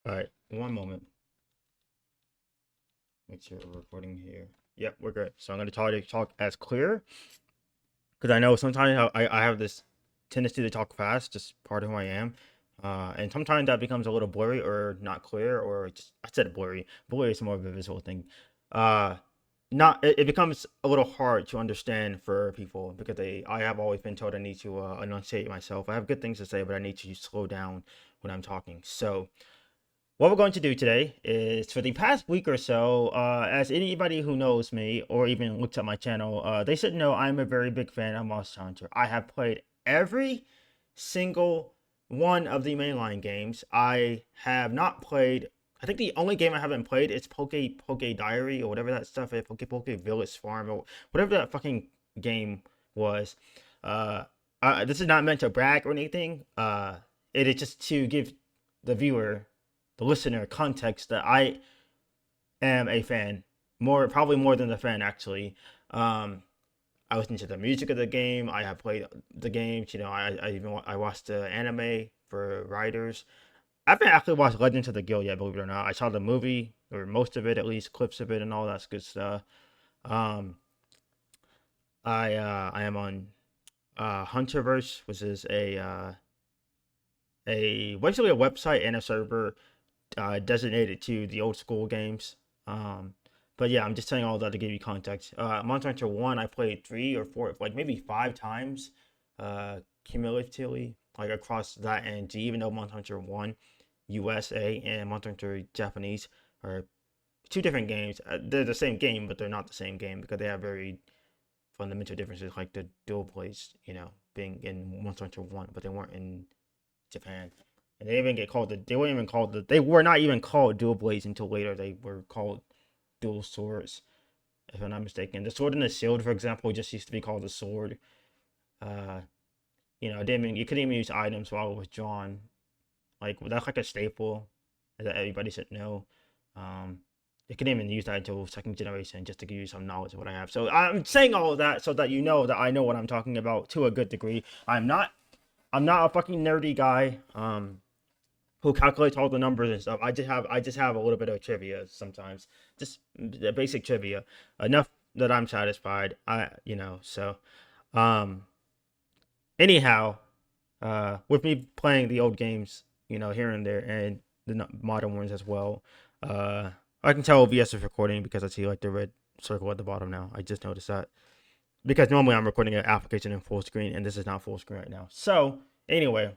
All right, one moment. Make sure we're recording here. Yep, we're good. So I'm going to try to talk as clear because I know sometimes I have this tendency to talk fast, just part of who I am. And sometimes that becomes a little blurry or not clear, or just I said blurry. Blurry is more of a visual thing. Uh, not it becomes a little hard to understand for people because I have always been told I need to enunciate myself. I have good things to say, but I need to slow down when I'm talking. So what we're going to do today is for the past week or so, as anybody who knows me or even looks at my channel, they should know I'm a very big fan of Monster Hunter. I have played every single one of the mainline games. I have not played. I think the only game I haven't played is Poke Diary or whatever that stuff is, Poke Village Farm or whatever that fucking game was. Uh, this is not meant to brag or anything. It is just to give the viewer, the listener, context that I am a fan, probably more than a fan actually. Um, I listen to the music of the game. I have played the games. You know, I watched the anime for Riders. I haven't actually watched Legends of the Guild yet, believe it or not. I saw the movie or most of it, at least clips of it, and all that good stuff. Um, I am on Hunterverse, which is a basically a website and a server designated to the old school games. Um, but yeah, I'm just saying all that to give you context. Monster Hunter 1, I played 3 or 4, like maybe 5 times cumulatively, like across that and G, even though Monster Hunter 1 USA and Monster Hunter Japanese are two different games. They're the same game, but they're not the same game because they have very fundamental differences, like the dual plays, being in Monster Hunter 1, but they weren't in Japan. And they even get called they weren't even called they were not even called dual blades until later. They were called dual swords, if I'm not mistaken. The sword and the shield, for example, just used to be called a sword. Uh, you couldn't even use items while it was drawn. Like that's like a staple that everybody should know. Um, they couldn't even use that until second generation, just to give you some knowledge of what I have. So I'm saying all of that so that you know that I know what I'm talking about to a good degree. I'm not a fucking nerdy guy. Who calculates all the numbers and stuff. I just have a little bit of trivia sometimes, just the basic trivia, enough that I'm satisfied. So um anyhow, with me playing the old games, here and there, and the modern ones as well, uh, I can tell OBS is recording because I see like the red circle at the bottom now. I just noticed that because normally I'm recording an application in full screen, and this is not full screen right now. So anyway,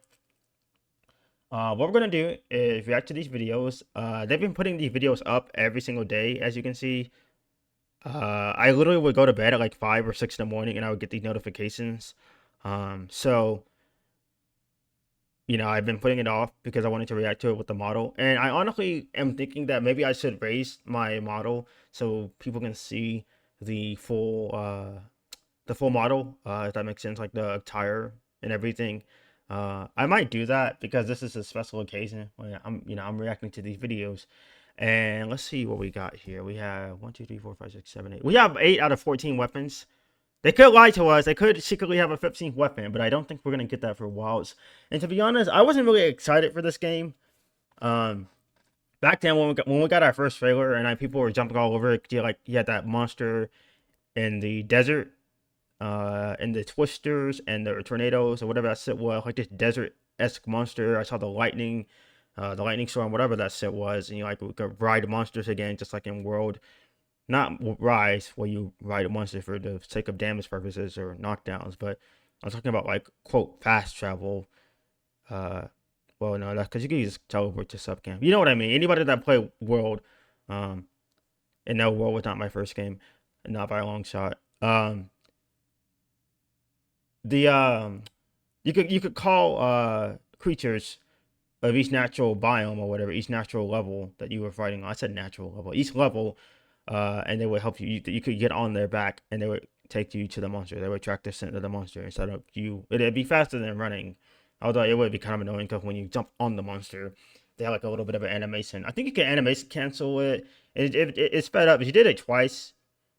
what we're gonna do is react to these videos. They've been putting these videos up every single day, as you can see. I literally would go to bed at like 5 or 6 in the morning, and I would get these notifications. So I've been putting it off because I wanted to react to it with the model, and I honestly am thinking that maybe I should raise my model so people can see the full, the full model. If that makes sense, like the attire and everything. I might do that because this is a special occasion when I'm reacting to these videos. And let's see what we got here. We have 1, 2, 3, 4, 5, 6, 7, 8. We have 8 out of 14 weapons. They could lie to us. They could secretly have a 15th weapon, but I don't think we're gonna get that for Wilds. And to be honest, I wasn't really excited for this game. Um, Back then when we got our first trailer and people were jumping all over it, like you had that monster in the desert, and the twisters and the tornadoes or whatever that shit was, like this desert-esque monster. I saw the lightning storm, whatever that shit was, and we could ride monsters again, just like in World. Not Rise, where you ride a monster for the sake of damage purposes or knockdowns, but I'm talking about like quote fast travel. Uh, well, no, that's because you can just teleport to subcamp. You know what I mean? Anybody that play World, um, and no, World was not my first game, not by a long shot. The you could call creatures of each natural biome or whatever, each natural level that you were fighting on. I said natural level, each level, and they would help you. You could get on their back, and they would take you to the monster. They would track the scent of the monster instead of you. It'd be faster than running, although it would be kind of annoying because when you jump on the monster, they have like a little bit of an animation. I think you can animation cancel it. It's sped up. If you did it twice,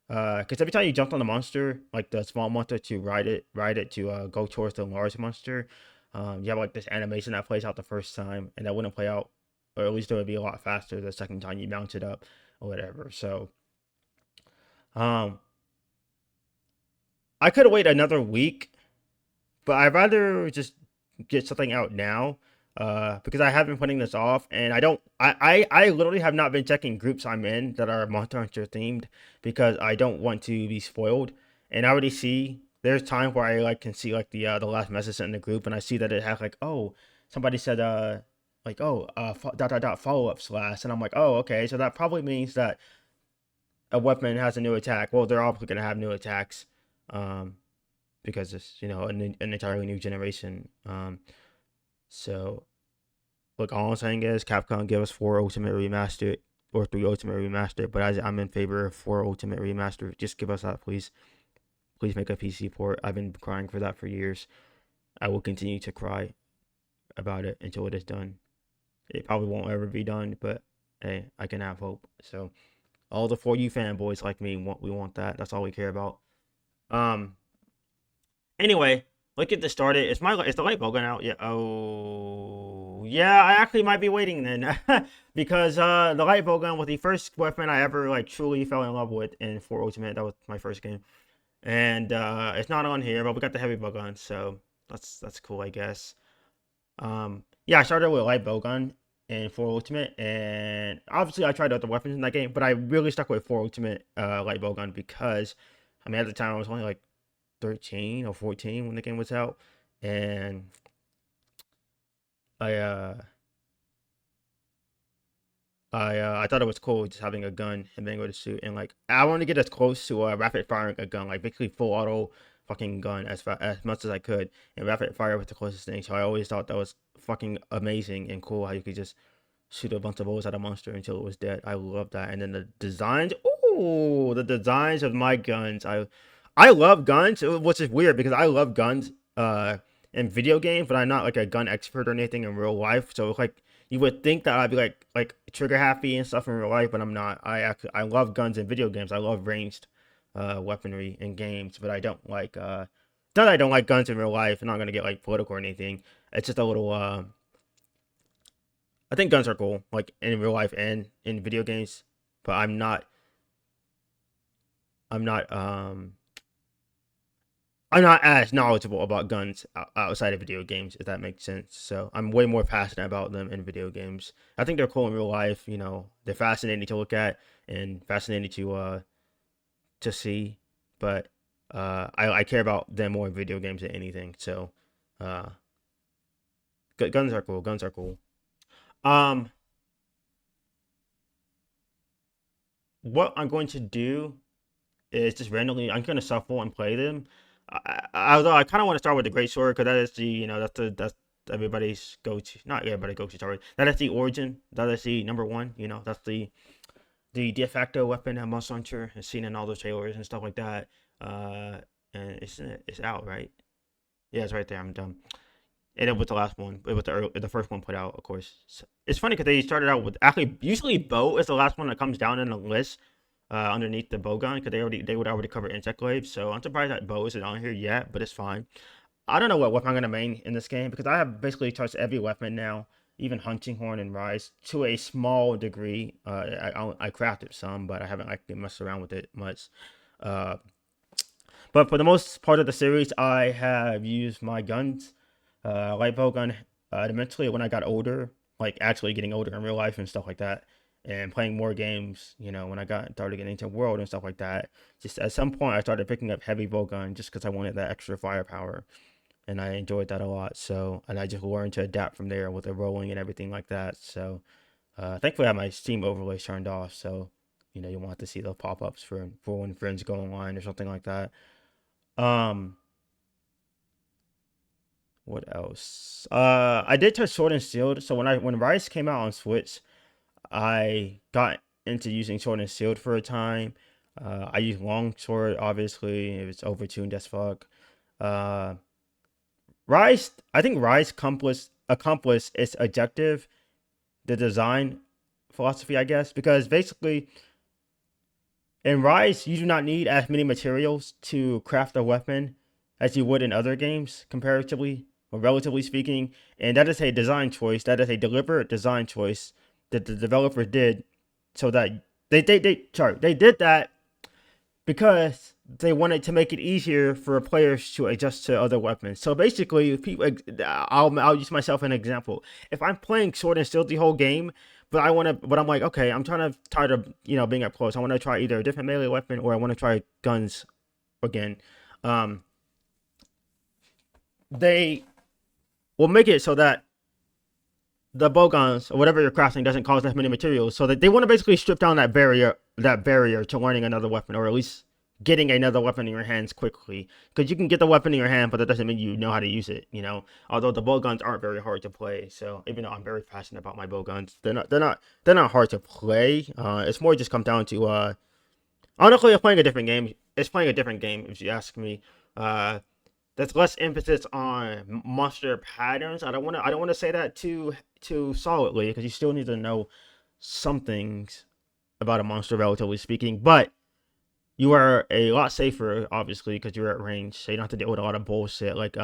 because every time you jumped on the monster, like the small monster to ride it to go towards the large monster, you have like this animation that plays out the first time, and that wouldn't play out or at least it would be a lot faster the second time you mount it up or whatever. So, um, I could have waited another week, but I'd rather just get something out now. Because I have been putting this off, and I literally have not been checking groups I'm in that are Monster Hunter themed because I don't want to be spoiled. And I already see there's times where I like can see like the last message in the group, and I see that it has like, oh, somebody said like, oh, dot dot dot follow up slash, and I'm like, oh, okay, so that probably means that a weapon has a new attack. Well, they're obviously gonna have new attacks. Um, because it's an entirely new generation. So look, all I'm saying is Capcom give us 4 Ultimate Remastered or 3 Ultimate Remastered, but I'm in favor of 4 Ultimate Remastered. Just give us that, please. Please make a PC port. I've been crying for that for years. I will continue to cry about it until it is done. It probably won't ever be done, but hey, I can have hope. So all the 4U fanboys like me we want that. That's all we care about. Um, Anyway, let's get this started. Is the light bulb going out? Yeah. Oh, yeah. I actually might be waiting then, because the light bulb gun was the first weapon I ever like truly fell in love with in 4 Ultimate. That was my first game, and it's not on here, but we got the heavy bow gun, so that's cool, I guess. Yeah, I started with light bow gun in 4 Ultimate, and obviously I tried out the weapons in that game, but I really stuck with 4 Ultimate light bow gun because, I mean, at the time I was only like 13 or 14 when the game was out, and I uh I thought it was cool just having a gun and being able to shoot, and like I want to get as close to rapid firing a gun, like basically full auto fucking gun as much as I could, and rapid fire was the closest thing. So I always thought that was fucking amazing and cool how you could just shoot a bunch of bullets at a monster until it was dead. I love that. And then the designs, ooh, the designs of my guns. I love guns, which is weird because I love guns in video games, but I'm not like a gun expert or anything in real life. So like you would think that I'd be like trigger happy and stuff in real life, but I'm not. I love guns in video games. I love ranged weaponry in games, but I don't like not that I don't like guns in real life. I'm not gonna get like political or anything. It's just a little I think guns are cool, like in real life and in video games, but I'm not I'm not as knowledgeable about guns outside of video games, if that makes sense. So I'm way more passionate about them in video games. I think they're cool in real life. They're fascinating to look at and fascinating to see, but I care about them more in video games than anything. So uh, guns are cool. Guns are cool. Um, what I'm going to do is just randomly I'm gonna shuffle and play them. Although I kind of want to start with the great sword because that is that's everybody's go to, not everybody go to start with. That is the origin. That is the number one. That's the de facto weapon that Monster Hunter is seen in all the trailers and stuff like that. And it's out, right? Yeah, it's right there. I'm dumb. And it was the last one. It was the first one put out, of course. So it's funny because they started out with actually usually bow is the last one that comes down in the list underneath the Bowgun because they would already cover insect glaive. So I'm surprised that bow isn't on here yet, but it's fine. I don't know what weapon I'm gonna main in this game because I have basically touched every weapon now, even hunting horn and rise to a small degree. I crafted some, but I haven't like messed around with it much. Uh, but for the most part of the series, I have used my guns, light bow gun, eventually when I got older, like actually getting older in real life and stuff like that, and playing more games. When I started getting into world and stuff like that, just at some point I started picking up heavy bow gun just because I wanted that extra firepower, and I enjoyed that a lot. So, and I just learned to adapt from there with the rolling and everything like that. So, thankfully I have my Steam overlays turned off, so you won't have to see the pop-ups for when friends go online or something like that. Um, what else? I did touch Sword and Shield. So when Rise came out on Switch, I got into using Sword and Shield for a time. I use Longsword, obviously. It's overtuned as fuck. Uh, I think Rise accomplished its objective, the design philosophy, I guess, because basically in Rise, you do not need as many materials to craft a weapon as you would in other games, comparatively or relatively speaking. And that is a design choice. That is a deliberate design choice that the developer did so that they did that because they wanted to make it easier for players to adjust to other weapons. So basically, people, I'll use myself as an example. If I'm playing sword and shield the whole game, but I'm like, okay, I'm tired of being up close. I want to try either a different melee weapon or I want to try guns again. Um, they will make it so that the bowguns or whatever you're crafting doesn't cost that many materials. So that they want to basically strip down that barrier to learning another weapon, or at least getting another weapon in your hands quickly. Because you can get the weapon in your hand, but that doesn't mean you know how to use it. Although the bowguns aren't very hard to play. So even though I'm very passionate about my bowguns, they're not hard to play. It's more just come down to honestly, it's playing a different game. It's playing a different game if you ask me. Uh, that's less emphasis on monster patterns. I don't want to say that too solidly because you still need to know some things about a monster, relatively speaking. But you are a lot safer, obviously, because you're at range, so you don't have to deal with a lot of bullshit like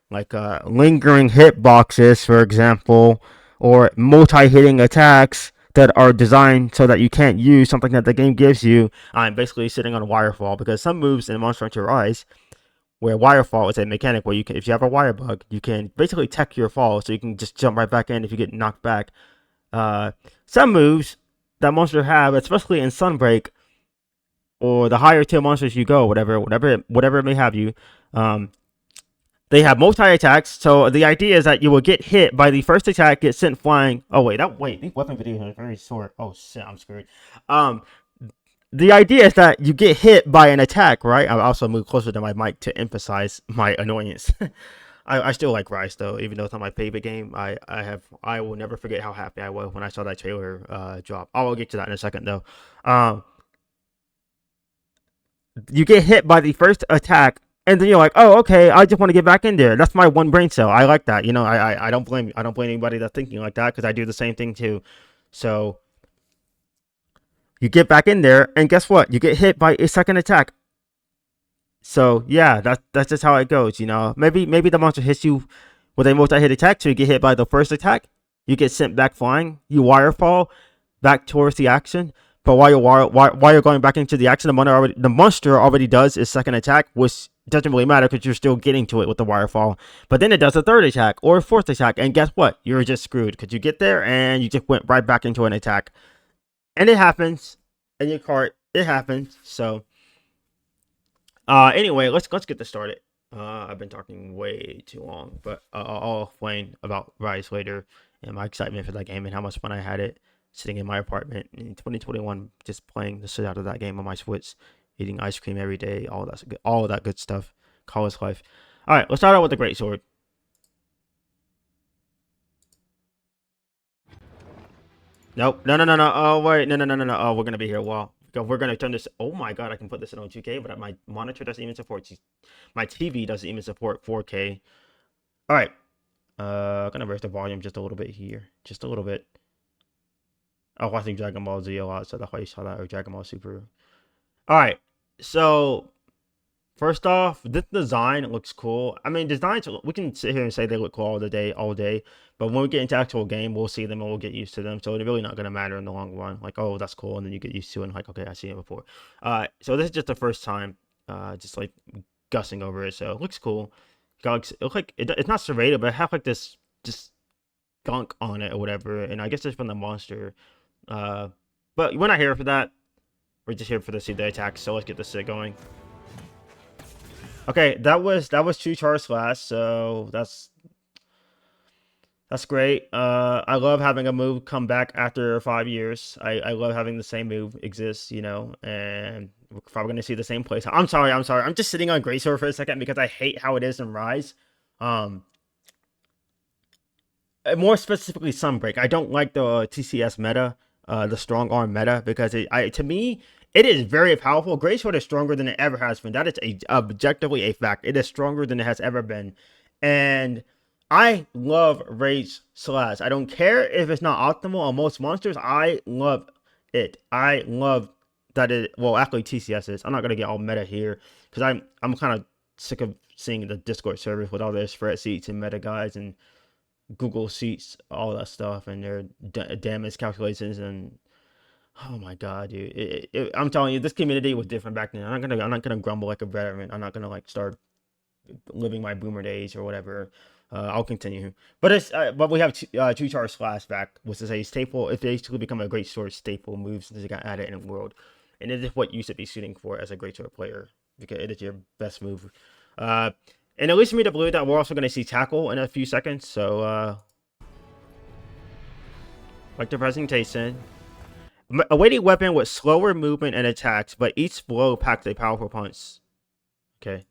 lingering hitboxes, for example, or multi-hitting attacks that are designed so that you can't use something that the game gives you. I'm basically sitting on a wirefall because some moves in Monster Hunter Rise where wirefall is a mechanic where you can, if you have a wire bug, you can basically tech your fall, so you can just jump right back in if you get knocked back. Some moves that monsters have, especially in Sunbreak or the higher tier monsters you go, whatever it may have you, um, they have multi attacks. So the idea is that you will get hit by the first attack, get sent flying. Oh wait, these weapon videos are very short. Oh shit, I'm screwed. Um, the idea is that you get hit by an attack, right? I'll also move closer to my mic to emphasize my annoyance. I still like Rise though, even though it's not my favorite game. I will never forget how happy I was when I saw that trailer drop. I will get to that in a second though. Um, you get hit by the first attack, and then you're like, oh, okay, I just want to get back in there. That's my one brain cell. I like that. I don't blame anybody that's thinking like that because I do the same thing too. So you get back in there, and guess what? You get hit by a second attack. So yeah, that's just how it goes. Maybe the monster hits you with a multi-hit attack, so you get hit by the first attack. You get sent back flying. You wirefall back towards the action. But while you're going back into the action, the monster already does its second attack, which doesn't really matter because you're still getting to it with the wirefall. But then it does a third attack or a fourth attack, and guess what? You're just screwed because you get there and you just went right back into an attack. And it happens in your cart. It happens. So anyway, let's get this started. I've been talking way too long, but I'll explain about Rise later and my excitement for that game and how much fun I had it sitting in my apartment in 2021, just playing the shit out of that game on my Switch, eating ice cream every day, all of that good stuff. College life. All right, let's start out with the great sword. Nope. No, no, no, no. Oh, wait. No, no, no, no, no. Oh, we're going to be here a while. We're going to turn this. Oh my God, I can put this in on 2K, but my monitor doesn't even support. My TV doesn't even support 4K. All right. I'm going to raise the volume just a little bit here. Just a little bit. I was watching Dragon Ball Z a lot, so that's why you saw that, or Dragon Ball Super. All right. So first off, this design looks cool. I mean, designs, we can sit here and say they look cool all day. But when we get into actual game, we'll see them and we'll get used to them. So it's really not going to matter in the long run. Like, oh, that's cool. And then you get used to it and like, okay, I see it before. So this is just the first time, just like gussing over it. So it looks cool. It looks like, it's not serrated, but it has like this just gunk on it or whatever. And I guess it's from the monster. But we're not here for that. We're just here for the see the attack. So let's get this shit going. Okay, that was 2 charge slash, so that's great. I love having a move come back after 5 years. I love having the same move exist, and we're probably gonna see the same place. I'm sorry. I'm just sitting on Great Sword for a second because I hate how it is in Rise. More specifically Sunbreak. I don't like the TCS meta, the strong arm meta, because to me it is very powerful. Great Sword is stronger than it ever has been. That is objectively a fact. It is stronger than it has ever been, and I love Rage Slash. I don't care if it's not optimal on most monsters. I love it. I love that it. Well, actually, TCS is. I'm not gonna get all meta here because I'm kind of sick of seeing the Discord servers with all their spreadsheets and meta guides and Google Sheets, all that stuff, and their damage calculations, and oh my god, dude! I'm telling you, this community was different back then. I'm not gonna grumble like a veteran. I'm not gonna like start living my boomer days or whatever. I'll continue, but but we have two charge slash back, which is a staple. It's basically become a great sword staple move since it got added in the world, and it is what you should be shooting for as a great sword player because it is your best move. Uh, and it leads me to believe that we're also going to see tackle in a few seconds. So, like the presentation, a weighty weapon with slower movement and attacks, but each blow packs a powerful punch. Okay.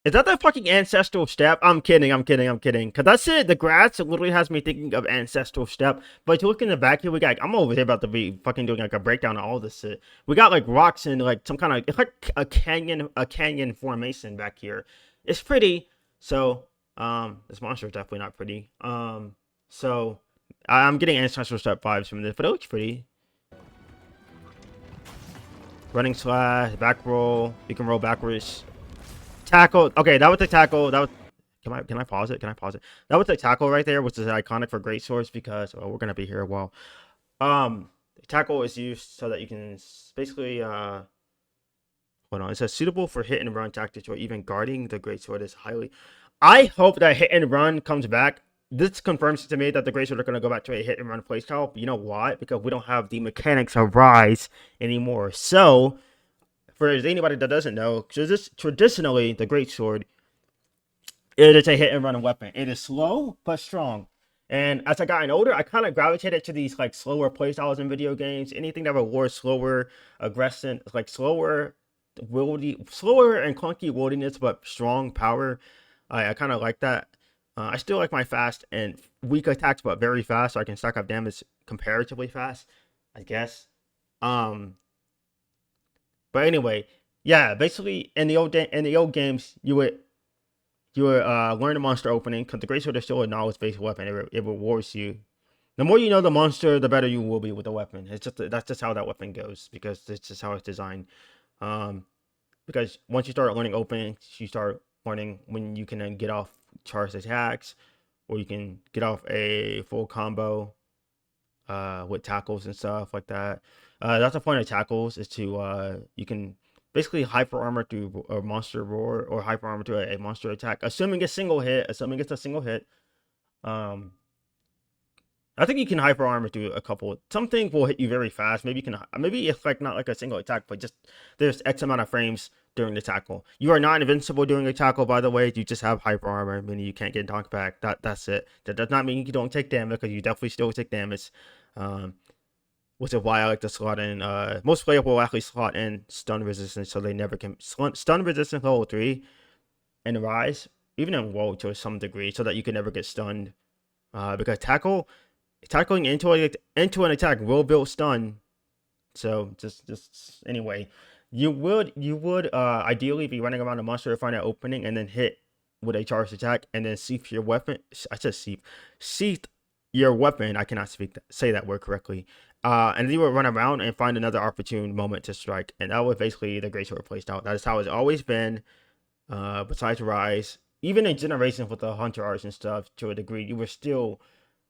Is that the fucking ancestral step? I'm kidding. Cause that's it. The grass literally has me thinking of ancestral step. But if you look in the back here, we got. I'm over here about to be fucking doing like a breakdown of all this shit. We got like rocks and like some kind of. It's like a canyon formation back here. It's pretty. So this monster is definitely not pretty. So I'm getting ancestral step vibes from this, but it looks pretty. Running slash, back roll. You can roll backwards. Tackle. Okay, that was the tackle. That was. Can I pause it? Can I pause it? That was the tackle right there, which is iconic for great swords because we're gonna be here a while. Tackle is used so that you can basically hold on. It says suitable for hit and run tactics or even guarding the great sword is highly. I hope that hit and run comes back. This confirms to me that the great sword are gonna go back to a hit and run playstyle. But you know why? Because we don't have the mechanics of rise anymore. So for anybody that doesn't know, traditionally the great sword, it is a hit and run weapon. It is slow but strong. And as I got older, I kind of gravitated to these like slower playstyles in video games. Anything that rewards slower aggression, like slower and clunky wilderness, but strong power. I kind of like that. I still like my fast and weak attacks, but very fast, so I can stack up damage comparatively fast, I guess. Um, but anyway, yeah, basically in the old games, you would learn the monster opening because the great sword is still a knowledge-based weapon. It rewards you. The more you know the monster, the better you will be with the weapon. It's just that's just how that weapon goes because it's just how it's designed. Um, because once you start learning openings, you start learning when you can then get off charged attacks, or you can get off a full combo with tackles and stuff like that. That's the point of tackles is to you can basically hyper armor through a monster roar or hyper armor to a monster attack, assuming it's single hit. Assuming it's a single hit. Um, I think you can hyper armor through a couple. Some things will hit you very fast. Maybe it's like not like a single attack, but just there's X amount of frames during the tackle. You are not invincible during a tackle, by the way. You just have hyper armor, meaning you can't get knocked back. That's it. That does not mean you don't take damage because you definitely still take damage. Um, which is why I like to slot in. Most players will actually slot in stun resistance, so they never can stun resistance level 3 and rise, even in WoW to some degree, so that you can never get stunned. Because tackling into an attack will build stun. So just anyway, you would ideally be running around a monster to find an opening and then hit with a charged attack and then sheath your weapon. I said sheath your weapon. I cannot say that word correctly. And then you would run around and find another opportune moment to strike, and that was basically the great sword playstyle. That is how it's always been. Besides Rise, even in Generations with the Hunter Arts and stuff, to a degree, you were still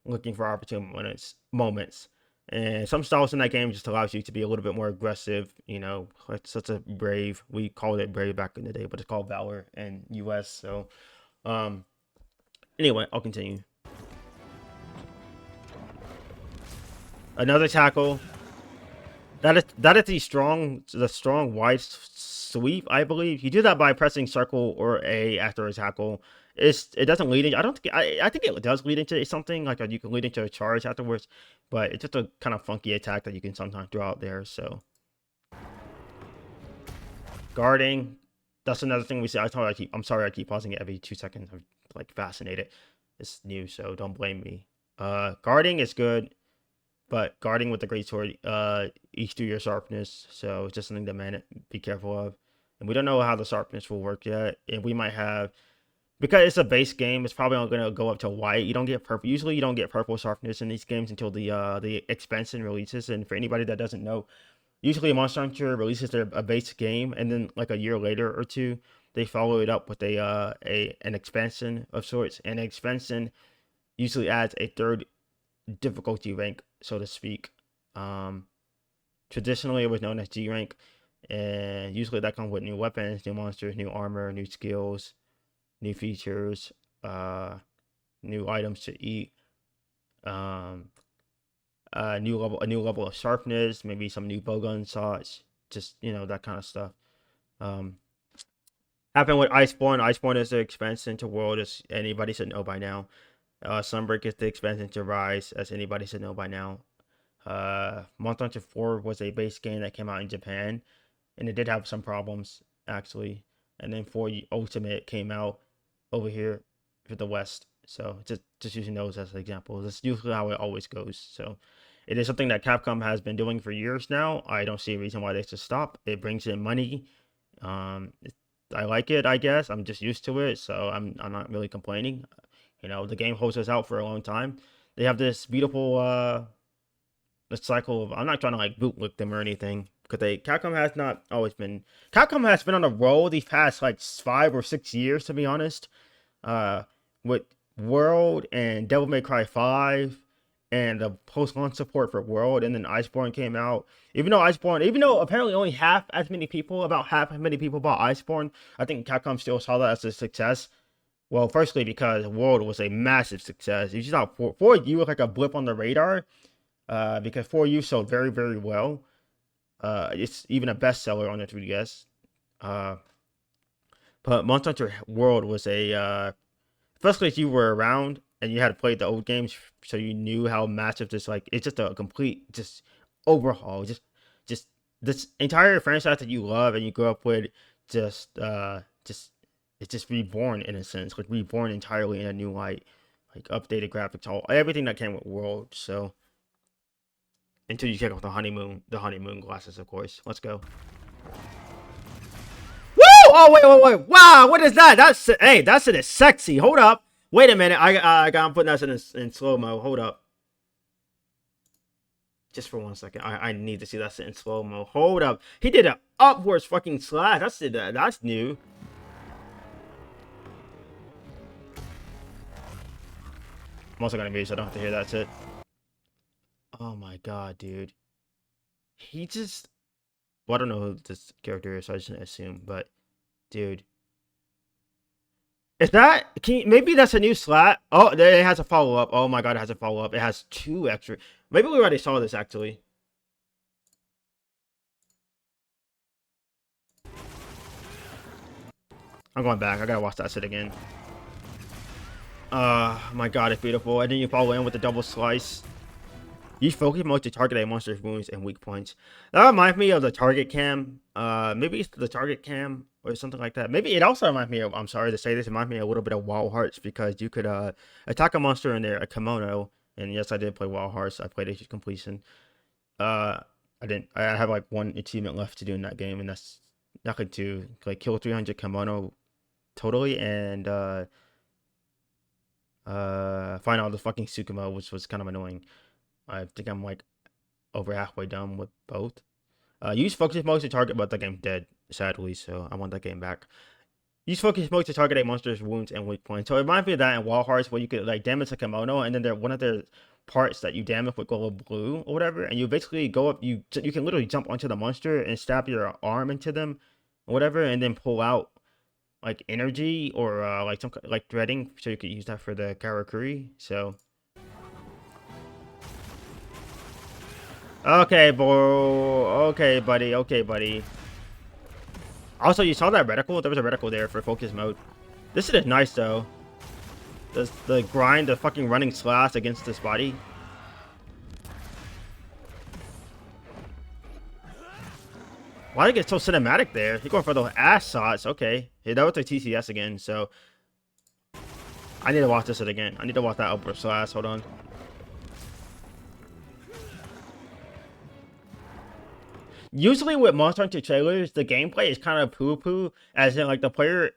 looking for opportune moments. And some styles in that game just allows you to be a little bit more aggressive. You know, like such a Brave. We called it Brave back in the day, but it's called Valor in US. So, anyway, I'll continue. Another tackle. That is the strong wide sweep, I believe. You do that by pressing circle or A after a tackle. It doesn't lead into, I think it does lead into something like you can lead into a charge afterwards, but it's just a kind of funky attack that you can sometimes throw out there. So guarding, that's another thing we see. I'm sorry I keep pausing it every 2 seconds. I'm like fascinated. It's new, so don't blame me. Guarding is good. But guarding with the great sword eats through your sharpness, so it's just something to be careful of. And we don't know how the sharpness will work yet. And we might have, because it's a base game, it's probably not going to go up to white. You don't get purple. Usually, you don't get purple sharpness in these games until the expansion releases. And for anybody that doesn't know, usually Monster Hunter releases a base game, and then like a year later or two, they follow it up with a an expansion of sorts, and an expansion usually adds a third difficulty rank, so to speak. Um, Traditionally, it was known as G rank, and usually that comes with new weapons, new monsters, new armor, new skills, new features, uh, new items to eat, um, a new level of sharpness, maybe some new bowgun shots, just that kind of stuff. Um, Happened with Iceborne. Iceborne is the expansion to World, as anybody should know by now. Sunbreak is the expansion to Rise, as anybody should know by now. Monster Hunter 4 was a base game that came out in Japan, and it did have some problems actually. And then 4 Ultimate came out over here for the West. So just using those as examples. That's usually how it always goes. So it is something that Capcom has been doing for years now. I don't see a reason why they should stop. It brings in money. Um, I like it, I guess. I'm just used to it, so I'm not really complaining. The game holds us out for a long time. They have this beautiful the cycle of, I'm not trying to like bootlick them or anything, because Capcom has been on a roll these past like 5 or 6 years, to be honest. Uh, with World and Devil May Cry 5 and the post launch support for World, and then Iceborne came out. Even though apparently only about half as many people bought Iceborne, I think Capcom still saw that as a success. Well, firstly, because World was a massive success. You just thought 4U was like a blip on the radar, because 4U sold very, very well. It's even a bestseller on the 3DS. Uh, but Monster Hunter World was especially if you were around and you had played the old games, so you knew how massive it's just a complete just overhaul. Just this entire franchise that you love and you grew up with, just it's just reborn in a sense, like reborn entirely in a new light, like updated graphics, everything that came with World. So until you check out the honeymoon glasses, of course. Let's go. Woo! Oh wait! Wow, what is that? That shit is sexy. Hold up. Wait a minute. I'm putting that shit in slow mo. Hold up. Just for 1 second. I need to see that shit in slow mo. Hold up. He did an upwards fucking slash. That's new. I'm also gonna mute, so I don't have to hear that shit. Oh my god, dude. He just. Well, I don't know who this character is, so I just assume. But, dude. Is that. Maybe that's a new slat? Oh, it has a follow up. Oh my god, it has a follow up. It has 2 extra. Maybe we already saw this actually. I'm going back. I gotta watch that shit again. My god, it's beautiful. And then you follow in with the double slice. Use focus mode to target a monster's wounds and weak points. That reminds me of the target cam. Maybe it's the target cam or something like that. Maybe it also reminds me of, I'm sorry to say this, it reminds me a little bit of Wild Hearts, because you could attack a monster in there, a kimono. And yes, I did play Wild Hearts. I played it to completion. I didn't. I have like 1 achievement left to do in that game, and that's nothing to like kill 300 kimono totally, and find all the fucking Tsukumo, which was kind of annoying. I think I'm like over halfway done with both. Use focus mode to target, but the game's dead, sadly, so I want that game back. Use focus mode to target a monster's wounds and weak points. So it reminds me of that in Wild Hearts, where you could like damage a kimono, and then one of their parts that you damage would glow blue or whatever, and you basically go up. You can literally jump onto the monster and stab your arm into them, or whatever, and then pull out like energy or like some like threading, so you could use that for the karakuri. So. Okay, bro. Okay, buddy. Okay, buddy. Also, you saw that reticle? There was a reticle there for focus mode. This shit is nice, though. The grind, the fucking running slash against this body. Why did it get so cinematic there? You're going for the ass shots. Okay. Yeah, that was the TCS again, so. I need to watch this again. I need to watch that upward slash. Hold on. Usually with Monster Hunter trailers, the gameplay is kind of poo-poo, as in like the player,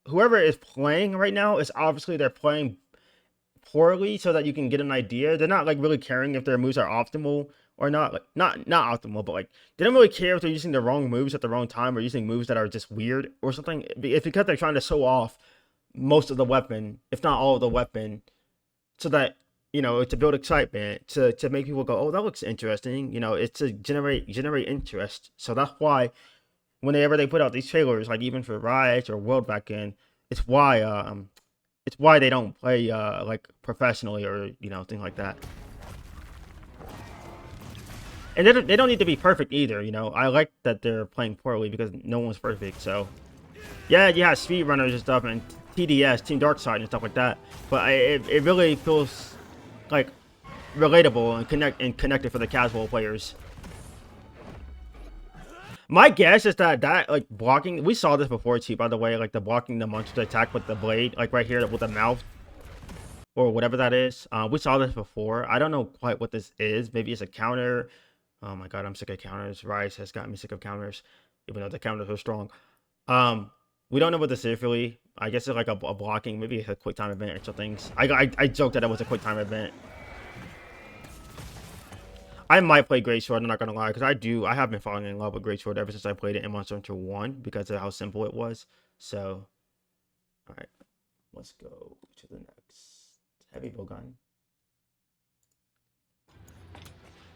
whoever is playing right now, is obviously they're playing poorly so that you can get an idea. They're not like really caring if their moves are optimal or not like not optimal, but like they don't really care if they're using the wrong moves at the wrong time or using moves that are just weird or something. It's because they're trying to show off most of the weapon, if not all of the weapon, so that to build excitement, to make people go, oh, that looks interesting. It's to generate interest. So that's why whenever they put out these trailers, like even for Riot or World back in, it's why they don't play like professionally or things like that. And they don't need to be perfect either. I like that they're playing poorly because no one's perfect. So yeah, you have speedrunners and stuff and TDS, Team Darkside and stuff like that. But it really feels like relatable and connected for the casual players. My guess is that like blocking, we saw this before too, by the way, like the blocking the monster attack with the blade, like right here with the mouth or whatever that is. We saw this before. I don't know quite what this is. Maybe it's a counter. Oh my god, I'm sick of counters. Rise has got me sick of counters, even though the counters are strong. We don't know what this is really. I guess it's like a blocking, maybe a quick time event or something. I joked that it was a quick time event. I might play Great Sword, I'm not gonna lie, because I have been falling in love with Great Sword ever since I played it in Monster Hunter 1 because of how simple it was. So, alright, let's go to the next heavy bowgun.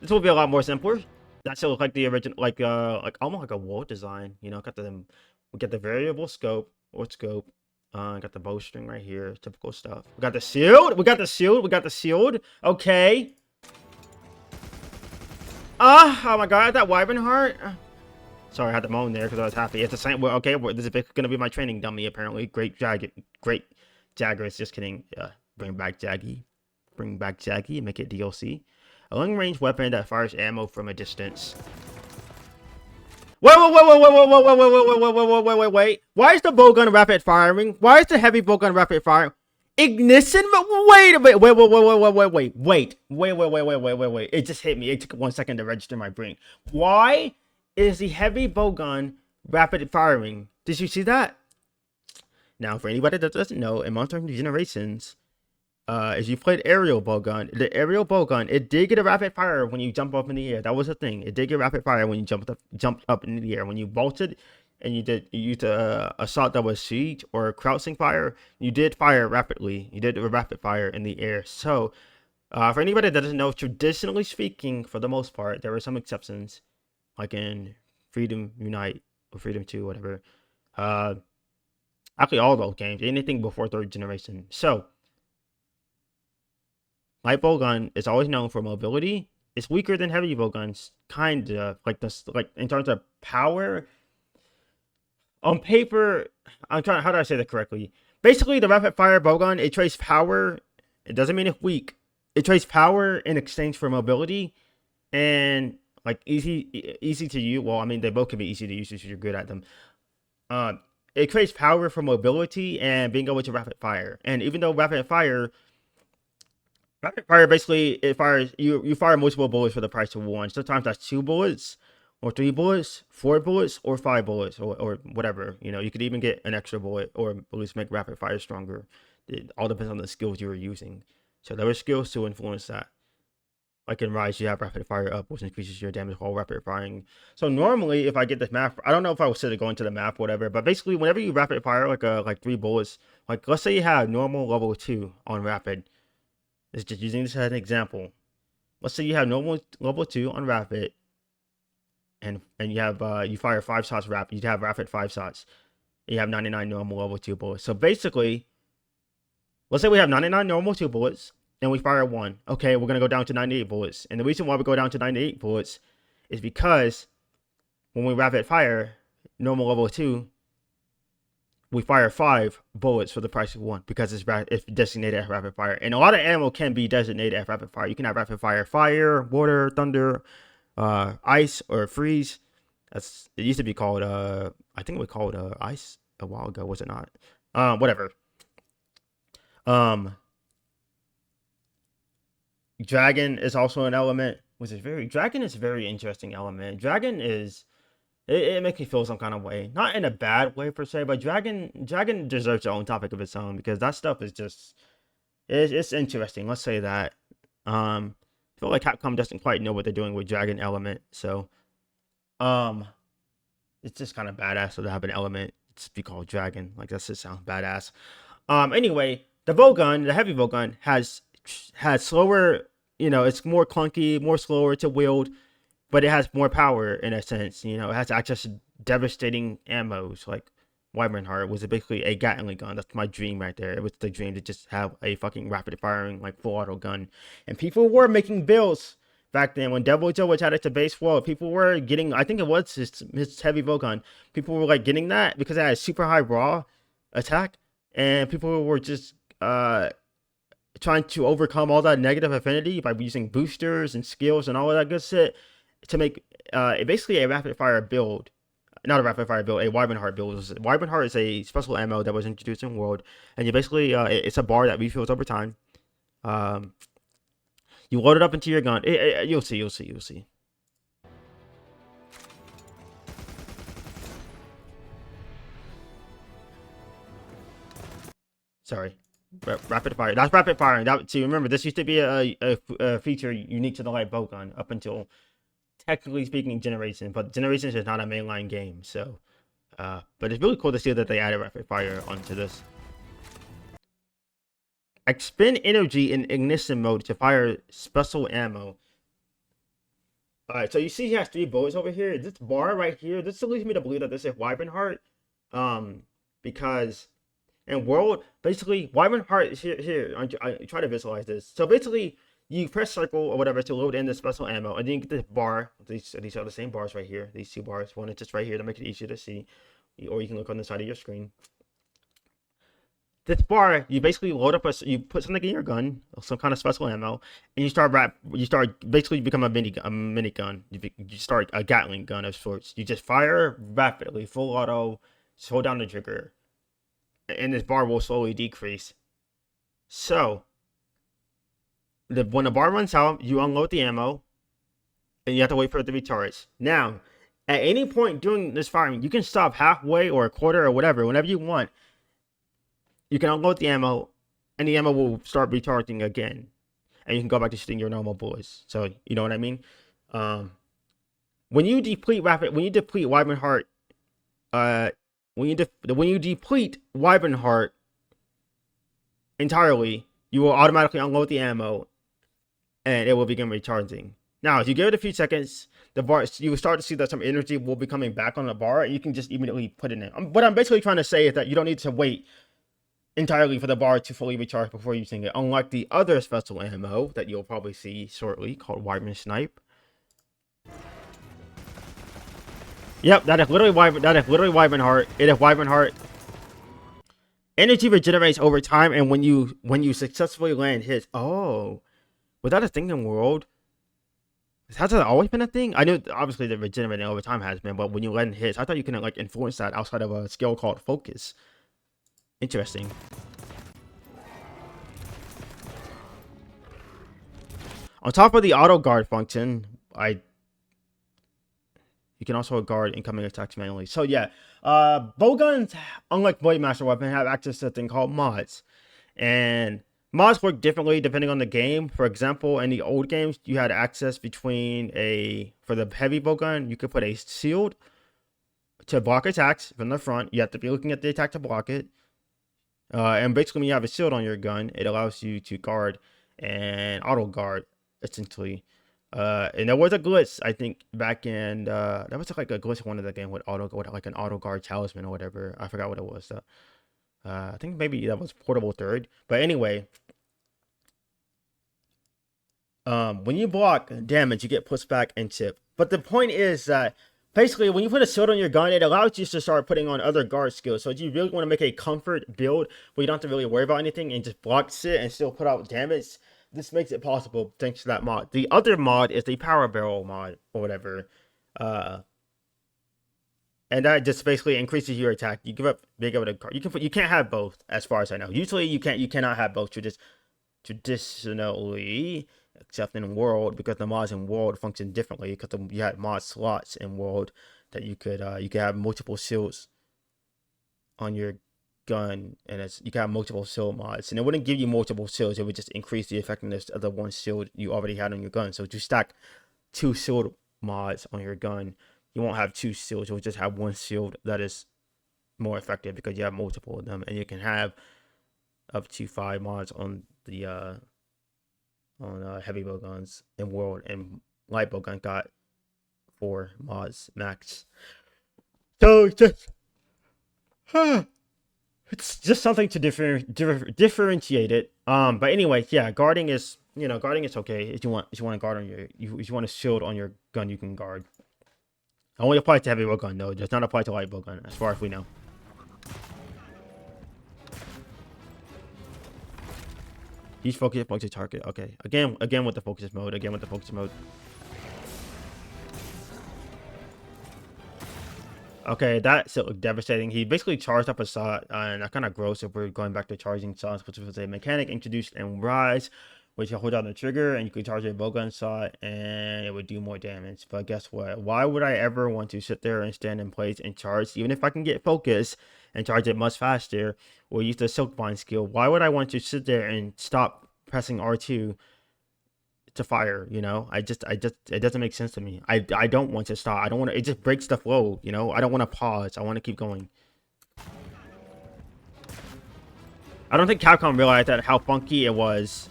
This will be a lot more simpler. That still looks like the original, like almost like a wall design. We got the variable scope or scope. Got the bowstring right here, typical stuff. We got the shield. We got the shield. Okay. Oh my god, that wyvern heart. Sorry, I had to moan there because I was happy. It's the same. Well, okay, this is gonna be my training dummy apparently. Great Jagger. Just kidding. Bring back Jaggy. Make it DLC. A long-range weapon that fires ammo from a distance. Wait. Why is the bowgun rapid firing? Why is the heavy bowgun rapid firing? Ignition? Wait. It just hit me. It took 1 second to register my brain. Why is the heavy bowgun rapid firing? Did you see that? Now, for anybody that doesn't know, in Monster Hunter Generations, if you played aerial bowgun, the aerial bowgun, it did get a rapid fire when you jump up in the air. That was the thing. It did get rapid fire when you jumped up in the air. When you bolted and you used a shot that was siege or crouching fire, you did fire rapidly. You did a rapid fire in the air. So, for anybody that doesn't know, traditionally speaking, for the most part, there were some exceptions, like in Freedom Unite or Freedom 2, whatever. Actually, all those games, anything before 3rd generation. So, light bowgun is always known for mobility. It's weaker than heavy bowguns, kind of like in terms of power. On paper, how do I say that correctly? Basically, the rapid fire bowgun, it trades power. It doesn't mean it's weak. It trades power in exchange for mobility and like easy to use. Well, I mean, they both can be easy to use if you're good at them. It creates power for mobility and being able to rapid fire. And even though rapid fire basically, it fires you fire multiple bullets for the price of one. Sometimes that's 2 bullets or 3 bullets, 4 bullets, or 5 bullets, or whatever. You could even get an extra bullet or at least make rapid fire stronger. It all depends on the skills you were using. So there were skills to influence that. Like in Rise, you have rapid fire up, which increases your damage while rapid firing. So normally, if I get this map, I don't know if I was to go into the map or whatever, but basically, whenever you rapid fire like 3 bullets, like let's say you have normal level 2 on rapid. It's just using this as an example. Let's say you have normal level 2 on rapid, and you have you fire 5 shots rapid. You have rapid 5 shots. You have 99 normal level 2 bullets. So basically, let's say we have 99 normal 2 bullets. And we fire 1. Okay, we're going to go down to 98 bullets. And the reason why we go down to 98 bullets is because when we rapid fire, normal level 2, we fire 5 bullets for the price of 1 because it's designated as rapid fire. And a lot of ammo can be designated as rapid fire. You can have rapid fire, water, thunder, ice, or freeze. It used to be called, I think we called ice a while ago, was it not? Whatever. Dragon is also an element, which is Dragon is a very interesting element. Dragon is, it makes me feel some kind of way. Not in a bad way per se, but Dragon deserves its own topic of its own because that stuff is just, it's interesting. Let's say that. I feel like Capcom doesn't quite know what they're doing with Dragon Element, so um, it's just kind of badass to have an element just be called Dragon. Like that just sounds badass. Anyway, the Bowgun, the heavy Bowgun, has slower. It's more clunky, more slower to wield, but it has more power in a sense. It has access to devastating ammos like Wyvern Heart was basically a Gatling gun. That's my dream right there. It was the dream to just have a fucking rapid firing like full auto gun. And people were making builds back then when Devil Joe was at its base world. People were getting, I think it was his heavy bow gun. People were like getting that because it had super high raw attack, and people were just trying to overcome all that negative affinity by using boosters and skills and all of that good shit to make basically a rapid fire build. Not a rapid fire build, a Wyvern Heart build. Wyvern Heart is a special ammo that was introduced in World, and you basically it's a bar that refills over time. Um, you load it up into your gun. You'll see. Sorry, rapid fire. That's rapid firing. See, remember this used to be a feature unique to the light bow gun up until technically speaking Generation, but Generations is not a mainline game, so. But it's really cool to see that they added rapid fire onto this. Expend energy in ignition mode to fire special ammo. Alright, so you see he has 3 bullets over here. This bar right here, this leads me to believe that this is Wyvern Heart. Because in World, basically, Wyvern Heart is here. I try to visualize this. So basically, you press circle or whatever to load in the special ammo, and then you get this bar. These are the same bars right here. These 2 bars. One is just right here to make it easier to see. Or you can look on the side of your screen. This bar, you basically load up you put something in your gun, some kind of special ammo, and you start basically become a mini gun. You start a Gatling gun of sorts. You just fire rapidly, full auto, just hold down the trigger, and this bar will slowly decrease. So, when the bar runs out, you unload the ammo, and you have to wait for it to recharge. Now, at any point during this firing, you can stop halfway or a quarter or whatever, whenever you want. You can unload the ammo, and the ammo will start recharging again, and you can go back to shooting your normal bullets. So you know what I mean. When you deplete Wyvern Heart, when you deplete Wyvern Heart entirely, you will automatically unload the ammo, and it will begin recharging. Now, if you give it a few seconds, the bar, you will start to see that some energy will be coming back on the bar, and you can just immediately put it in. What I'm basically trying to say is that you don't need to wait entirely for the bar to fully recharge before using it, unlike the other special ammo that you'll probably see shortly called Wyvern Snipe. Yep, that is literally Wyvern Heart. It is Wyvern Heart. Energy regenerates over time, and when you successfully land hits. Oh, was that a thing in World? Has that always been a thing? I knew obviously the regenerating over time has been, but when you land hits, I thought you couldn't like influence that outside of a skill called Focus. Interesting. On top of the auto guard function, you can also guard incoming attacks manually. So yeah, bowguns, unlike Blade Master Weapon, have access to a thing called mods, and mods work differently depending on the game. For example, in the old games, you had access between for the heavy bowgun, you could put a shield to block attacks from the front. You have to be looking at the attack to block it. And basically, when you have a shield on your gun, it allows you to guard and auto guard, essentially. And there was a glitch, I think, back in that was like a glitch in one of the game with like an auto guard talisman or whatever. I forgot what it was. I think maybe that was portable third. But anyway, when you block damage, you get pushed back and chip. But the point is that basically, when you put a shield on your gun, it allows you to start putting on other guard skills. So if you really want to make a comfort build where you don't have to really worry about anything and just block shit and still put out damage, this makes it possible thanks to that mod. The other mod is the power barrel mod or whatever. And that just basically increases your attack. You give up being able to you can't have both as far as I know. Usually you cannot have both traditionally, except in World, because the mods in World function differently because you had mod slots in World that you could have multiple shields on your gun, and you can have multiple shield mods, and it wouldn't give you multiple shields. It would just increase the effectiveness of the one shield you already had on your gun. So if you stack 2 shield mods on your gun, you won't have 2 shields. You'll just have one shield that is more effective because you have multiple of them, and you can have up to 5 mods on the heavy bowguns in world, and light bowgun got 4 mods max. So it's just something to differentiate it. But anyway, yeah, guarding is okay. If you want to guard on if you want a shield on your gun, you can guard. It only applies to heavy bowgun though. It does not apply to light bowgun, as far as we know. He's focused target. Okay, again with the focus mode. Okay, that's devastating. He basically charged up a shot, and that's kind of gross if we're going back to charging shots, which was a mechanic introduced in Rise, which you hold down the trigger and you could charge a bowgun shot, and it would do more damage. But guess what? Why would I ever want to sit there and stand in place and charge, even if I can get focus and charge it much faster, or use the Silk Vine skill? Why would I want to sit there and stop pressing R2 to fire? It doesn't make sense to me. I don't want to stop. I don't want to. It just breaks the flow. I don't want to pause. I want to keep going. I don't think Capcom realized how funky it was.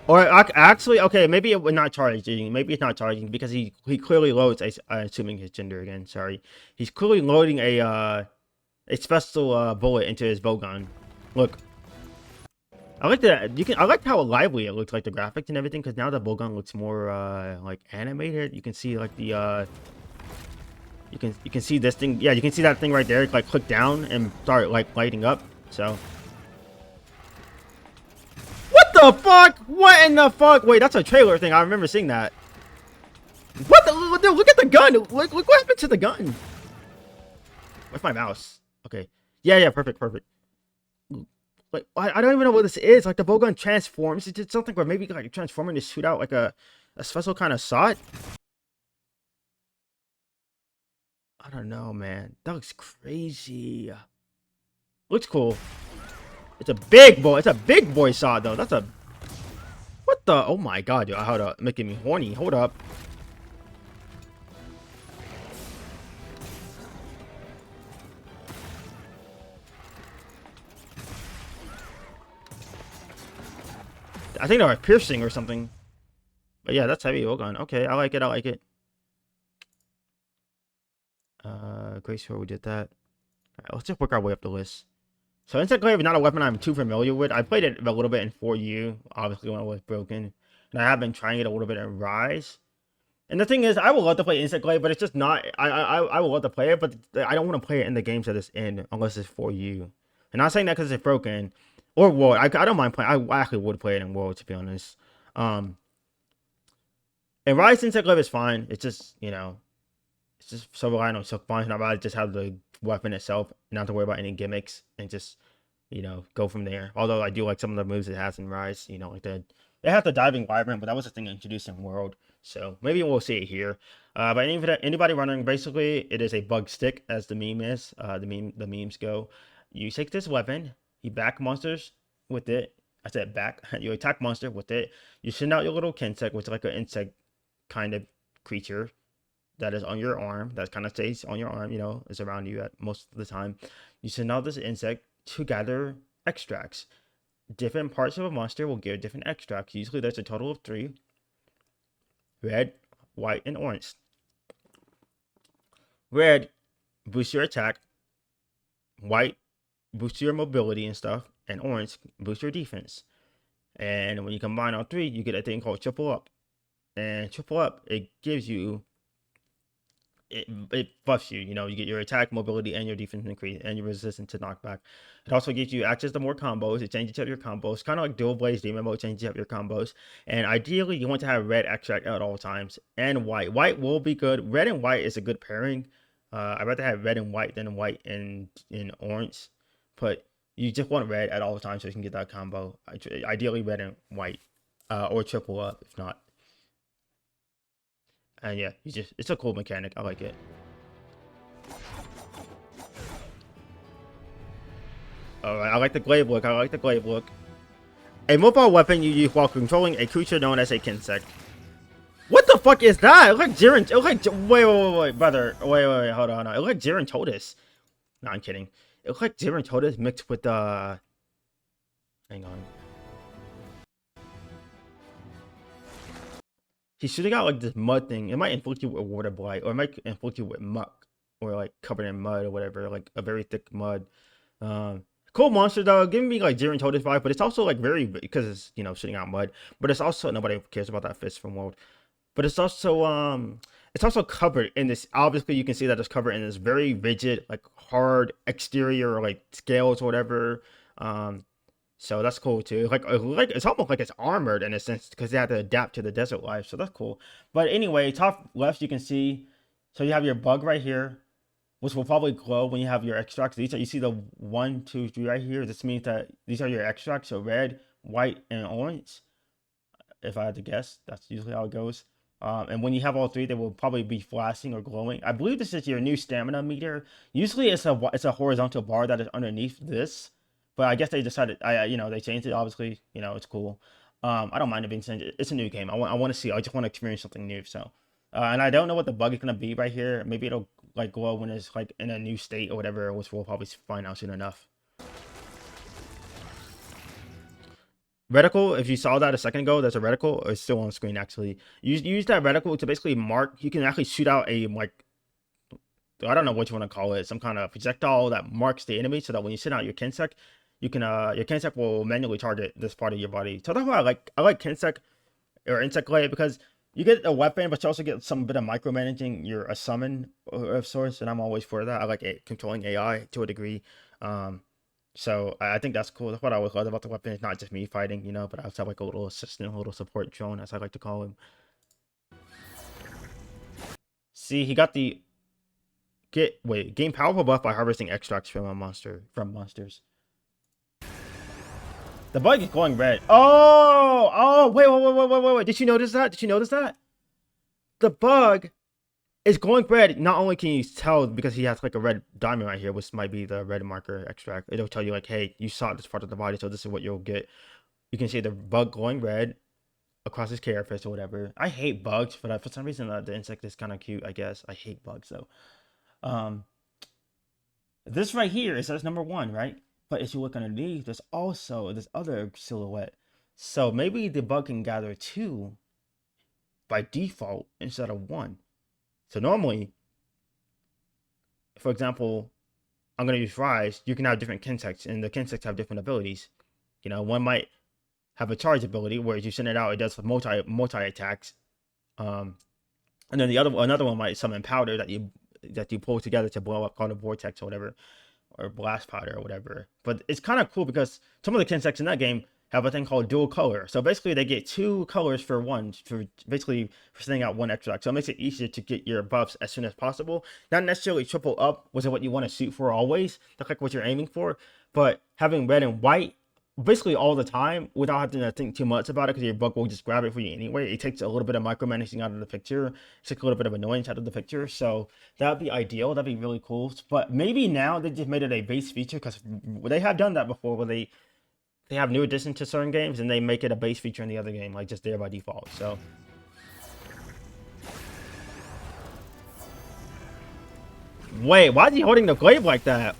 Or actually, okay, maybe it would not charging. Maybe it's not charging because he clearly loads. I'm assuming his gender again. Sorry, he's clearly loading a special bullet into his bowgun. Look. I like that. I like how lively it looks, like the graphics and everything, because now the bowgun looks more like animated. You can see like the you can see this thing. Yeah, you can see that thing right there. Like click down and start like lighting up. So what the fuck? What in the fuck? Wait, that's a trailer thing. I remember seeing that. What the? Look at the gun. Look what happened to the gun. Where's my mouse? Okay. Yeah. Perfect. Like, I don't even know what this is. Like, the bowgun transforms. It did something where maybe like transforming to shoot out like a special kind of shot. I don't know, man. That looks crazy. Looks cool. It's a big boy. It's a big boy shot though. That's a what the? Oh my god, dude. Hold up, making me horny. Hold up. I think they were piercing or something. But yeah, that's heavy bowgun. Okay, I like it. Great sure we did that. Alright, let's just work our way up the list. So Insect Glaive is not a weapon I'm too familiar with. I played it a little bit in 4U, obviously when it was broken. And I have been trying it a little bit in Rise. And the thing is, I would love to play Insect Glaive, but it's just not. I would love to play it, but I don't want to play it in the games that it's in unless it's 4U. And I'm not saying that because it's broken. Or World. I don't mind playing. I actually would play it in World, to be honest. And Rise Insect Glaive is fine. It's just, it's just so reliant on Silk Vine. I'd rather just have the weapon itself, not to worry about any gimmicks, and just, go from there. Although I do like some of the moves it has in Rise, like it has the diving wyvern, but that was a thing introduced in World. So maybe we'll see it here. But anybody running, basically, it is a bug stick, as the meme is. The memes go. You take this weapon, you back monsters with it. I said back. You attack monster with it. You send out your little insect, which is like an insect kind of creature that is on your arm. That kind of stays on your arm. Is around you at most of the time. You send out this insect to gather extracts. Different parts of a monster will give different extracts. Usually, there's a total of 3. Red, white, and orange. Red boosts your attack. White boosts your mobility and stuff. And orange boosts your defense. And when you combine all 3, you get a thing called triple up. And triple up, it gives you, it buffs you. You get your attack, mobility, and your defense increase, and your resistance to knockback. It also gives you access to more combos. It changes up your combos, kind of like Dual Blaze Demon Mode changes up your combos. And ideally, you want to have red extract at all times, and white. White will be good. Red and white is a good pairing. I'd rather have red and white than white and orange, but you just want red at all times so you can get that combo. Ideally, red and white, or triple up if not. And yeah, it's a cool mechanic. I like it. Alright, I like the glaive look. I like the glaive look. A mobile weapon you use while controlling a creature known as a Kinsect. What the fuck is that? It looked like Jiren. It looked like. Wait, brother. Wait. Hold on. It looked like Jiren Totus. No, I'm kidding. It looked like Jiren Totus mixed with, hang on. He's shooting out like this mud thing. It might inflict you with water blight, or it might inflict you with muck, or like covered in mud or whatever, like a very thick mud. Cool monster though, giving me like Jiren Totus vibe, but it's also like very, because it's, you know, shooting out mud. But it's also, nobody cares about that fist from World. But it's also covered in this. Obviously, you can see that it's covered in this very rigid, like hard exterior, or like scales or whatever. So that's cool too. Like it's almost like it's armored in a sense, because they had to adapt to the desert life. So that's cool. But anyway, top left you can see. So you have your bug right here, which will probably glow when you have your extracts. These are, you see the 1, 2, 3 right here. This means that these are your extracts. So red, white, and orange. If I had to guess, that's usually how it goes. And when you have all three, they will probably be flashing or glowing. I believe this is your new stamina meter. Usually it's a horizontal bar that is underneath this, but I guess they decided, they changed it. Obviously, it's cool. I don't mind it being changed. It's a new game. I want to see. I just want to experience something new. So, and I don't know what the bug is gonna be right here. Maybe it'll like glow when it's like in a new state or whatever, which we'll probably find out soon enough. Reticle, if you saw that a second ago, there's a reticle. It's still on screen actually. Use that reticle to basically mark. You can actually shoot out a, like, I don't know what you want to call it, some kind of projectile that marks the enemy, so that when you send out your Kinsect, you can your Kinsect will manually target this part of your body. So that's why I like Kinsect or Insect Glaive, because you get a weapon, but you also get some bit of micromanaging your a summon of sorts, and I'm always for that. I like controlling AI to a degree. So I think that's cool. That's what I always love about the weapon. It's not just me fighting, but I also have like a little assistant, a little support drone, as I like to call him. See, he got the gain powerful buff by harvesting extracts from monsters. The bug is glowing red. Oh, wait. Did you notice that? The bug is glowing red. Not only can you tell because he has like a red diamond right here, which might be the red marker extract. It'll tell you like, hey, you saw this part of the body, so this is what you'll get. You can see the bug glowing red across his carapace or whatever. I hate bugs, but for some reason the insect is kind of cute, I guess. I hate bugs though. This right here, it says number 1, right? But if you look underneath, there's also this other silhouette. So maybe the bug can gather 2 by default instead of 1. So normally, for example, I'm going to use Rise. You can have different Kinsects, and the Kinsects have different abilities. One might have a charge ability, where as you send it out, it does multi attacks. And then another one might summon powder that you pull together to blow up, called a vortex or whatever, or blast powder or whatever. But it's kind of cool because some of the Kinsects in that game have a thing called dual color. So basically they get 2 colors for sending out 1 extract. So it makes it easier to get your buffs as soon as possible. Not necessarily triple up was what you want to shoot for always. That's like what you're aiming for. But having red and white basically all the time without having to think too much about it, because your bug will just grab it for you anyway. It takes a little bit of micromanaging out of the picture. It takes a little bit of annoyance out of the picture. So that would be ideal. That'd be really cool. But maybe now they just made it a base feature, because they have done that before, where they have new additions to certain games and they make it a base feature in the other game, like just there by default. So wait, why is he holding the glaive like that?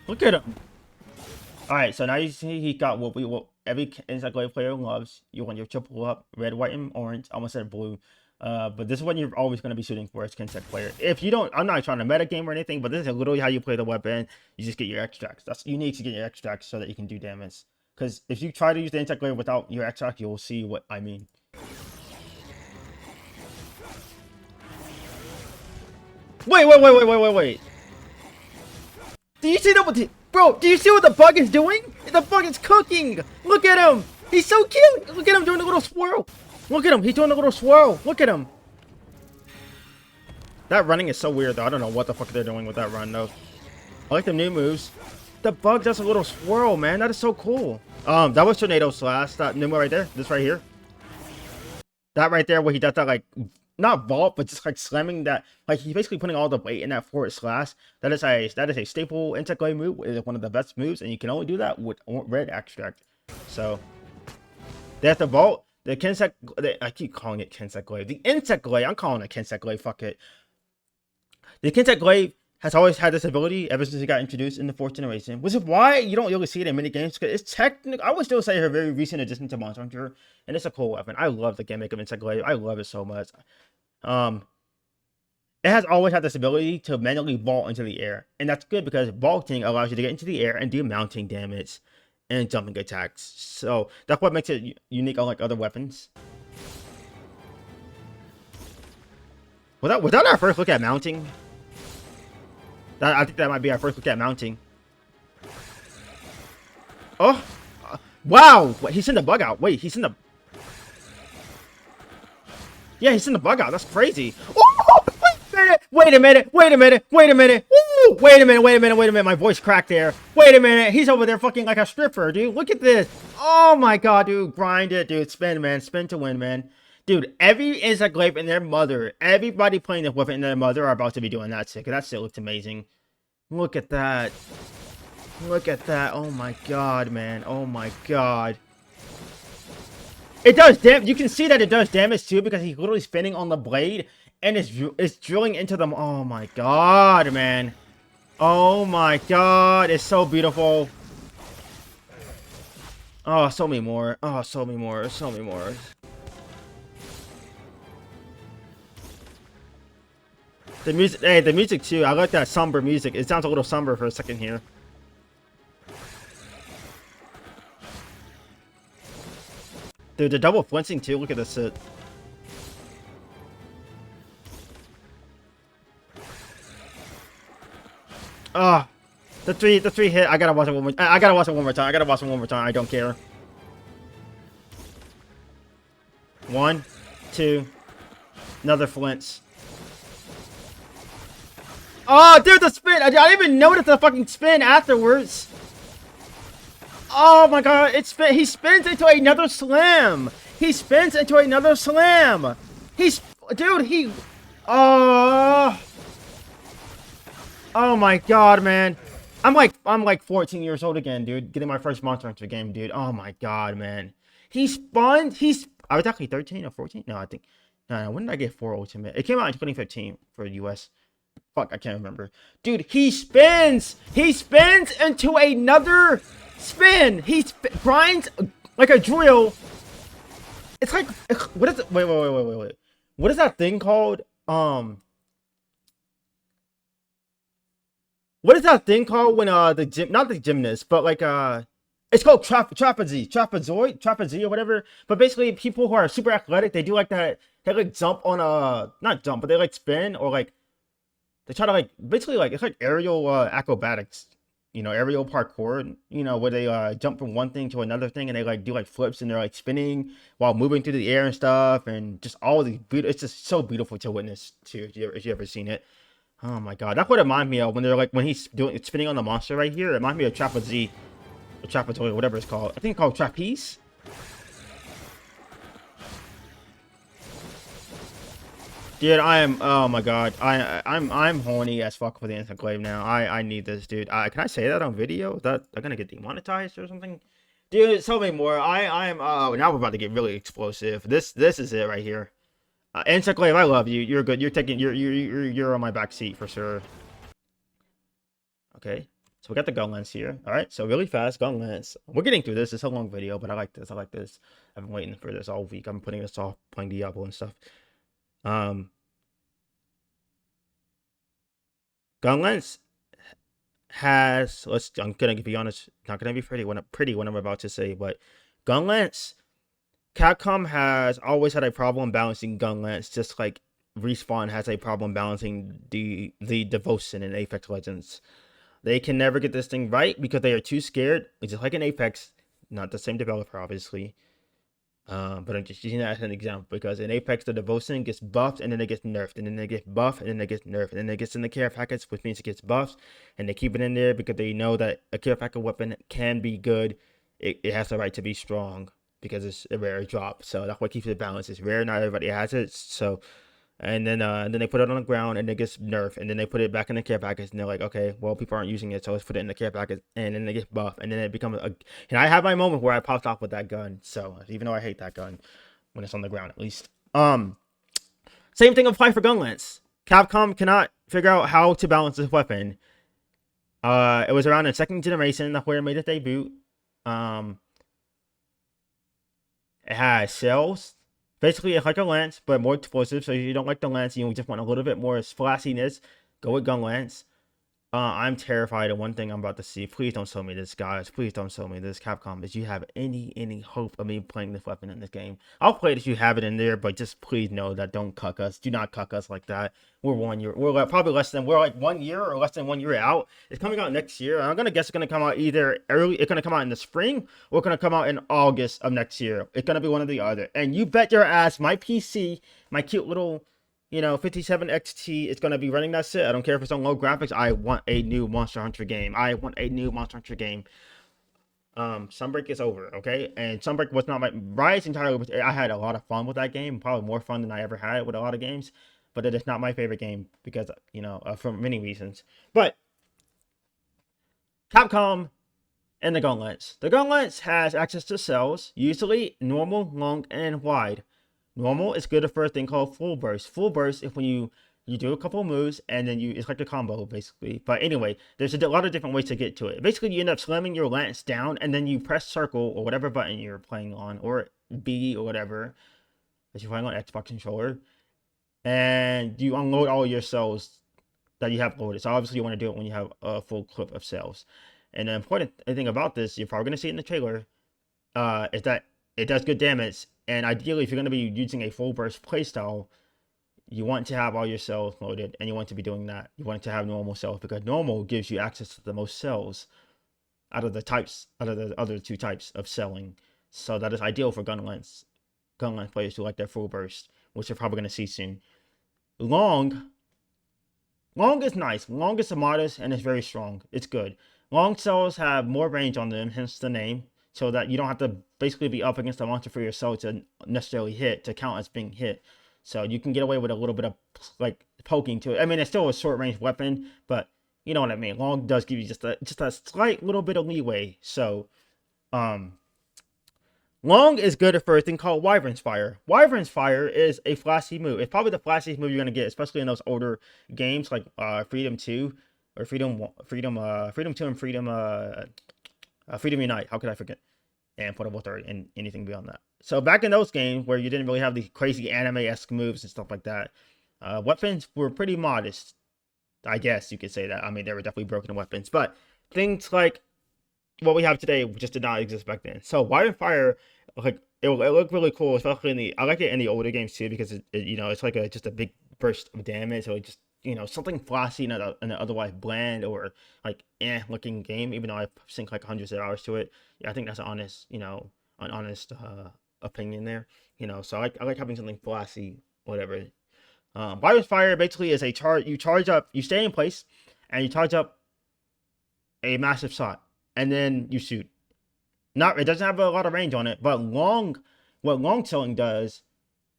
Look at him. All right, so now you see he got what every Insect Glaive player loves. You want your triple up, red, white, and orange. I almost said blue. But this is what you're always going to be shooting for as Kinsect player. If you don't, I'm not trying to metagame or anything, but this is literally how you play the weapon. You just get your extracts. You need to get your extracts so that you can do damage. Because if you try to use the Insect Glaive without your extract, you'll see what I mean. Wait. Do you see that? Bro, do you see what the bug is doing? The bug is cooking. Look at him. He's so cute. Look at him doing a little swirl. Look at him. He's doing a little swirl. Look at him. That running is so weird, though. I don't know what the fuck they're doing with that run, though. I like the new moves. The bug does a little swirl, man. That is so cool. That was Tornado Slash. That new move right there. This right here. That right there, where he does that, like, not vault, but just like slamming that. Like he's basically putting all the weight in that forward slash. That is a staple insect glaive move. It is one of the best moves, and you can only do that with red extract. So they have to vault. The Kinsect, I keep calling it Kinsect Glaive. The Insect Glaive, I'm calling it Kinsect Glaive. Fuck it. The Kinsect Glaive has always had this ability ever since it got introduced in the 4th generation, which is why you don't really see it in many games. Because it's technically, I would still say her very recent addition to Monster Hunter, and it's a cool weapon. I love the gimmick of Insect Glaive. I love it so much. It has always had this ability to manually vault into the air, and that's good because vaulting allows you to get into the air and do mounting damage and jumping attacks. So that's what makes it unique unlike other weapons. Was that our first look at mounting? I think that might be our first look at mounting. Oh, wow! Wait, he sent the bug out. Wait, he sent the. Yeah, he sent the bug out. That's crazy. Oh, wait a minute. Wait a minute. Wait a minute. Woo! Wait a minute. Wait a minute. Wait a minute. My voice cracked there. Wait a minute. He's over there fucking like a stripper, dude. Look at this. Oh my god, dude. Grind it, dude. Spin, man. Spin to win, man. Dude, every insect glaive and their mother, everybody playing this weapon and their mother are about to be doing that shit. That shit looks amazing. Look at that. Look at that. Oh my god, man. Oh my god. It does damage. You can see that it does damage too because he's literally spinning on the blade and it's drilling into them. Oh my god, man. Oh my god. It's so beautiful. Oh, so many more. Oh, so many more. So many more. The music, hey, the music too. I like that somber music. It sounds a little somber for a second here. Dude, the double flinching too. Look at this shit. Ah, the three hit. I gotta watch it one more. I gotta watch it one more time. I gotta watch it one more time. I don't care. 1, 2, another flinch. Oh, dude, the spin! I didn't even notice the fucking spin afterwards. Oh my god, he spins into another slam. He spins into another slam. Dude, oh my god, man. I'm like 14 years old again, dude. Getting my first Monster Hunter game, dude. Oh my god, man. I was actually 13 or 14. No, I think. No, when did I get 4 Ultimate? It came out in 2015 for the US. Fuck, I can't remember. Dude, he spins! He spins into another spin! He grinds like a drill. It's like, what is it? Wait. What is that thing called? What is that thing called when, not the gymnast, but like, it's called trapezoid or whatever. But basically, people who are super athletic, they do like that, they like jump on not jump, but they like spin or like, they try to like basically like it's like aerial acrobatics, aerial parkour, where they jump from one thing to another thing and they like do like flips and they're like spinning while moving through the air and stuff and just all these it's just so beautiful to witness too if you ever seen it. Oh my god, that's what it reminds me of when they're like when he's spinning on the monster right here. It reminds me of trapezoid or trapezoid, whatever it's called. I think it's called trapeze. Dude, oh my god, I'm horny as fuck for the instant glaive now. I need this, dude. Can I say that on video? Is that I'm gonna get demonetized or something? Dude, tell me more. Now we're about to get really explosive. This is it right here. Instant glaive, I love you. You're good. You're on my back seat for sure. Okay, so we got the Gunlance here. All right, so really fast Gunlance. We're getting through this. It's a long video, but I like this. I like this. I've been waiting for this all week. I'm putting this off playing Diablo and stuff. Gunlance has I'm gonna be honest, not gonna be pretty what I'm about to say, but Gunlance, Capcom has always had a problem balancing Gunlance, just like Respawn has a problem balancing the Devotion in Apex Legends. They can never get this thing right because they are too scared. It's just like in Apex, not the same developer, obviously. But I'm just using that as an example because in Apex, the Devotion gets buffed and then it gets nerfed, and then they get buffed and then it gets nerfed, and then it gets in the care packets, which means it gets buffed, and they keep it in there because they know that a care packet weapon can be good. It has the right to be strong because it's a rare drop, so that's what keeps it balanced. It's rare, not everybody has it, so and then they put it on the ground and it gets nerfed, and then they put it back in the care package, and they're like, okay, well, people aren't using it, so let's put it in the care package, and then it gets buffed, and then it becomes a. And I have my moment where I popped off with that gun, so even though I hate that gun when it's on the ground, at least. Same thing applies for Gunlance. Capcom cannot figure out how to balance this weapon. It was around the second generation where it made its debut. It has shells. Basically, it's like a lance, but more explosive. So if you don't like the lance, you just want a little bit more splashiness, go with Gunlance. I'm terrified of one thing I'm about to see. Please don't show me this, guys. Please don't show me this. Capcom, if you have any hope of me playing this weapon in this game, I'll play it if you have it in there, but just please know that don't cuck us. Do not cuck us like that. We're 1 year. We're like probably less than. We're like 1 year or less than 1 year out. It's coming out next year. I'm gonna guess it's gonna come out either early. It's gonna come out in the spring or it's gonna come out in August of next year. It's gonna be one or the other. And you bet your ass, my PC, my cute little 57 XT is going to be running that shit. I don't care if it's on low graphics. I want a new Monster Hunter game. I want a new Monster Hunter game. Sunbreak is over, okay? And Sunbreak was not my Rise entirely. I had a lot of fun with that game, probably more fun than I ever had with a lot of games. But it is not my favorite game because for many reasons. But Capcom and the Gunlance. The Gunlance has access to cells, usually normal, long, and wide. Normal is good for a thing called full burst. Full burst is when you do a couple of moves and then it's like a combo basically. But anyway, there's a lot of different ways to get to it. Basically, you end up slamming your lance down and then you press circle or whatever button you're playing on, or B or whatever that you're playing on Xbox controller, and you unload all your cells that you have loaded. So obviously you want to do it when you have a full clip of cells. And the important thing about this, you're probably gonna see it in the trailer, is that it does good damage. And ideally, if you're going to be using a full burst playstyle, you want to have all your cells loaded, and you want to be doing that. You want to have normal cells because normal gives you access to the most cells out of the other two types of selling. So that is ideal for Gunlance players who like their full burst, which you're probably going to see soon. Long is nice. Long is modest and it's very strong. It's good. Long cells have more range on them, hence the name, so that you don't have to basically be up against a monster for your cell to necessarily hit, to count as being hit. So you can get away with a little bit of like poking to it. I mean, it's still a short range weapon, but you know what I mean. Long does give you just a slight little bit of leeway. So long is good for a thing called Wyvern's Fire. Wyvern's Fire is a flashy move. It's probably the flashiest move you're gonna get, especially in those older games like Freedom 2 or Freedom 2 and Freedom Unite. How could I forget? And Portable 3 and anything beyond that. So back in those games where you didn't really have the crazy anime-esque moves and stuff like that, weapons were pretty modest. I guess you could say that. I mean, they were definitely broken weapons, but things like what we have today just did not exist back then. So Wyvern Fire, like it looked really cool, especially I like it in the older games too because it's like just a big burst of damage. So it just something flashy in an otherwise bland or like looking game, even though I've sunk like hundreds of hours to it. Yeah, I think that's an honest opinion there. So I like having something flashy, whatever. Wyvern's Fire basically is you charge up, you stay in place, and you charge up a massive shot, and then you shoot. It doesn't have a lot of range on it, but what long selling does,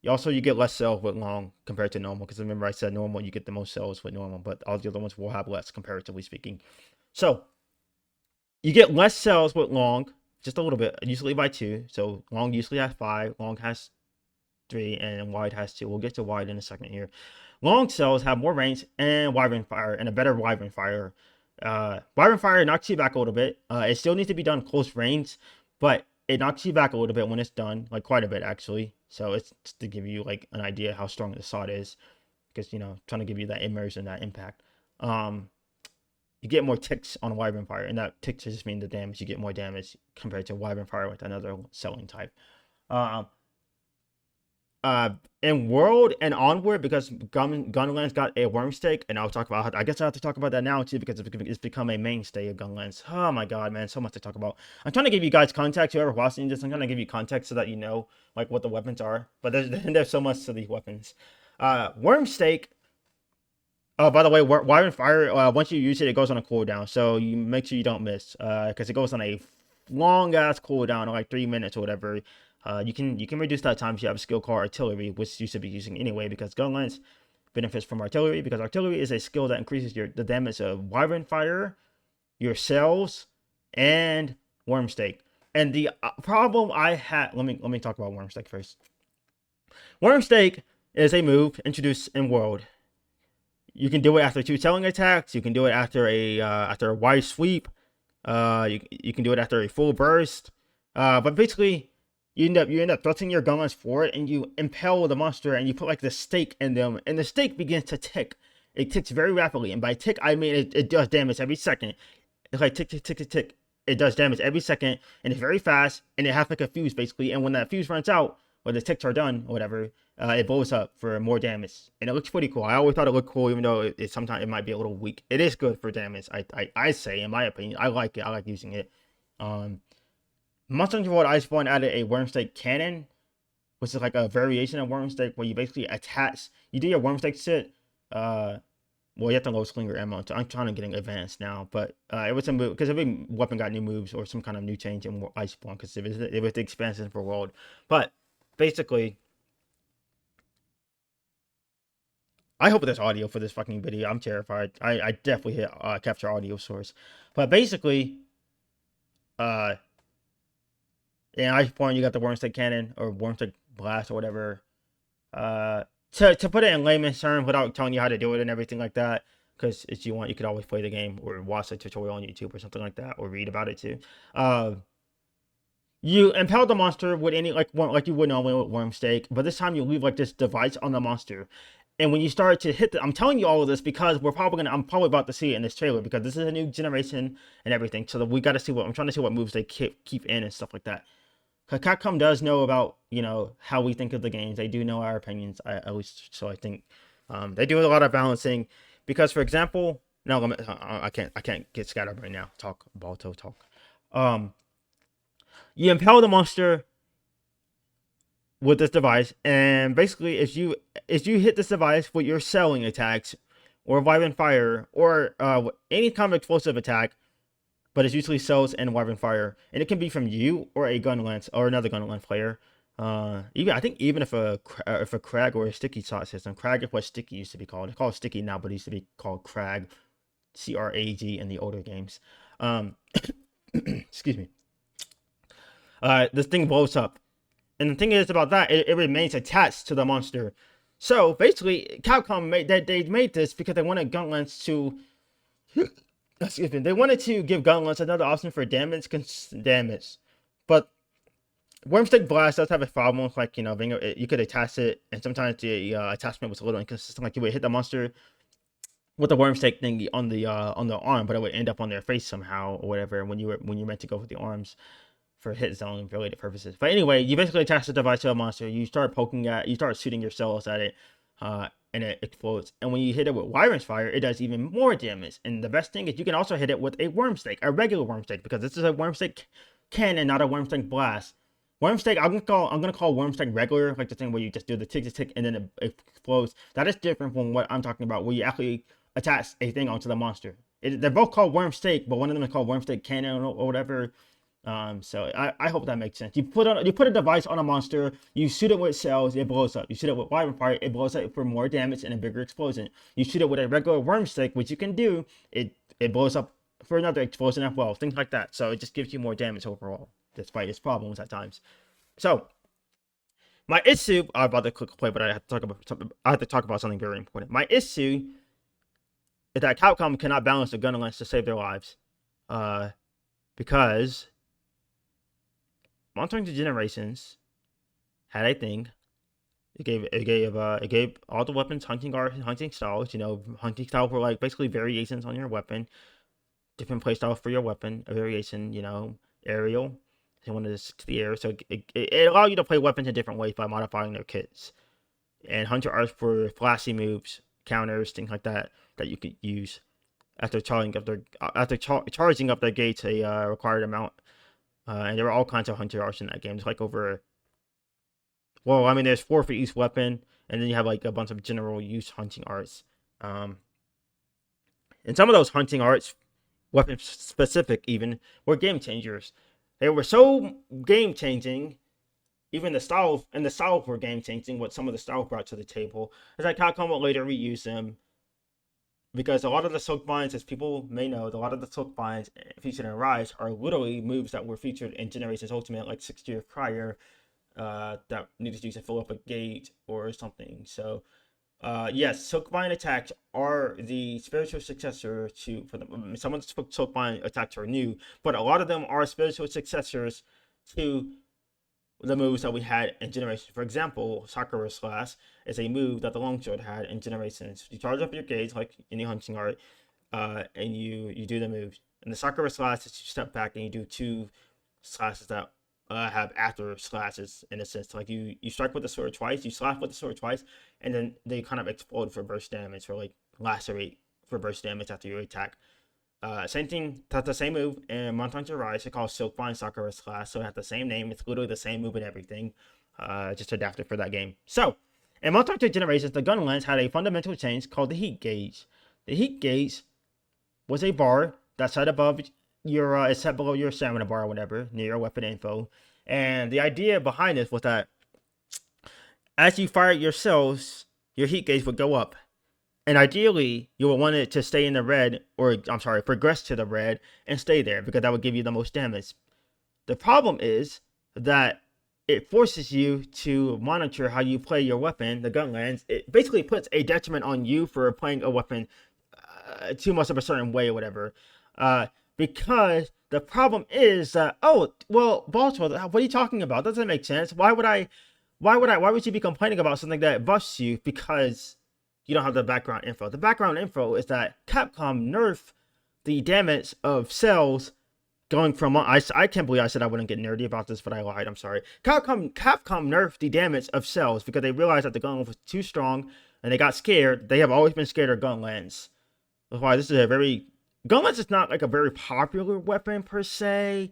you get less cells with long compared to normal, because remember I said normal, you get the most cells with normal, but all the other ones will have less comparatively speaking. So you get less cells with long, just a little bit, usually by 2. So long usually has 5, long has 3, and wide has 2. We'll get to wide in a second here. Long cells have more range and Wyvern Fire, and a better Wyvern Fire. Wyvern Fire knocks you back a little bit. It still needs to be done close range, but it knocks you back a little bit when it's done, like quite a bit actually. So it's just to give you like an idea how strong the shot is, because trying to give you that immersion, that impact. You get more ticks on Wyvern Fire, and that ticks just mean the damage. You get more damage compared to Wyvern Fire with another selling type. In World and onward, because Gunlance got a worm stake, and I'll talk about. I guess I have to talk about that now too, because it's become a mainstay of Gunlance. Oh my god, man, so much to talk about. I'm trying to give you guys context. Whoever watching this, I'm trying to give you context so that you know like what the weapons are. But there's so much to these weapons. Worm stake. Oh, by the way, Wyvern Fire. Once you use it, it goes on a cooldown, so you make sure you don't miss. Because it goes on a long ass cooldown, like 3 minutes or whatever. You can reduce that time if you have a skill called artillery, which you should be using anyway, because Gunlance benefits from artillery, because artillery is a skill that increases the damage of wyvern fire, your cells, and wormstake. And the problem I had, let me talk about wormstake first. Wormstake is a move introduced in World. You can do it after 2 selling attacks. You can do it after a wide sweep. You can do it after a full burst. But basically, you end up thrusting your Gunlance forward, and you impale the monster, and you put like the stake in them, and the stake begins to tick. It ticks very rapidly, and by tick I mean it does damage every second. It's like tick tick tick tick tick. It does damage every second, and it's very fast, and it has like a fuse basically. And when that fuse runs out, or the ticks are done, or whatever, it blows up for more damage, and it looks pretty cool. I always thought it looked cool, even though it sometimes it might be a little weak. It is good for damage. I say, in my opinion, I like it. I like using it. Monster Hunter World Iceborne added a Wormstake cannon, which is like a variation of Wormstake where you basically attach. You do your Wormstake shit. Well, you have to load slinger ammo. I'm trying to get advanced now, but it was a move because every weapon got new moves or some kind of new change in Iceborne because it was the expansion for World. But basically, I hope there's audio for this fucking video. I'm terrified. I definitely hit capture audio source, but basically, in Iceborne you got the Wormstake cannon or Wormstake blast or whatever. To put it in layman's terms without telling you how to do it and everything like that, because if you want, you could always play the game or watch a tutorial on YouTube or something like that, or read about it too. You impale the monster with any like you would normally with Wormstake, but this time you leave like this device on the monster. And when you start to hit I'm telling you all of this because I'm probably about to see it in this trailer because this is a new generation and everything. So we got to see I'm trying to see what moves they keep in and stuff like that. Capcom does know about how we think of the games. They do know our opinions, at least. So I think they do a lot of balancing. Because, for example, no, I can't get scattered right now. Talk Balto talk. You impale the monster with this device, and basically, if you hit this device with your selling attacks, or Wyvern Fire, or any kind of explosive attack. But it's usually cells and wyvern fire, and it can be from you or a Gunlance or another Gunlance player. Even if a crag or a sticky shot system, crag is what sticky used to be called. It's called sticky now, but it used to be called crag, CRAG in the older games. Excuse me. This thing blows up, and the thing is about that, it remains attached to the monster. So basically, Capcom made this because they wanted Gunlance to. Excuse me. They wanted to give Gunlance another option for damage, but Wormstake Blast does have a problem. Like you could attach it, and sometimes the attachment was a little inconsistent. Like you would hit the monster with the Wormstake thing on the arm, but it would end up on their face somehow or whatever. When you're meant to go with the arms for hit zone related purposes. But anyway, you basically attach the device to a monster. You start shooting your cells at it. And it explodes. And when you hit it with Wyvern's Fire, it does even more damage. And the best thing is you can also hit it with a Wormstake, a regular Wormstake, because this is a Wormstake cannon, not a Wormstake blast. Wormstake, I'm gonna call Wormstake regular, like the thing where you just do the tick tick and then it explodes. That is different from what I'm talking about, where you actually attach a thing onto the monster. They're both called Wormstake, but one of them is called Wormstake cannon or whatever. So I hope that makes sense. You put a device on a monster, you shoot it with cells, it blows up. You shoot it with Wyvern Fire, it blows up for more damage and a bigger explosion. You shoot it with a regular Wormstake, which you can do, it blows up for another explosion as well. Things like that. So it just gives you more damage overall, despite its problems at times. So my issue, I'm about to click play, but I have to talk about something very important. My issue is that Capcom cannot balance the Gunlance to save their lives. Because Monster Hunter Generations had a thing. It gave all the weapons hunting styles. Hunting styles were like basically variations on your weapon, different playstyles for your weapon. A variation, aerial. They wanted this to the air, so it allowed you to play weapons in different ways by modifying their kits. And hunter arts for flashy moves, counters, things like that you could use after charging up their gates a required amount. And there were all kinds of hunter arts in that game. It's like there's 4 for each weapon, and then you have like a bunch of general use hunting arts. And some of those hunting arts, weapon specific even, were game changers. They were so game changing even the style were game changing. What some of the style brought to the table is that Capcom will later reuse them because a lot of the silk binds, as people may know, a lot of the silk binds featured in Rise are literally moves that were featured in Generations Ultimate like 6 years prior, that needed to use to fill up a gate or something. So yes, Silkbind attacks are the spiritual successor to, for them. Some of the Silkbind attacks are new, but a lot of them are spiritual successors to the moves that we had in Generations. For example, Sakura Slash is a move that the Longsword had in Generations. You charge up your gauge like any hunting art, and you do the move. And the Sakura Slash is you step back and you do 2 slashes that have after slashes, in a sense. Like you strike with the sword twice, you slash with the sword twice, and then they kind of explode for burst damage, or like lacerate for burst damage after your attack. Same thing, that's the same move in Monster Hunter Rise. It's called Silkbind Sakura Slash, so it has the same name. It's literally the same move and everything, just adapted for that game. So, in Monster Hunter Generations, the Gunlance had a fundamental change called the Heat Gauge. The Heat Gauge was a bar that sat above your, is set below your stamina bar or whatever, near your weapon info. And the idea behind this was that as you fired your cells, your heat gauge would go up. And ideally, you would want it to stay in the red, or I'm sorry, progress to the red and stay there, because that would give you the most damage. The problem is that it forces you to monitor how you play your weapon, the Gunlance. It basically puts a detriment on you for playing a weapon too much of a certain way or whatever. Because the problem is that, oh, well, Baltimore, what are you talking about? That doesn't make sense. Why would you be complaining about something that buffs you because you don't have the background info? The background info is that Capcom nerfed the damage of cells going from, I can't believe I said I wouldn't get nerdy about this, but I lied, I'm sorry. Capcom nerfed the damage of cells because they realized that the gun was too strong and they got scared. They have always been scared of Gunlance. That's why this is a very, Gunlance is not like a very popular weapon per se.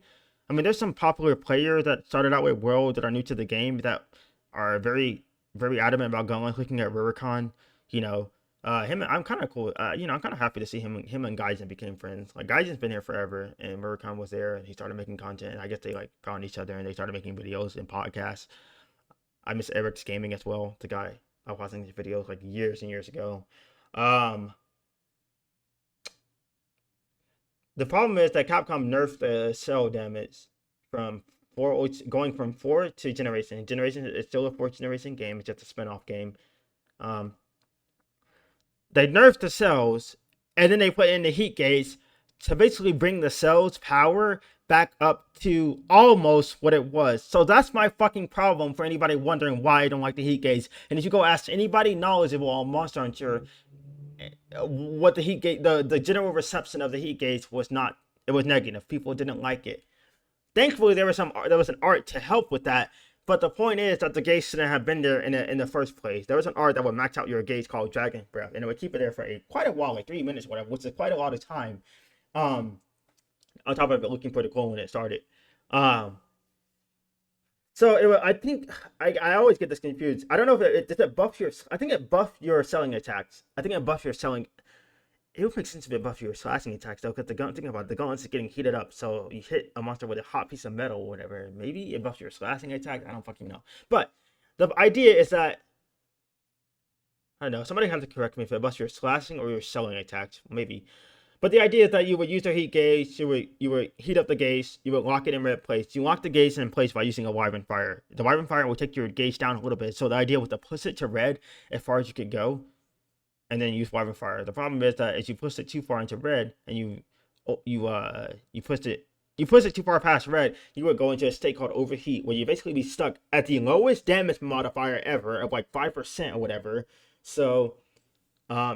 I mean, there's some popular players that started out with World that are new to the game that are very, very adamant about Gunlance. Looking at Rurikon, you know, I'm kind of cool. You know, I'm kind of happy to see him and Gaijin became friends. Like Gaijin's been here forever, and Rurikon was there, and he started making content. And I guess they like found each other, and they started making videos and podcasts. I miss Eric's gaming as well. The guy I was watching his videos like years and years ago. The problem is that Capcom nerfed the cell damage from 4, going from 4 to Generation. Generation is still a 4th generation game. It's just a spin-off game. They nerfed the cells, and then they put in the heat gauge to basically bring the cell's power back up to almost what it was. So that's my fucking problem for anybody wondering why I don't like the heat gauge. And if you go ask anybody knowledgeable on Monster Hunter, what the heat gauge, the general reception of the heat gauge was not, it was negative. People didn't like it. Thankfully, there was an art to help with that. But the point is that the gauge shouldn't have been there in the first place. There was an art that would max out your gauge called Dragon Breath, and it would keep it there for quite a while, like 3 minutes, or whatever, which is quite a lot of time. On top of it looking pretty cool when it started. So I think I always get this confused. I don't know if does it buff your. I think it buffed your selling attacks. I think it buffed your selling. It would make sense if it buffed your slashing attacks though, because thinking about it, the Gunlance is getting heated up. So you hit a monster with a hot piece of metal or whatever. Maybe it buffs your slashing attacks. I don't fucking know. But the idea is that, I don't know. Somebody has to correct me if it buffs your slashing or your selling attacks. Maybe. But the idea is that you would use the heat gauge, you would heat up the gauge, you would lock it in red place. You lock the gauge in place by using a Wyvern Fire. The Wyvern Fire will take your gauge down a little bit. So the idea was to push it to red as far as you could go, and then use Wyvern Fire. The problem is that as you push it too far into red, and you push it too far past red, you would go into a state called overheat, where you basically be stuck at the lowest damage modifier ever of like 5% or whatever. So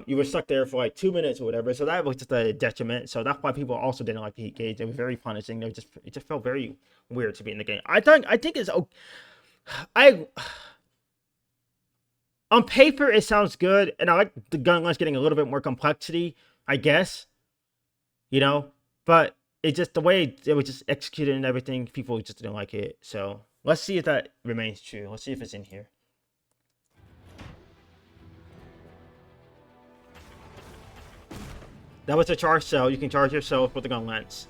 you were stuck there for like 2 minutes or whatever, so that was just a detriment. So that's why people also didn't like the heat gauge. It was very punishing. It just felt very weird to be in the game. I think it's okay. On paper it sounds good, and I like the Gunlance getting a little bit more complexity, I guess. You know, but it just, the way it was just executed and everything, people just didn't like it. So let's see if that remains true. Let's see if it's in here. That was a charge cell. You can charge yourself with the Gunlance.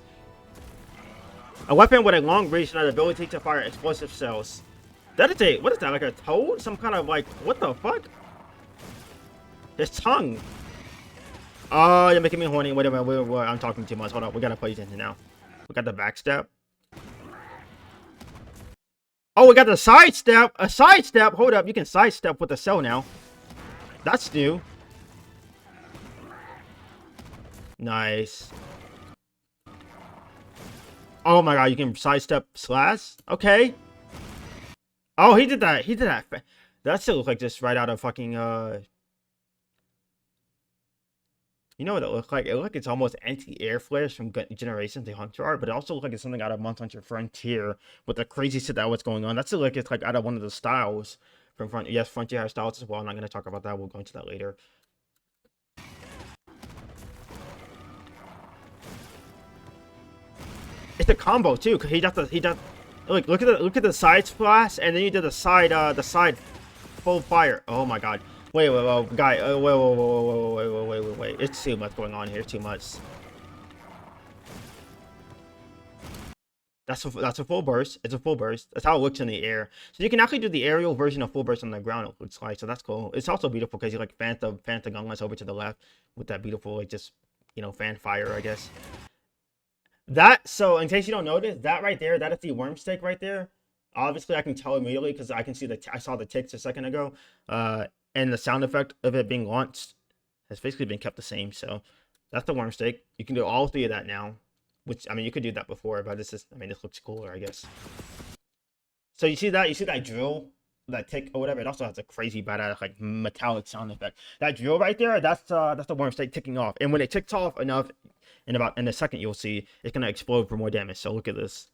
A weapon with a long reach and an ability to fire explosive cells. That is a, what is that, like a toad? Some kind of like, what the fuck? His tongue. Oh, you're making me horny. Wait a minute, I'm talking too much. Hold on, we gotta pay attention now. We got the backstep. Oh, we got the sidestep. A sidestep. Hold up, you can sidestep with the cell now. That's new. Nice. Oh my god, you can sidestep slash? Okay. Oh, he did that. He did that. That still looks like just right out of fucking, you know what it looks like? It looks like it's almost anti-air flares from Generations the Hunter art, but it also looks like it's something out of Monster Hunter Frontier with the crazy shit that was going on. That's like it's like out of one of the styles from Frontier. Yes, Frontier has styles as well. I'm not going to talk about that. We'll go into that later. It's a combo too, cause he does look at the side splash, and then you did the side full fire. Oh my god. Wait, guy, wait. It's too much going on here. Too much. That's a full burst. It's a full burst. That's how it looks in the air. So you can actually do the aerial version of full burst on the ground. It looks like, so that's cool. It's also beautiful because you like Phantom Gunlance over to the left with that beautiful like just fan fire, I guess. That, so in case you don't notice, that right there, that is the worm stake right there. Obviously, I can tell immediately because I can see I saw the ticks a second ago. And the sound effect of it being launched has basically been kept the same. So that's the worm stake. You can do all three of that now. Which, I mean, you could do that before, but this is, I mean, this looks cooler, I guess. So you see that drill, that tick or whatever. It also has a crazy badass like metallic sound effect. That drill right there, that's the worm stake ticking off. And when it ticks off enough, in a second, you'll see it's gonna explode for more damage. So look at this,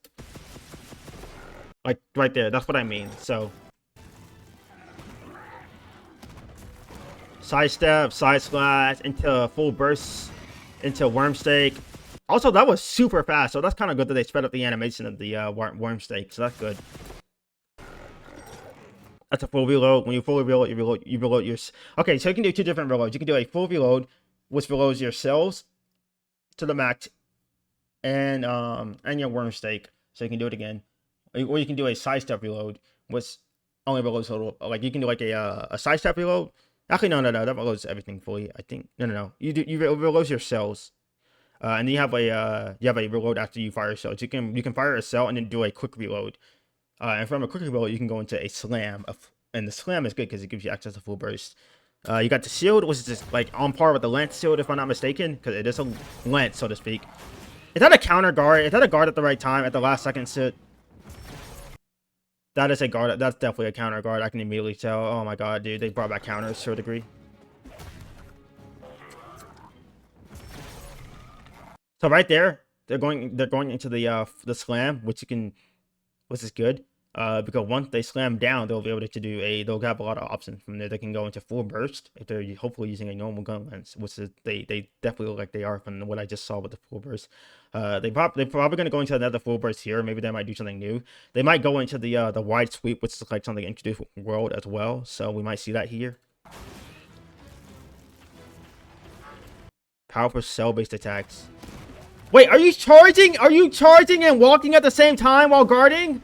like right there. That's what I mean. So side step, side slash into full burst, into worm stake. Also, that was super fast, so that's kind of good that they sped up the animation of the worm stake. So that's good. That's a full reload. When you fully reload, you reload your. Okay, so you can do two different reloads. You can do a full reload, which reloads your cells to the max, and your worm stake. So you can do it again, or you can do a sidestep reload, which only reloads total. Like you can do like a sidestep reload. Actually, no, that reloads everything fully. I think no. You reload your cells. And then you have a reload after you fire a cell. So you can fire a cell and then do a quick reload. And from a quick reload, you can go into a slam. And the slam is good because it gives you access to full burst. You got the shield, which is just like on par with the lance shield, if I'm not mistaken, because it is a lance, so to speak. Is that a counter guard? Is that a guard at the right time at the last second sit? That is a guard. That's definitely a counter guard. I can immediately tell. Oh my god, dude, they brought back counters to a degree. So right there, they're going into the slam, which is good. Because once they slam down, they'll be able to they'll have a lot of options from there. They can go into full burst if they're hopefully using a normal gun lens, which is they definitely look like they are from what I just saw with the full burst. They're probably going to go into another full burst here. Maybe they might do something new. They might go into the wide sweep, which is like something introduced with world as well. So we might see that here. Powerful cell-based attacks. Wait, are you charging? Are you charging and walking at the same time while guarding?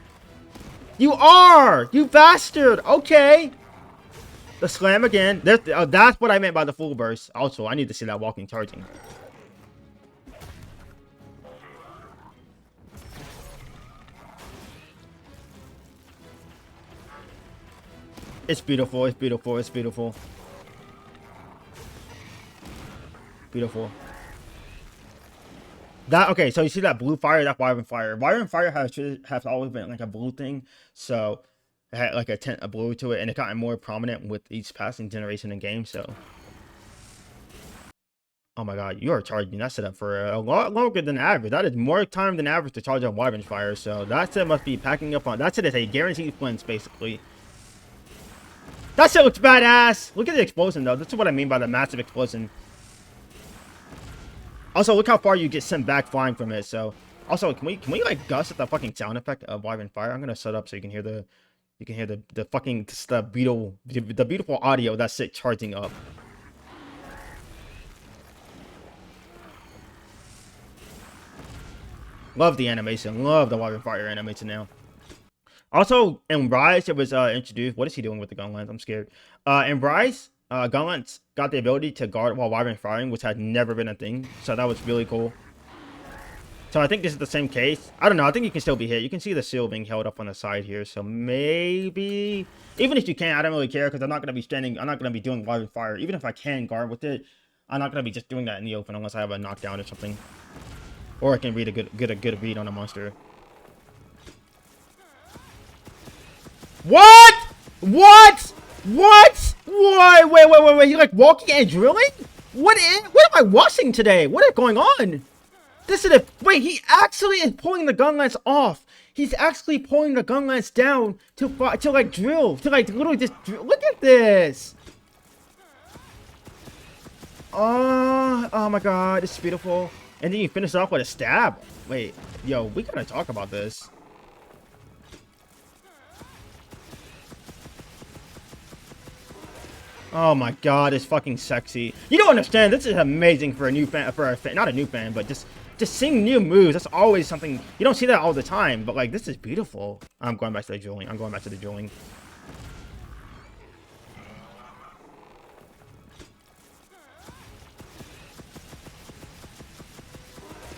You are! You bastard! Okay. The slam again. That's what I meant by the full burst. Also, I need to see that walking charging. It's beautiful. It's beautiful. It's beautiful. Beautiful. Okay, so you see that blue fire, that Wyvern fire. Wyvern fire has always been like a blue thing, so it had like a tint of blue to it, and it got more prominent with each passing generation in game. So, oh my god, you are charging that setup for a lot longer than average. That is more time than average to charge on Wyvern fire. So that set must be packing up on. That set is a guaranteed flinch, basically. That set looks badass. Look at the explosion though. That's what I mean by the massive explosion. Also, look how far you get sent back flying from it. So, also, can we like gust at the fucking sound effect of Wyvern fire? I'm gonna set up so you can hear the fucking the beautiful audio that's it charging up. Love the animation. Love the Wyvern fire animation now. Also, in Rise, it was introduced. What is he doing with the Gunlance? I'm scared. In Rise, Gunlance got the ability to guard while Wyvern firing, which had never been a thing. So that was really cool. So I think this is the same case. I don't know. I think you can still be hit. You can see the shield being held up on the side here. So maybe, even if you can, I don't really care because I'm not going to be standing. I'm not going to be doing Wyvern fire. Even if I can guard with it, I'm not going to be just doing that in the open unless I have a knockdown or something. Or I can read get a good read on a monster. What? What? What? Why? Wait. You like walking and drilling? What am I watching today? What is going on? This is a wait. He actually is pulling the gun lance off. He's actually pulling the gun lance down to like drill, to like literally just drill. Look at this. Oh my god, it's beautiful. And then you finish off with a stab. Wait, yo, we gotta talk about this. Oh my god, it's fucking sexy. You don't understand. This is amazing for a new fan, not a new fan, but just seeing new moves. That's always something you don't see that all the time. But like, this is beautiful. I'm going back to the drilling. I'm going back to the drilling.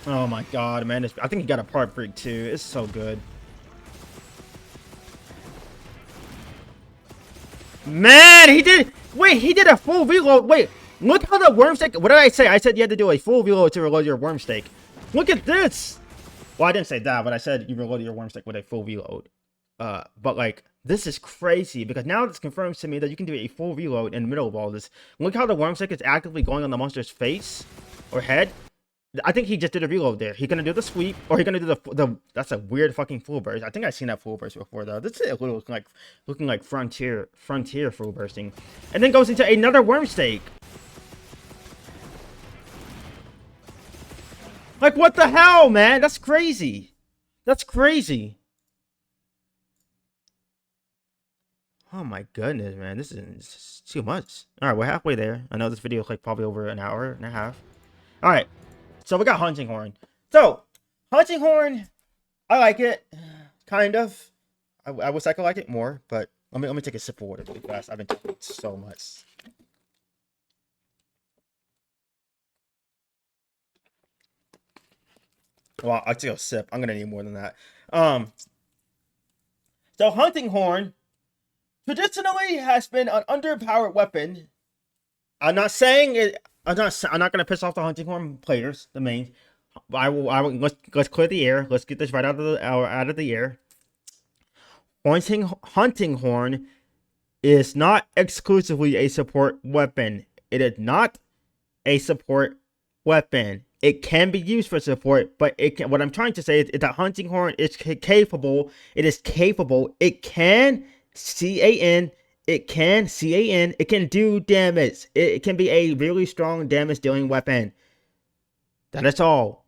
Oh my god, man! I think he got a part break too. It's so good. Man, he did. Wait, he did a full reload. Wait, look how the worm stake. What did I say? I said you had to do a full reload to reload your worm stake. Look at this. Well, I didn't say that, but I said you reloaded your worm stake with a full reload. But like, this is crazy because now this confirms to me that you can do a full reload in the middle of all this. Look how the worm stake is actively going on the monster's face or head. I think he just did a reload there. He's gonna do the sweep, or he's gonna do the. That's a weird fucking full burst. I think I've seen that full burst before though. This is a little looking like frontier full bursting, and then goes into another worm stake. Like what the hell, man? That's crazy. That's crazy. Oh my goodness, man. This is too much. All right, we're halfway there. I know this video is like probably over an hour and a half. All right. So we got Hunting Horn. So, Hunting Horn, I like it. Kind of. I wish I could like it more, but let me take a sip of water really fast. I've been talking so much. Well, I'll take a sip. I'm gonna need more than that. So Hunting Horn traditionally has been an underpowered weapon. I'm not saying it. I'm not gonna piss off the Hunting Horn players, the main. I will. Let's clear the air. Let's get this right out of the air. Hunting Horn is not exclusively a support weapon. It is not a support weapon. It can be used for support, but it can. What I'm trying to say is that Hunting Horn is capable. It is capable. It can CAN. It can CAN. It can do damage. It can be a really strong damage dealing weapon. That is all.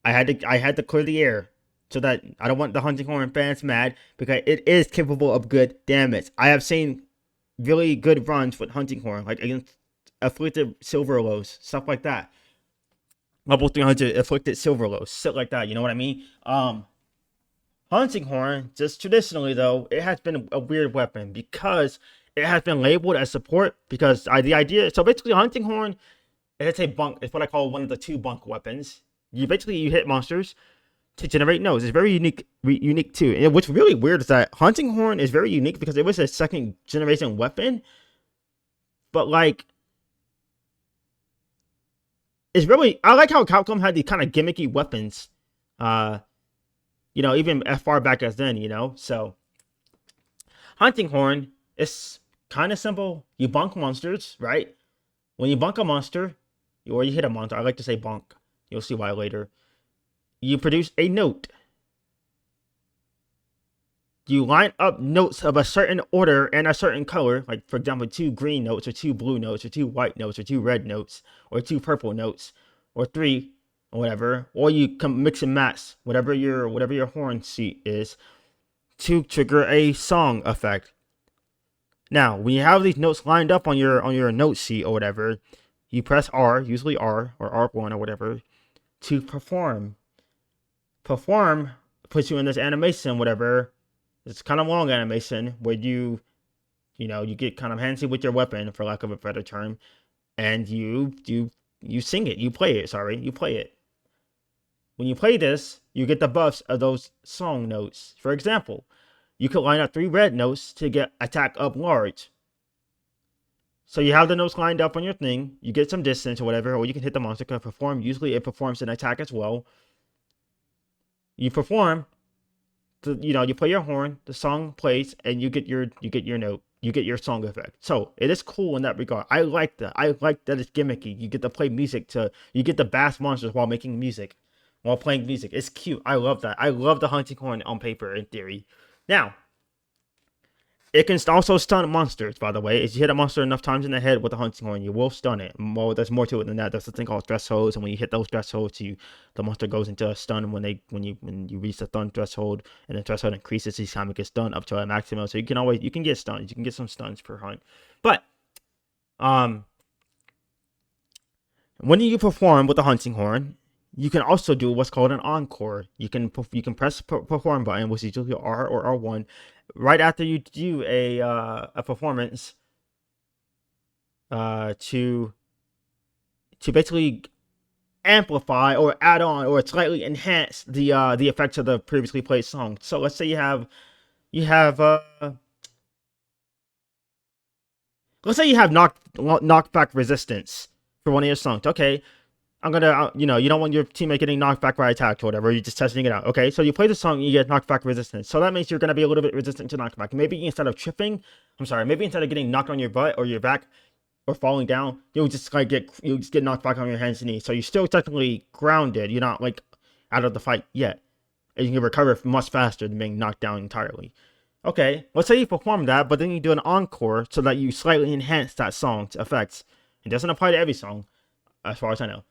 I had to clear the air so that I don't want the Hunting Horn fans mad because it is capable of good damage. I have seen really good runs with Hunting Horn, like against afflicted Silverlows, stuff like that. Level 300 afflicted Silverlows, shit like that. You know what I mean? Hunting Horn, just traditionally though, it has been a weird weapon because it has been labeled as support because the idea. So basically, Hunting Horn, it's a bunk. It's what I call one of the two bunk weapons. You hit monsters to generate nodes. It's very unique too. And what's really weird is that Hunting Horn is very unique because it was a second generation weapon, but like, it's really, I like how Capcom had these kind of gimmicky weapons. You know, even as far back as then, you know. So Hunting Horn is kind of simple. You bunk monsters, right? When you bunk a monster, or you hit a monster, I like to say bunk. You'll see why later. You produce a note. You line up notes of a certain order and a certain color, like for example, 2 green notes, or 2 blue notes, or 2 white notes, or 2 red notes, or 2 purple notes, or 3, or whatever. Or you can mix and match whatever your horn seat is to trigger a song effect. Now, when you have these notes lined up on your note sheet or whatever, you press R, usually R or R1 or whatever, to perform. Perform puts you in this animation, whatever, It's kind of long animation where you get kind of handsy with your weapon, for lack of a better term, and you sing it, you play it. Sorry, you play it. When you play this, you get the buffs of those song notes. For example, you could line up 3 red notes to get attack up large. So you have the notes lined up on your thing, you get some distance or whatever, or you can hit the monster to perform. Usually it performs an attack as well. You perform, you play your horn, the song plays, and you get your note, you get your song effect. So it is cool in that regard. I like that. I like that it's gimmicky. You get to play music you get to bash monsters while making music, while playing music. It's cute. I love that. I love the hunting horn on paper in theory. Now, it can also stun monsters, by the way. If you hit a monster enough times in the head with a hunting horn, you will stun it. Well, there's more to it than that. There's a thing called thresholds, and when you hit those thresholds, the monster goes into a stun when you reach the stun threshold, and the threshold increases each time it gets stunned up to a maximum. So you can get stuns. You can get some stuns per hunt. But when you perform with the hunting horn, you can also do what's called an encore. You can press perform button, which is usually R or R1, right after you do a performance, to basically amplify or add on or slightly enhance the effects of the previously played song. So let's say let's say you have knockback resistance for one of your songs. Okay, I'm gonna, you don't want your teammate getting knocked back by attack or whatever. You're just testing it out. Okay, so you play the song, you get knockback resistance. So that means you're gonna be a little bit resistant to knockback. Maybe instead of getting knocked on your butt or your back or falling down, you'll just get knocked back on your hands and knees. So you're still technically grounded. You're not like out of the fight yet, and you can recover much faster than being knocked down entirely. Okay, let's say you perform that, but then you do an encore so that you slightly enhance that song's effects. It doesn't apply to every song, as far as I know.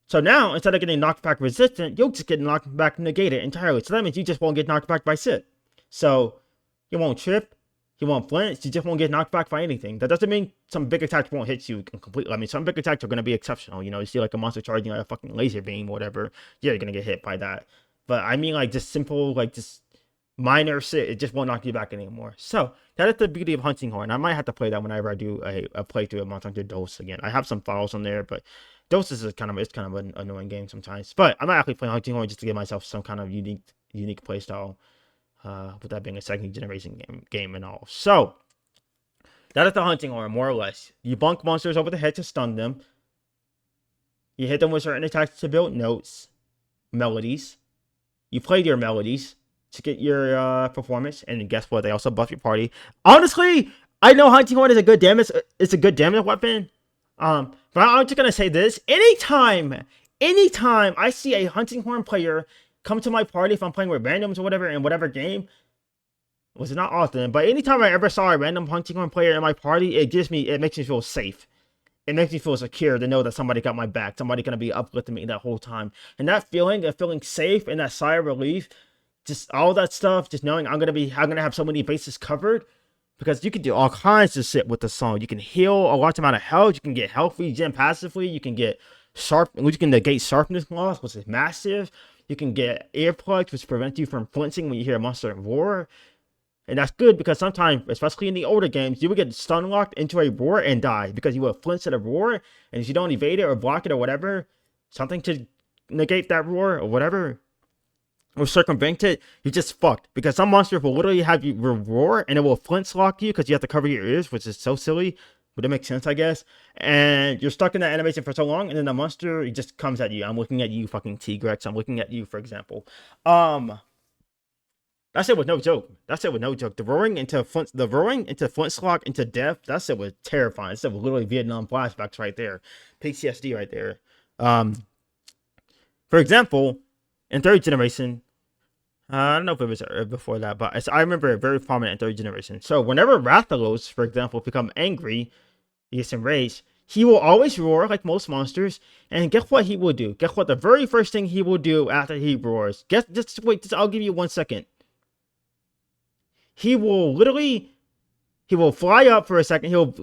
So now, instead of getting knocked back resistant, you'll just get knocked back negated entirely. So that means you just won't get knocked back by sit. So you won't trip, you won't flinch, you just won't get knocked back by anything. That doesn't mean some big attacks won't hit you completely. I mean, some big attacks are going to be exceptional. You see like a monster charging like a fucking laser beam or whatever. Yeah, you're going to get hit by that. But I mean like just simple, like just minor sit, it just won't knock you back anymore. So that is the beauty of hunting horn. I might have to play that whenever I do a playthrough of Monster Hunter Dose again. I have some files on there, but Dose is kind of an annoying game sometimes. But I might actually play hunting horn just to give myself some kind of unique playstyle. With that being a second generation game and all. So that is the hunting horn, more or less. You bunk monsters over the head to stun them. You hit them with certain attacks to build notes, melodies. You play your melodies to get your performance, and guess what? They also buff your party. Honestly, I know hunting horn is a good damage. It's a good damage weapon. But I'm just gonna say this: anytime I see a hunting horn player come to my party, if I'm playing with randoms or whatever in whatever game, was not often, but anytime I ever saw a random hunting horn player in my party, it makes me feel safe. It makes me feel secure to know that somebody got my back. Somebody gonna be uplifting me that whole time, and that feeling of feeling safe and that sigh of relief. Just all that stuff, just knowing I'm gonna have so many bases covered, because you can do all kinds of shit with the song. You can heal a large amount of health. You can get health regen passively. You can get you can negate sharpness loss, which is massive. You can get earplugs, which prevent you from flinching when you hear a monster roar. And that's good because sometimes, especially in the older games, you would get stun locked into a roar and die because you would flinch at a roar, and if you don't evade it or block it or whatever, something to negate that roar or whatever, or circumvent it, you're just fucked. Because some monsters will literally have you roar and it will flinch lock you because you have to cover your ears, which is so silly, but it makes sense, I guess. And you're stuck in that animation for so long, and then the monster, it just comes at you. I'm looking at you, fucking Tigrex. I'm looking at you, for example. That's it with no joke. The roaring into flinch lock into death. That shit was terrifying. That shit was literally Vietnam flashbacks right there. PTSD right there. For example, in third generation, I don't know if it was before that, but I remember it very prominent in third generation. So whenever Rathalos, for example, become angry, he gets enraged, he will always roar like most monsters. And guess what he will do? Guess what? The very first thing he will do after he roars. Just wait. I'll give you 1 second. He will fly up for a second. He'll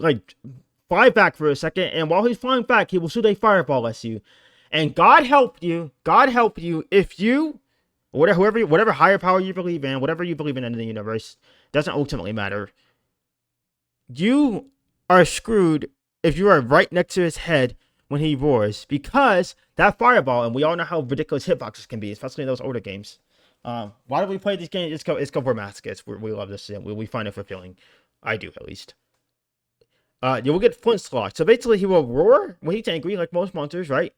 fly back for a second, and while he's flying back, he will shoot a fireball at you. And God help you if you Whatever higher power you believe in, whatever you believe in the universe, doesn't ultimately matter. You are screwed if you are right next to his head when he roars, because that fireball, and we all know how ridiculous hitboxes can be, especially in those older games. Why do we play these games? It's because we're masochists. We love this shit. We find it fulfilling. I do, at least. You will get flint slot. So basically, he will roar when he's angry, like most monsters, right?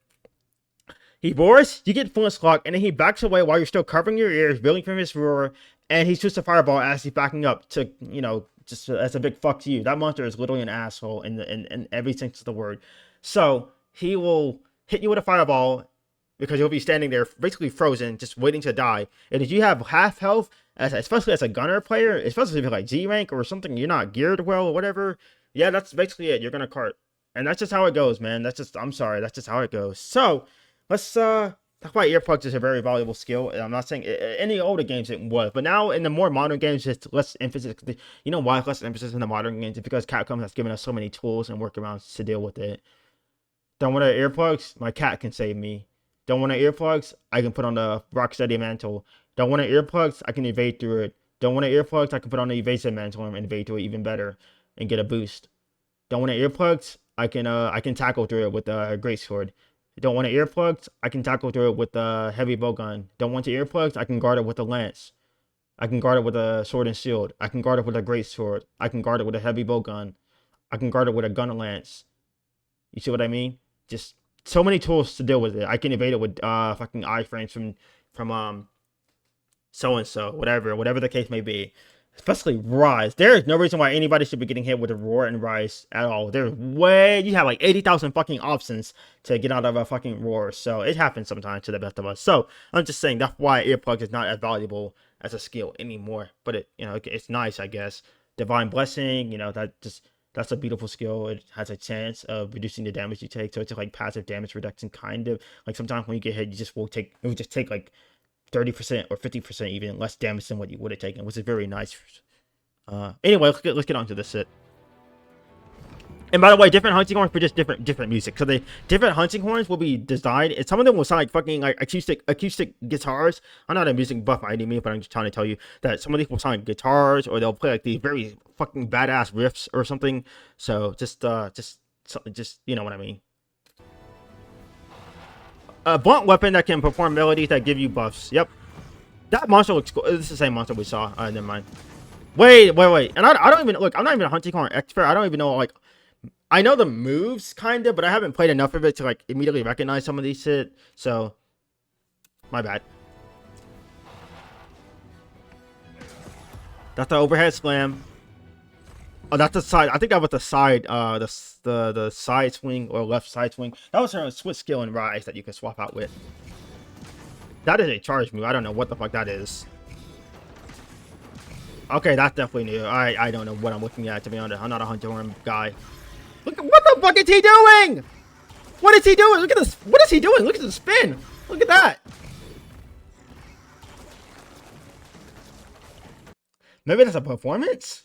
He roars, you get flint slot, and then he backs away while you're still covering your ears, reeling from his roar, and he shoots a fireball as he's backing up to, just as a big fuck to you. That monster is literally an asshole in every sense of the word. So he will hit you with a fireball because you'll be standing there basically frozen, just waiting to die. And if you have half health, especially as a gunner player, especially if you're like G rank or something, you're not geared well or whatever, yeah, that's basically it. You're gonna cart. And that's just how it goes, man. I'm sorry, that's just how it goes. So let's talk about earplugs is a very valuable skill. I'm not saying in the older games it was, but now in the more modern games, it's less emphasis. You know why it's less emphasis in the modern games? It's because Capcom has given us so many tools and workarounds to deal with it. Don't want earplugs? My cat can save me. Don't want earplugs? I can put on the Rocksteady mantle. Don't want earplugs? I can evade through it. Don't want earplugs? I can put on the evasive mantle and evade through it even better and get a boost. Don't want earplugs? I can tackle through it with a great sword. Don't want earplugs? I can tackle through it with a heavy bowgun. Don't want the earplugs? I can guard it with a lance. I can guard it with a sword and shield. I can guard it with a great sword. I can guard it with a heavy bowgun. I can guard it with a Gunlance. You see what I mean? Just so many tools to deal with it. I can evade it with fucking iframes from so and so, whatever the case may be. Especially Rise. There is no reason why anybody should be getting hit with a Roar and Rise at all. You have like 80,000 fucking options to get out of a fucking Roar. So it happens sometimes to the best of us. So I'm just saying that's why earplugs is not as valuable as a skill anymore. But it's nice, I guess. Divine Blessing, that's a beautiful skill. It has a chance of reducing the damage you take. So it's like passive damage reduction, kind of. Like sometimes when you get hit, it will just take like 30% or 50% even less damage than what you would have taken, which is very nice. Anyway, let's get on to this shit. And by the way, different hunting horns produce different music. So the different hunting horns will be designed, and some of them will sound like fucking like acoustic guitars. I'm not a music buff by any means, but I'm just trying to tell you that some of these will sound like guitars, or they'll play like these very fucking badass riffs or something. So just you know what I mean. A blunt weapon that can perform melodies that give you buffs. Yep. That monster looks cool. This is the same monster we saw. Never mind. Wait. And I don't even... Look, I'm not even a hunting horn expert. I don't even know, like... I know the moves, kind of, but I haven't played enough of it to, like, immediately recognize some of these shit. So... My bad. That's the overhead slam. Oh, that's the side. I think that was the side, the side swing or left side swing. That was a switch skill in Rise that you can swap out with. That is a charge move. I don't know what the fuck that is. Okay, that's definitely new. I don't know what I'm looking at, to be honest. I'm not a hunter horn guy. Look, what the fuck is he doing? What is he doing? Look at this. What is he doing? Look at the spin. Look at that. Maybe that's a performance?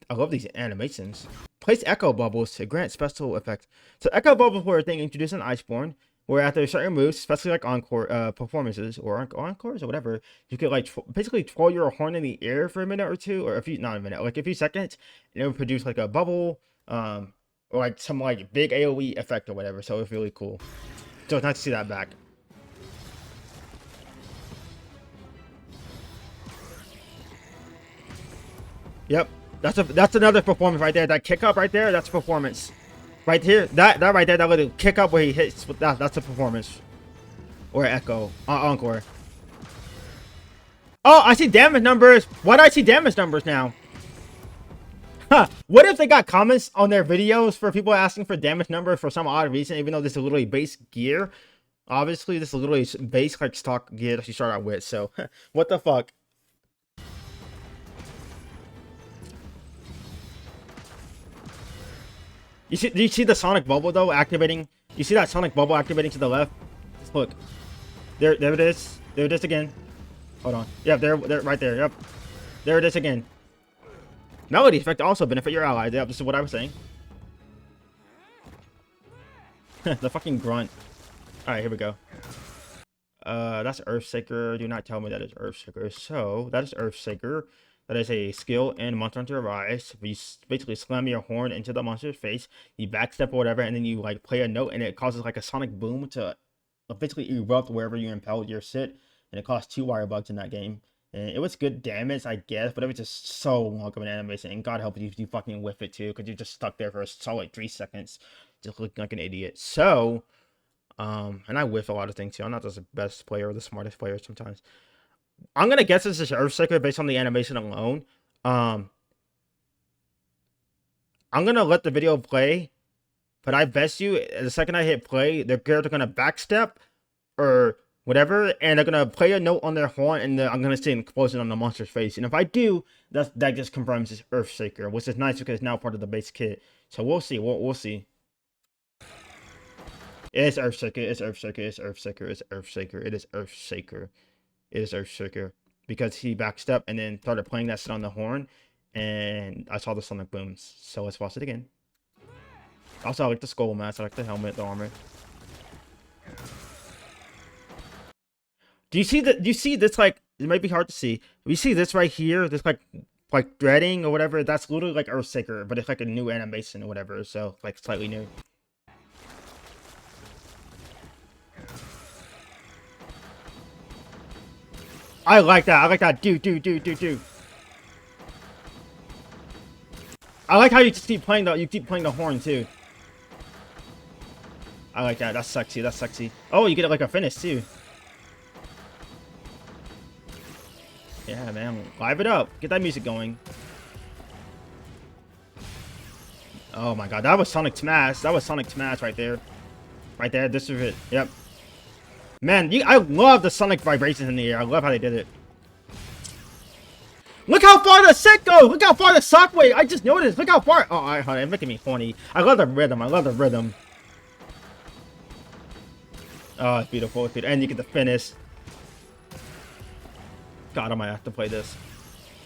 I love these animations. Place echo bubbles to grant special effects. So echo bubbles were a thing introduced in Iceborne, where after certain moves, especially like encore performances or encores or whatever, you could like basically twirl your horn in the air for a minute or two, or not a minute, like a few seconds, and it would produce like a bubble, or like some like big AOE effect or whatever. So it was really cool. So it's nice to see that back. Yep. That's another performance right there. That kick up right there, that's performance. Right here, that right there, that little kick up where he hits with that's a performance. Or echo. Encore. Oh, I see damage numbers. Why do I see damage numbers now? Huh. What if they got comments on their videos for people asking for damage numbers for some odd reason, even though this is literally base gear? Obviously, this is literally base like stock gear that you start out with, so what the fuck? Do you see the sonic bubble though activating? You see that sonic bubble activating to the left? Just look. There it is. There it is again. Hold on. Yep, there right there. Yep. There it is again. Melody effect also benefit your allies. Yep, this is what I was saying. The fucking grunt. Alright, here we go. That's Earthshaker. Do not tell me that is Earthshaker. So that is Earthshaker. That is a skill in Monster Hunter Rise. You basically slam your horn into the monster's face, you backstep or whatever, and then you like play a note, and it causes like a sonic boom to basically erupt wherever you impel your sit. And it costs 2 wire bugs in that game. And it was good damage, I guess, but it was just so long of an animation. And God help you if you fucking whiff it too, because you're just stuck there for a solid 3 seconds, just looking like an idiot. So, and I whiff a lot of things too. I'm not just the best player or the smartest player sometimes. I'm gonna guess this is Earthshaker based on the animation alone. I'm gonna let the video play, but I bet you the second I hit play, the character gonna backstep or whatever, and they're gonna play a note on their horn, and I'm gonna see an explosion on the monster's face. And if I do, that just confirms it's Earthshaker, which is nice because it's now part of the base kit. So we'll see. We'll see. It's Earthshaker. It's Earthshaker. It's Earthshaker. It's Earthshaker. It is Earthshaker. It is Earthshaker because he backstepped and then started playing that shit on the horn, and I saw the sonic booms. So let's watch it again. Also, I like the skull mask. I like the helmet, the armor. Do you see that? Do you see this? Like, it might be hard to see. You see this right here? This like threading or whatever. That's literally like Earthshaker, but it's like a new animation or whatever. So like slightly new. I like that. I like that. Do. I like how you just keep playing the horn too. I like that. That's sexy. That's sexy. Oh, you get like a finish too. Yeah, man. Live it up. Get that music going. Oh my god, that was Sonic Smash. That was Sonic Smash right there. Right there. This is it. Yep. Man, I love the sonic vibrations in the air. I love how they did it. Look how far the set goes! Look how far the shockwave! I just noticed! Look how far! Oh, it's making me horny. I love the rhythm. I love the rhythm. Oh, it's beautiful. It's beautiful. And you get the finish. God, I might have to play this.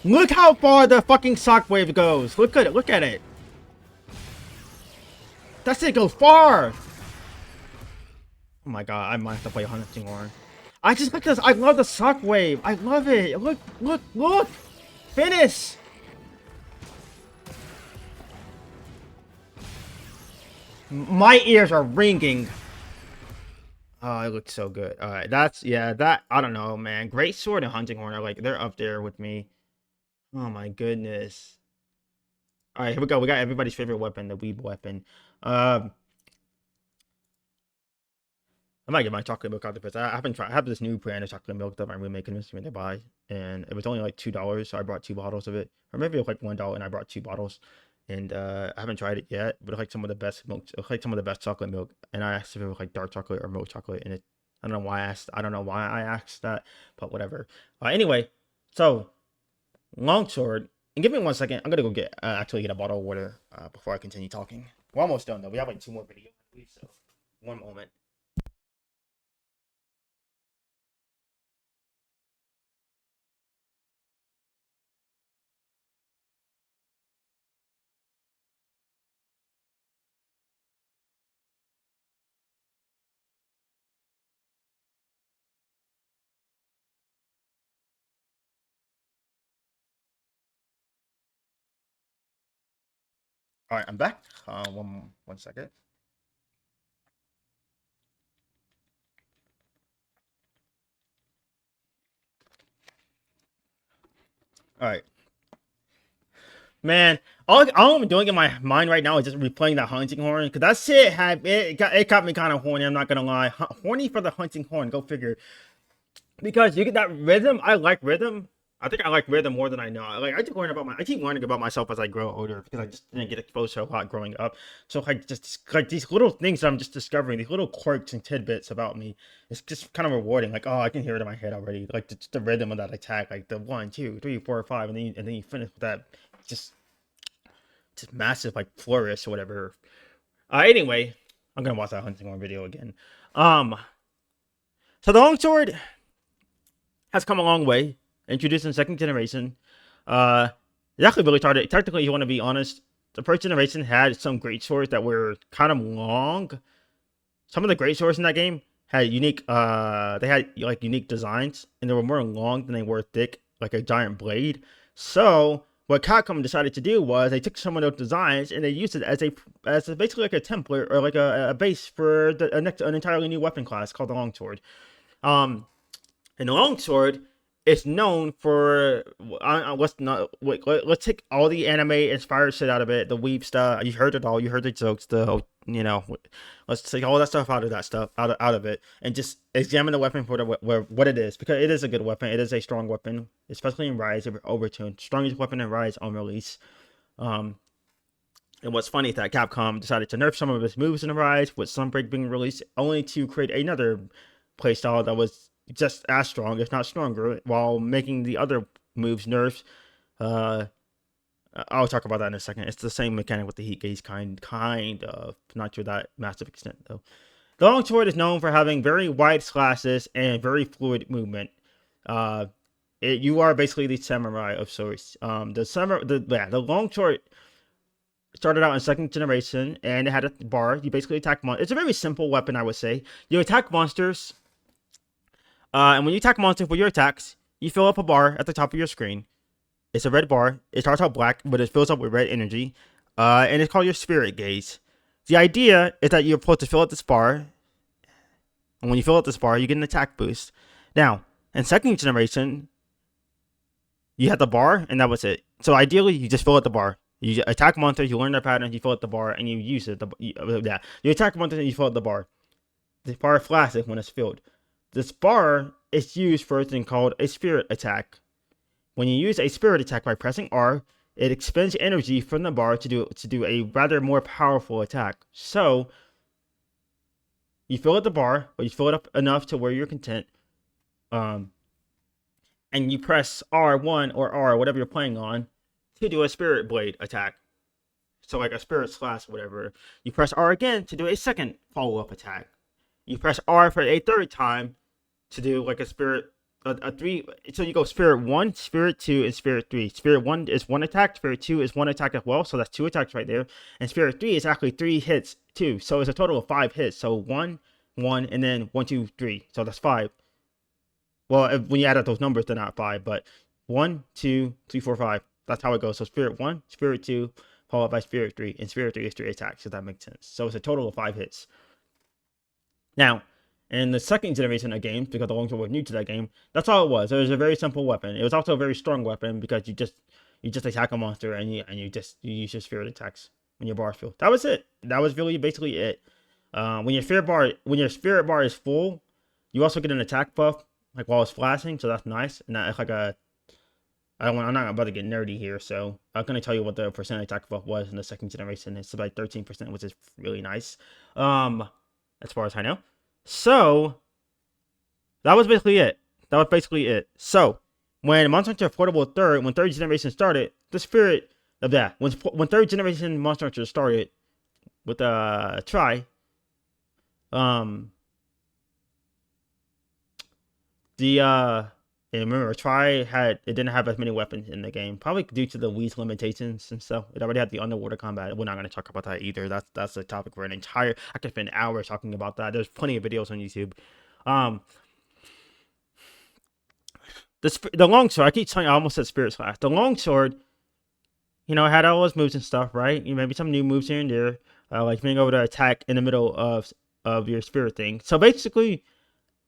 Look how far the fucking shockwave goes! Look at it! Look at it! That shit goes far! Oh my god, I might have to play Hunting Horn. I just like this. I love the shockwave. I love it. Look! Finish! My ears are ringing. Oh, it looks so good. All right, I don't know, man. Great Sword and Hunting Horn are like, they're up there with me. Oh my goodness. All right, here we go. We got everybody's favorite weapon, the Weeb weapon. I might get my chocolate milk out there because I haven't tried. I have this new brand of chocolate milk that my roommate convinced me to buy, and it was only like $2, so I brought 2 bottles of it, or maybe it was like $1, and I brought 2 bottles. And I haven't tried it yet, but it's like some of the best milk. It's like some of the best chocolate milk. And I asked if it was like dark chocolate or milk chocolate, and I don't know why I asked. I don't know why I asked that, but whatever. Anyway, so longsword. And give me 1 second. I'm gonna go actually get a bottle of water before I continue talking. We're almost done though. We have like 2 more videos, I believe. So 1 moment. All right, I'm back. One second. All right, man. All I'm doing in my mind right now is just replaying that hunting horn because that shit it got me kind of horny. I'm not gonna lie, horny for the hunting horn. Go figure. Because you get that rhythm. I like rhythm. I think I like rhythm more than I know. Like I keep learning about myself as I grow older because I just didn't get exposed to a lot growing up. So like just like these little things that I'm just discovering, these little quirks and tidbits about me. It's just kind of rewarding. Like, oh, I can hear it in my head already. Like the rhythm of that attack, like the 1, 2, 3, 4, 5, and then you finish with that just massive like flourish or whatever. Anyway, I'm gonna watch that hunting horn video again. So the longsword has come a long way. Introduced in 2nd generation. It actually really started. Technically, you want to be honest, the 1st generation had some great swords that were kind of long. Some of the great swords in that game had unique they had like unique designs, and they were more long than they were thick, like a giant blade. So what Capcom decided to do was they took some of those designs and they used it as basically like a template or like a base for an entirely new weapon class called the longsword. Um, and the longsword is known for let's not let's take all the anime inspired shit out of it, the weeb stuff. You heard it all. You heard the jokes. Let's take all that stuff out of it, and just examine the weapon for what it is, because it is a good weapon. It is a strong weapon, especially in Rise Overtune. Strongest weapon in Rise on release. Um, and what's funny is that Capcom decided to nerf some of its moves in the Rise, with Sunbreak being released, only to create another playstyle that was just as strong, if not stronger, while making the other moves nerfs. Uh, I'll talk about that in a second. It's the same mechanic with the heat gauge, kind of, not to that massive extent though. The longsword is known for having very wide slashes and very fluid movement. Uh, you are basically the samurai of sorts. The longsword started out in second generation, and it had a bar. You basically attack monsters. It's a very simple weapon, I would say. You attack monsters, and when you attack monsters with your attacks, you fill up a bar at the top of your screen. It's a red bar. It starts out black, but it fills up with red energy, and it's called your spirit gaze. The idea is that you're supposed to fill up this bar, and when you fill up this bar, you get an attack boost. Now, in second generation, you had the bar, and that was it. So ideally, you just fill up the bar. You attack monsters, you learn their patterns, you fill up the bar, and you use it. You attack monsters and you fill up the bar. The bar flashes when it's filled. This bar is used for a thing called a spirit attack. When you use a spirit attack by pressing R, it expends energy from the bar to do a rather more powerful attack. So you fill up the bar, or you fill it up enough to where you're content, and you press R1 or R, whatever you're playing on, to do a spirit blade attack. So like a spirit slash, whatever. You press R again to do a second follow-up attack. You press R for a third time to do like a three. So you go spirit 1, spirit 2, and spirit 3. Spirit 1 is one attack, spirit 2 is one attack as well, so that's 2 attacks right there. And spirit 3 is actually 3 hits too, so it's a total of 5 hits. So 1, 1, and then 1, 2, 3. So that's 5. Well, when you add up those numbers, they're not 5, but 1, 2, 3, 4, 5. That's how it goes. So spirit 1, spirit 2, followed by spirit 3, and spirit 3 is 3 attacks, if that makes sense. So it's a total of 5 hits. Now, in the second generation of games, because the longsword was new to that game, that's all it was. It was a very simple weapon. It was also a very strong weapon, because you just attack a monster and you use your spirit attacks when your bar's filled. That was it. That was really basically it. When your spirit bar is full, you also get an attack buff like while it's flashing, so that's nice. And that's like I'm not about to get nerdy here, so I'm gonna tell you what the percent attack buff was in the second generation. It's about 13%, which is really nice. As far as I know. So that was basically it. So when Monster Hunter Portable when third generation started, the spirit of that when third generation Monster Hunter started with Try, and remember, it didn't have as many weapons in the game, probably due to the Wii's limitations and stuff. It already had the underwater combat. We're not going to talk about that either. That's a topic for an entire. I could spend hours talking about that. There's plenty of videos on YouTube. The longsword. I keep telling you, I almost said spirit slash. The longsword, it had all those moves and stuff, right? Maybe some new moves here and there, like being able to attack in the middle of your spirit thing. So basically,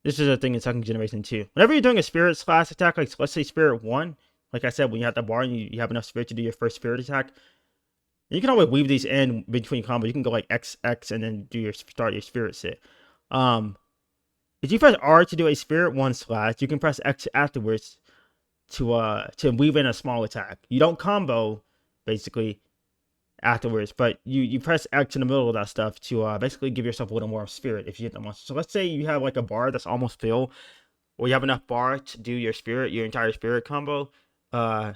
this is a thing in second generation too. Whenever you're doing a spirit slash attack, like let's say spirit 1, like I said, when you have the bar and you have enough spirit to do your first spirit attack, you can always weave these in between combos. You can go like X and then start your spirit set. If you press R to do a spirit 1 slash, you can press X afterwards to weave in a small attack. You don't combo basically afterwards, but you press X in the middle of that stuff to basically give yourself a little more spirit if you hit the monster. So let's say you have like a bar that's almost filled, or you have enough bar to do your entire spirit combo, but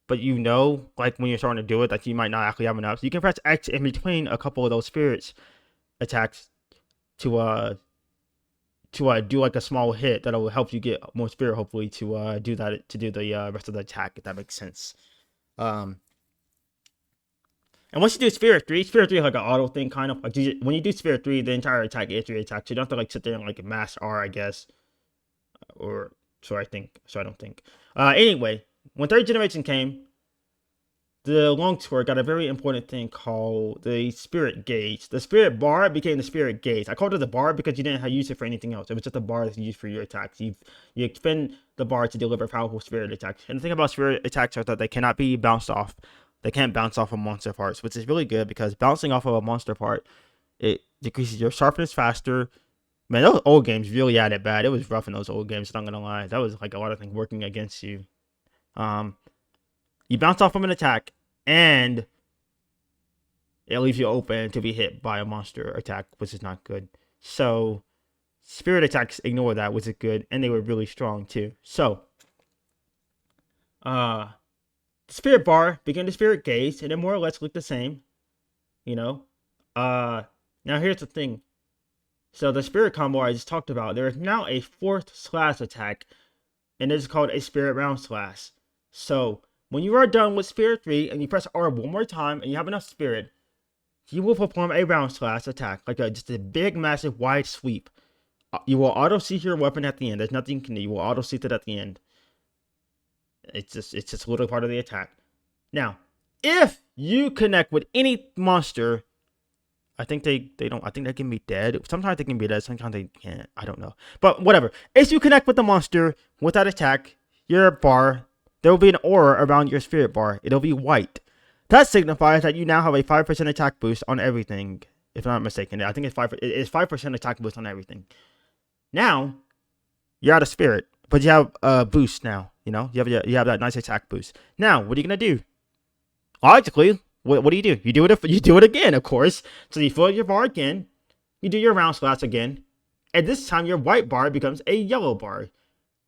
like when you're starting to do it that you might not actually have enough. So you can press X in between a couple of those spirits attacks to do like a small hit that'll help you get more spirit, hopefully, to do the rest of the attack, if that makes sense. And once you do Spirit 3 is like an auto thing, kind of. Like when you do Spirit 3, the entire attack is 3 attacks. So you don't have to like sit there and like mash R, I guess. Or so I think. So I don't think. Anyway, when third generation came, the longsword got a very important thing called the Spirit Gauge. The Spirit Bar became the Spirit Gauge. I called it the bar because you didn't use it for anything else. It was just a bar that's used for your attacks. You expend the bar to deliver powerful spirit attacks. And the thing about spirit attacks is that they cannot be bounced off. They can't bounce off of monster parts, which is really good because bouncing off of a monster part, it decreases your sharpness faster. Man, those old games really had it bad. It was rough in those old games, not gonna lie. That was like a lot of things working against you. You bounce off of an attack, and it leaves you open to be hit by a monster attack, which is not good. So, spirit attacks ignore that, which is good, and they were really strong too. So, the Spirit Bar became the Spirit Gaze, and it more or less looked the same. You know? Now here's the thing. So the Spirit combo I just talked about, there is now a fourth slash attack, and it is called a Spirit Round Slash. So, when you are done with Spirit 3, and you press R one more time, and you have enough Spirit, you will perform a Round Slash attack, like just a big, massive, wide sweep. You will auto-seek your weapon at the end. There's nothing you can do. You will auto-seek it at the end. It's just literally part of the attack. Now, if you connect with any monster, I think they don't. I think they can be dead. Sometimes they can be dead. Sometimes they can't. I don't know. But whatever. If you connect with the monster with that attack, your bar, there will be an aura around your spirit bar. It'll be white. That signifies that you now have a 5% attack boost on everything. If I'm not mistaken, I think it's 5% attack boost on everything. Now, you're out of spirit, but you have a boost now. You know, you have that nice attack boost. Now, what are you gonna do? Logically, what do? You do it again, of course. So you fill your bar again. You do your round slash again, and this time your white bar becomes a yellow bar.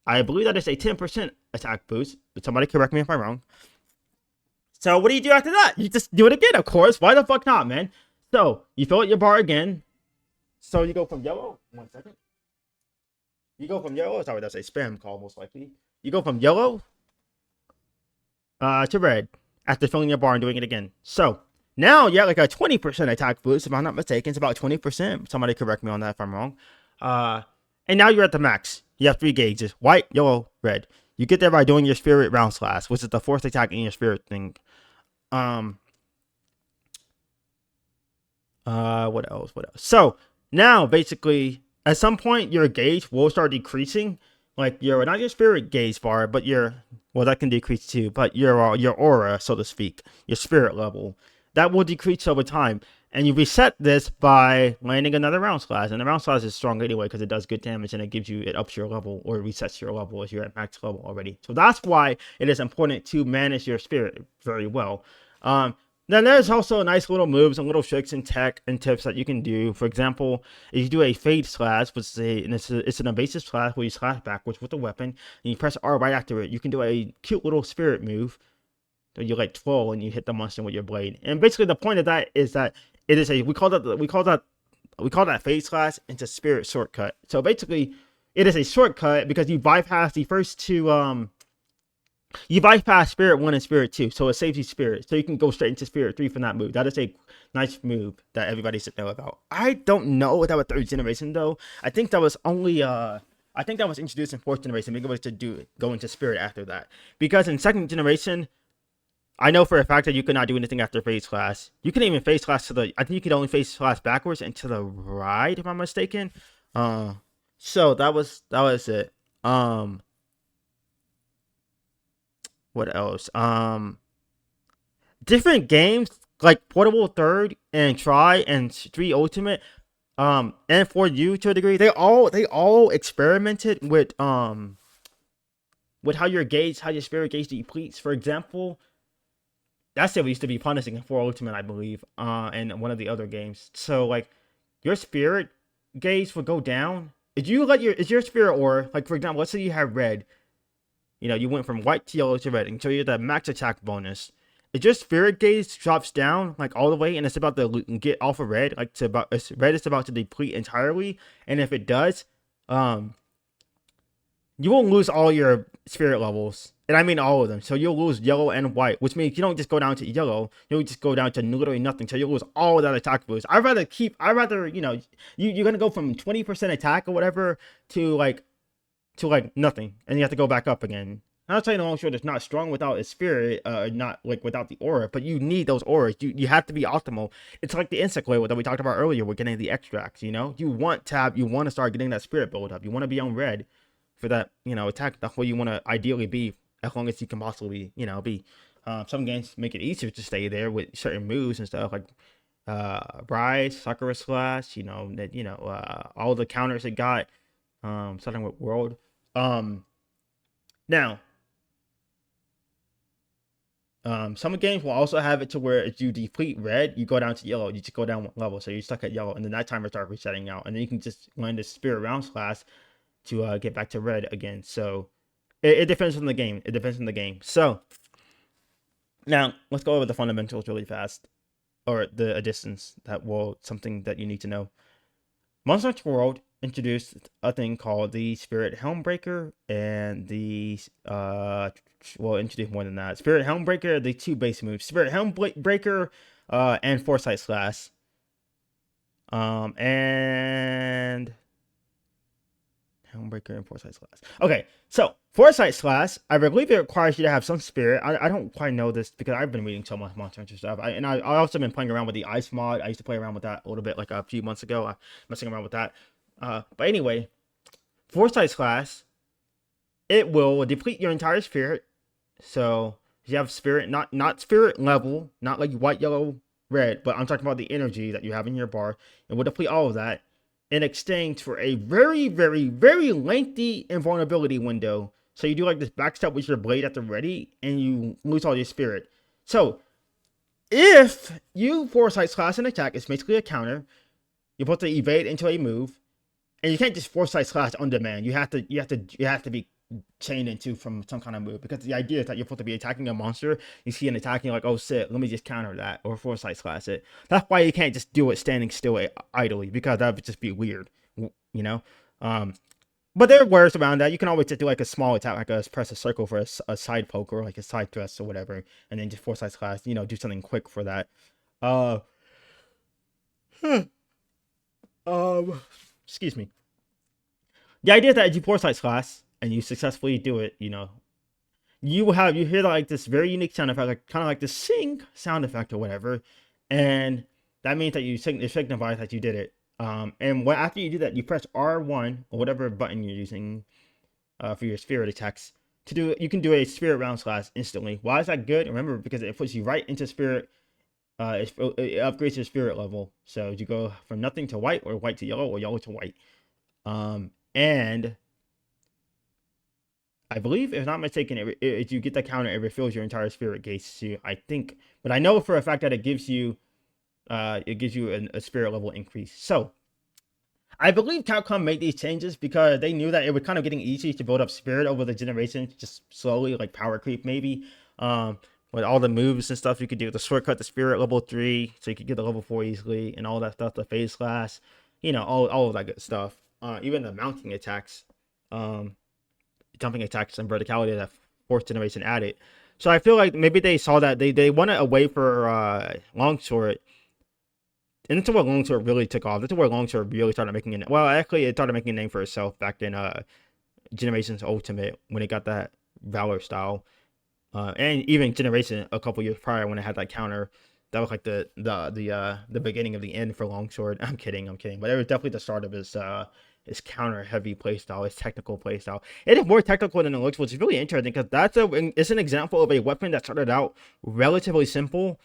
I believe that is a 10% attack boost, but somebody correct me if I'm wrong. So what do you do after that? You just do it again, of course. Why the fuck not, man? So you fill out your bar again. So you go from yellow. 1 second. You go from yellow. Sorry, that's a spam call, most likely. You go from yellow to red after filling your bar and doing it again. So now you have like a 20% attack boost, if I'm not mistaken. It's about 20%. Somebody correct me on that if I'm wrong. And now you're at the max. You have 3 gauges: white, yellow, red. You get there by doing your spirit round slash, which is the fourth attack in your spirit thing. What else? So now basically, at some point, your gauge will start decreasing. Like not your spirit gauge bar, but that can decrease too. But your aura, so to speak, your spirit level, that will decrease over time. And you reset this by landing another round slash. And the round slash is strong anyway because it does good damage and it ups your level or resets your level as you're at max level already. So that's why it is important to manage your spirit very well. Then there's also nice little moves and little tricks and tech and tips that you can do. For example, if you do a fade slash, which is it's an evasive slash where you slash backwards with a weapon, and you press R right after it, you can do a cute little spirit move. So you like twirl and you hit the monster with your blade. And basically the point of that is that it is we call that fade slash into spirit shortcut. So basically, it is a shortcut because you bypass the first two you bypass Spirit 1 and Spirit 2, so it saves you Spirit. So you can go straight into Spirit 3 from that move. That is a nice move that everybody should know about. I don't know what that was 3rd generation, though. I think that was only, I think that was introduced in 4th generation. Maybe it was to go into Spirit after that. Because in 2nd generation, I know for a fact that you could not do anything after phase slash. You can even phase slash I think you could only phase slash backwards and to the right, if I'm mistaken. So that was it. What else? Different games like Portable 3rd and Try and 3 Ultimate, and 4U to a degree, they all experimented with how your spirit gauge depletes. For example, that's what used to be punishing in 4 Ultimate, I believe, and one of the other games. So like your spirit gauge would go down. If you let your spirit aura, like for example, let's say you have red. You know, you went from white to yellow to red until you get the max attack bonus. If your spirit gauge drops down like all the way and it's about to get off of red, red is about to deplete entirely, and if it does, you won't lose all your spirit levels. And I mean all of them. So you'll lose yellow and white, which means you don't just go down to yellow. You'll just go down to literally nothing. So you'll lose all of that attack boost. You're going to go from 20% attack or whatever to like nothing. And you have to go back up again. I'm not saying the longsword is not strong without its spirit, not like without the aura, but you need those auras. You have to be optimal. It's like the insect glaive that we talked about earlier. We're getting the extracts, you know? You want to start getting that spirit build up. You want to be on red for that, attack. That's where you want to ideally be as long as you can possibly, be. Some games make it easier to stay there with certain moves and stuff like Rise, Sakura Slash, all the counters it got, starting with World. Now, some games will also have it to where if you deplete red, you go down to yellow. You just go down one level, so you're stuck at yellow, and then that timer starts resetting out, and then you can just land the Spirit Round Slash to get back to red again. So it depends on the game. It depends on the game. So now let's go over the fundamentals really fast, or the additions something that you need to know. Monster Hunter World introduced a thing called the Spirit Helmbreaker and the introduced more than that. Spirit Helmbreaker, the two base moves, Spirit Helmbreaker, and Foresight Slash. And Helmbreaker and Foresight Slash. Okay, so Foresight Slash, I believe it requires you to have some spirit. I don't quite know this because I've been reading so much Monster Hunter stuff. I also been playing around with the Ice mod. I used to play around with that a little bit like a few months ago. Messing around with that. But anyway, Foresight Slash, it will deplete your entire spirit. So you have spirit, not spirit level, not like white, yellow, red, but I'm talking about the energy that you have in your bar. It will deplete all of that in exchange for a very, very, very lengthy invulnerability window. So you do like this backstep with your blade at the ready, and you lose all your spirit. So if you Foresight Slash an attack, it's basically a counter. You're supposed to evade into a move, and you can't just Foresight Slash on demand. You have to be chained into from some kind of move, because the idea is that you're supposed to be attacking a monster. You see an attack, and you're like, oh shit, let me just counter that or Foresight Slash it. That's why you can't just do it standing still idly, because that would just be weird, but there are ways around that. You can always just do like a small attack, like press a circle for a side poke or like a side thrust or whatever, and then just Foresight Slash, do something quick for that. Excuse me. The idea is that if you Foresight Slash and you successfully do it, you hear like this very unique sound effect, like kind of like the sing sound effect or whatever, and that means that it signifies that you did it. And after you do that, you press R1 or whatever button you're using for your spirit attacks to do. You can do a Spirit Round Slash instantly. Why is that good? Remember, because it puts you right into spirit. It upgrades your spirit level, so you go from nothing to white, or white to yellow, or yellow to white. And I believe, if not mistaken, if you get the counter, it refills your entire spirit gates too, I think. But I know for a fact that it gives you a spirit level increase. So I believe Capcom made these changes because they knew that it was kind of getting easy to build up spirit over the generations, just slowly, like power creep maybe. With all the moves and stuff you could do, the shortcut to spirit level 3, so you could get the level 4 easily, and all that stuff, the phase slash, all of that good stuff. Even the mounting attacks, jumping attacks, and verticality that 4th generation added. So I feel like maybe they saw that they wanted a way for longsword, and that's where longsword really took off. That's where longsword really started making it. Well, actually, it started making a name for itself back in Generations Ultimate, when it got that Valor style. And even Generation a couple years prior, when it had that counter, that was like the beginning of the end for longsword. I'm kidding, but it was definitely the start of his counter heavy playstyle, his technical playstyle. It is more technical than it looks, which is really interesting, because it's an example of a weapon that started out relatively simple,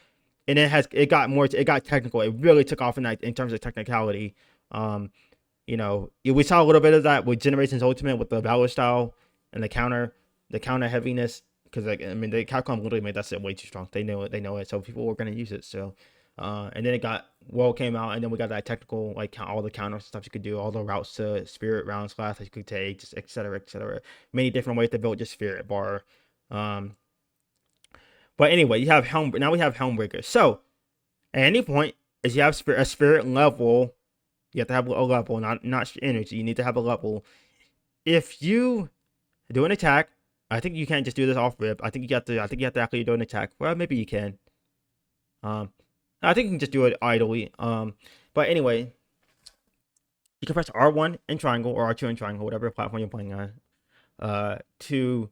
and it got technical. It really took off in terms of technicality. We saw a little bit of that with Generations Ultimate with the Valor style and the counter heaviness. Because the Capcom literally made that set way too strong. They know it, so people were gonna use it. So, and then World came out, and then we got that technical, like all the counter stuff you could do, all the routes to Spirit Round Slash that you could take, just etc. Many different ways to build your spirit bar. But anyway, you have now we have Helmbreaker. So, at any point, as you have a spirit level, you have to have a level, not energy. You need to have a level. If you do an attack I think you can't just do this off rip. I think you got to. I think you have to actually do an attack. Well, maybe you can. Um, I think you can just do it idly. But anyway, you can press R1 and triangle or R2 and triangle, whatever platform you're playing on. To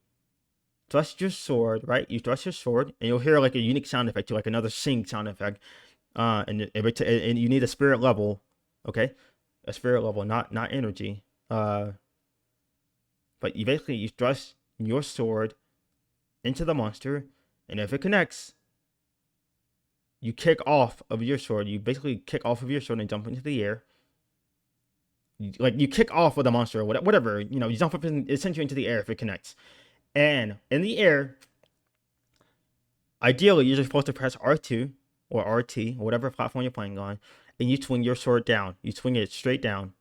thrust your sword. Right, you thrust your sword, and you'll hear like a unique sound effect, to like another sing sound effect. And you need a spirit level. Okay, a spirit level, not energy. But you thrust your sword into the monster, and if it connects, you kick off of your sword. You basically kick off of your sword and jump into the air. You kick off with the monster or whatever. You jump up and it sends you into the air if it connects. And in the air, ideally, you're supposed to press R2 or RT, or whatever platform you're playing on, and you swing your sword down. You swing it straight down,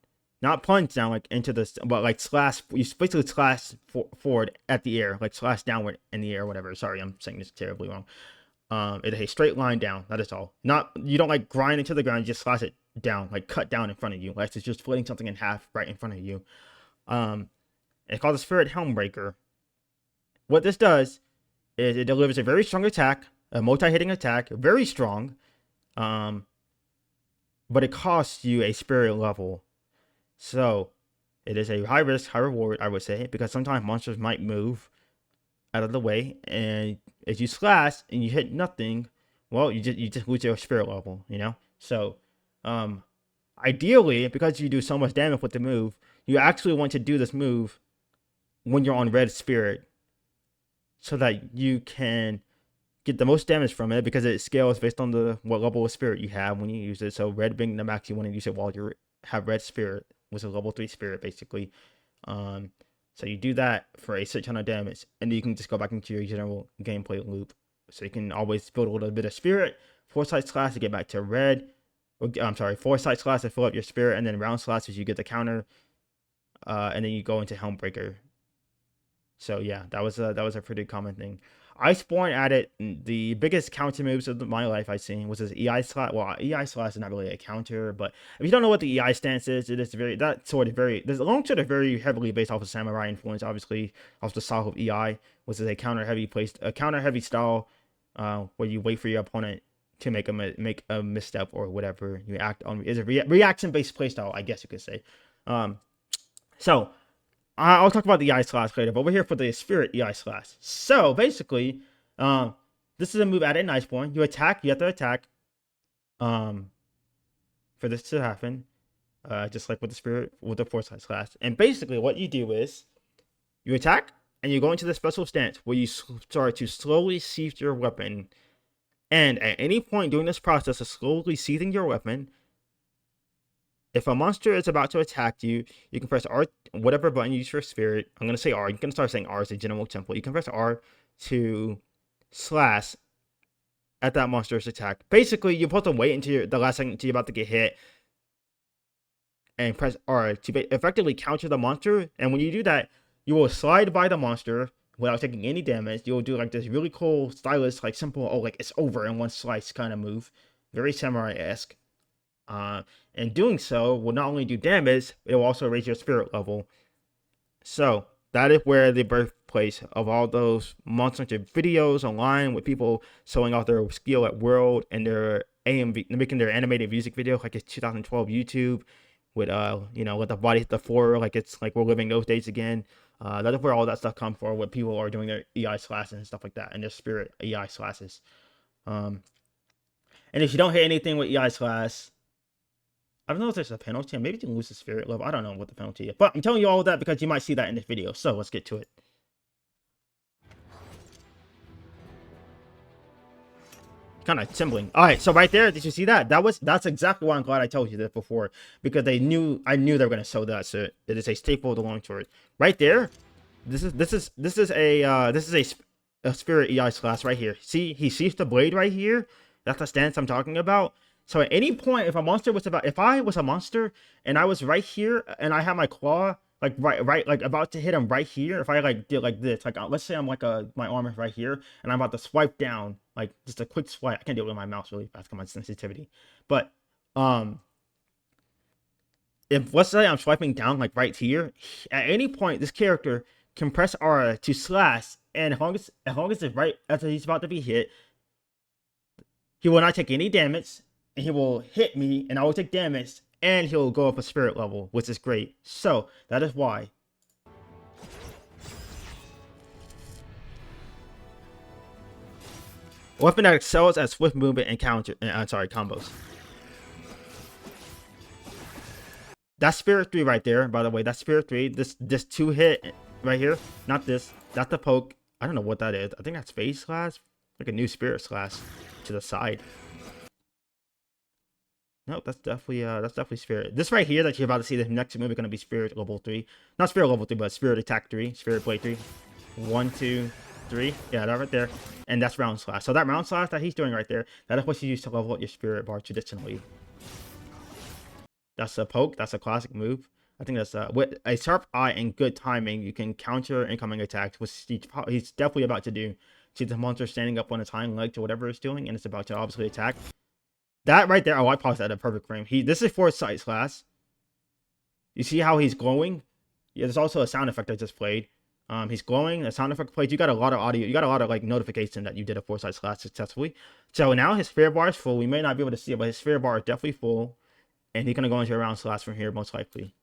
not punch down like into this, but like slash. You basically slash forward at the air, like slash downward in the air, whatever. Sorry, I'm saying this terribly wrong. It is a straight line down. That is all. Not You don't like grind into the ground. You just slash it down, like cut down in front of you. Like it's just splitting something in half right in front of you. It's called the Spirit Helmbreaker. What this does is it delivers a very strong attack, a multi-hitting attack, very strong. But it costs you a spirit level. So it is a high risk, high reward, I would say, because sometimes monsters might move out of the way, and if you slash and you hit nothing, well, you just lose your spirit level, So, ideally, because you do so much damage with the move, you actually want to do this move when you're on red spirit, so that you can get the most damage from it, because it scales based on what level of spirit you have when you use it. So red being the max, you want to use it while you have red spirit, which is a level 3 spirit basically. So you do that for a certain ton of damage, and then you can just go back into your general gameplay loop. So you can always build a little bit of spirit, foresight slash to get back to red. I'm sorry, foresight slash to fill up your spirit, and then round slash as you get the counter, and then you go into Helmbreaker. So yeah, that was a pretty common thing. Iceborne added the biggest counter moves of my life I've seen was this EI slash. Well, EI slash is not really a counter, but if you don't know what the EI stance is, it is there's a long sword of very heavily based off of samurai influence, obviously off the style of EI, which is a counter heavy style, where you wait for your opponent to make a misstep or whatever. You act on is a reaction based playstyle, I guess you could say. So I'll talk about the EI slash later, but we're here for the spirit EI slash. So basically, this is a move added in Iceborne. You have to attack, for this to happen, just like with the spirit, with the foresight slash. And basically, what you do is you attack and you go into the special stance where you start to slowly sheath your weapon. And at any point during this process of slowly sheathing your weapon, if a monster is about to attack you, you can press R, whatever button you use for spirit. I'm going to say R. You can start saying R as a general template. You can press R to slash at that monster's attack. Basically, you're supposed to wait until the last second until you're about to get hit and press R to effectively counter the monster. And when you do that, you will slide by the monster without taking any damage. You'll do like this really cool, stylish, like simple, like it's over in one slice kind of move. Very samurai-esque. And doing so will not only do damage, it will also raise your spirit level. So that is where the birthplace of all those Monster Hunter videos online with people showing off their skill at World and their AMV, making their animated music video like it's 2012 YouTube with let the body hit the floor like it's like we're living those days again. That is where all that stuff comes from, where people are doing their EI slashes and stuff like that, and their spirit EI slashes. And if you don't hit anything with EI slash, I don't know if there's a penalty. Maybe you can lose the spirit level. I don't know what the penalty is. But I'm telling you all of that because you might see that in this video. So let's get to it. Kind of trembling. All right, so right there, did you see that? That's exactly why I'm glad I told you that before, because I knew they were gonna show that. So it is a staple of the longsword. Right there, this is a spirit EI slash right here. See, he sees the blade right here. That's the stance I'm talking about. So at any point, if I was a monster and I was right here and I had my claw like right like about to hit him right here, if I like did like this, like let's say I'm like my arm is right here and I'm about to swipe down, like just a quick swipe. I can't do it with my mouse really fast because my sensitivity. But if let's say I'm swiping down like right here, at any point this character can press R to slash, and as long as it's right after he's about to be hit, he will not take any damage, and he will hit me, and I will take damage, and he'll go up a spirit level, which is great. So that is why. Weapon that excels at swift movement and combos. That's Spirit 3 right there, by the way. That's Spirit 3. This 2-hit right here. Not this. That's the poke. I don't know what that is. I think that's Phase Slash. Like a new Spirit Slash to the side. Nope, that's definitely Spirit. This right here that you're about to see, the next move is going to be Spirit level 3. Not Spirit level 3, but Spirit Attack 3. Spirit Blade 3. 1, 2, 3. Yeah, that right there. And that's Round Slash. So that Round Slash that he's doing right there, that is what you use to level up your Spirit bar traditionally. That's a poke. That's a classic move. I think that's with a sharp eye and good timing, you can counter incoming attacks, which he's definitely about to do. See the monster standing up on its hind legs or whatever it's doing, and it's about to obviously attack. That right there. Oh, I paused that at a perfect frame. This is Foresight Slash. You see how he's glowing? Yeah, there's also a sound effect I just played. He's glowing. The sound effect played. You got a lot of audio. You got a lot of like notification that you did a Foresight Slash successfully. So now his sphere bar is full. We may not be able to see it, but his sphere bar is definitely full. And he's gonna go into a round slash from here, most likely.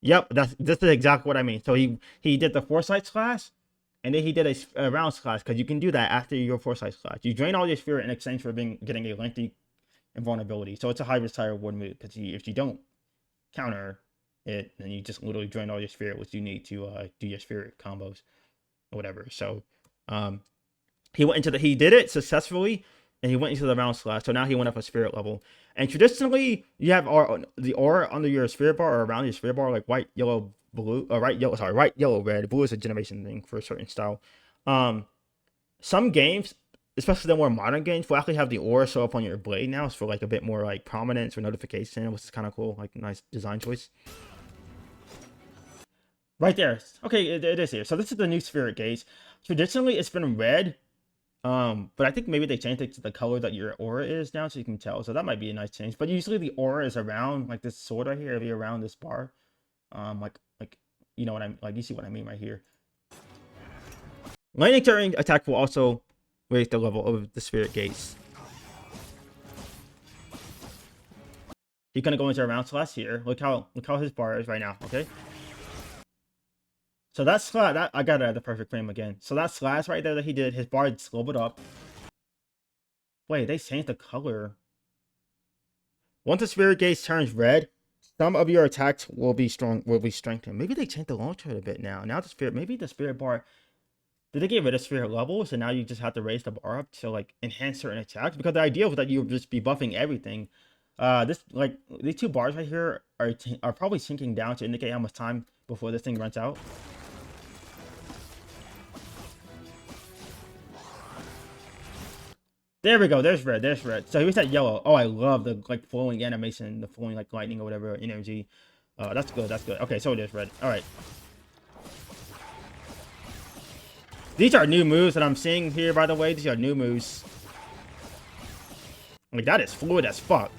Yep, this is exactly what I mean. So he did the Foresight Slash, and then he did a round slash, because you can do that after your Foresight Slash. You drain all your spirit in exchange for getting a lengthy invulnerability. So it's a high risk, high reward move, because if you don't counter it, then you just literally drain all your spirit, which you need to do your spirit combos or whatever. So he did it successfully. And he went into the round slash, so now he went up a spirit level. And traditionally, you have the aura under your spirit bar or around your spirit bar, like white, yellow, blue, or white, yellow, red. Blue is a generation thing for a certain style. Some games, especially the more modern games, will actually have the aura show up on your blade now, so for like a bit more like prominence or notification, which is kind of cool, like nice design choice. Right there. Okay, it is here. So this is the new spirit gauge. Traditionally, it's been red. But I think maybe they changed it to the color that your aura is now, so you can tell. So that might be a nice change. But usually the aura is around like this sword right here, if you're around this bar. Like you know what I'm like. You see what I mean right here. Lightning turning attack will also raise the level of the spirit gates. He's gonna go into a round slash here. Look how his bar is right now. Okay. So that slash, I got it at the perfect frame again. So that slash right there that he did, his bar slowed up. Wait, they changed the color. Once the spirit gauge turns red, some of your attacks will be strengthened. Maybe they changed the launcher a bit now. Now maybe the spirit bar, did they get rid of spirit levels? So now you just have to raise the bar up to like enhance certain attacks? Because the idea was that you would just be buffing everything. These two bars right here are probably sinking down to indicate how much time before this thing runs out. There we go. There's red. There's red. So he was that yellow. Oh, I love the like flowing animation, the flowing like lightning or whatever energy. That's good. That's good. Okay, so it is red. All right. These are new moves that I'm seeing here, by the way. These are new moves. Like that is fluid as fuck.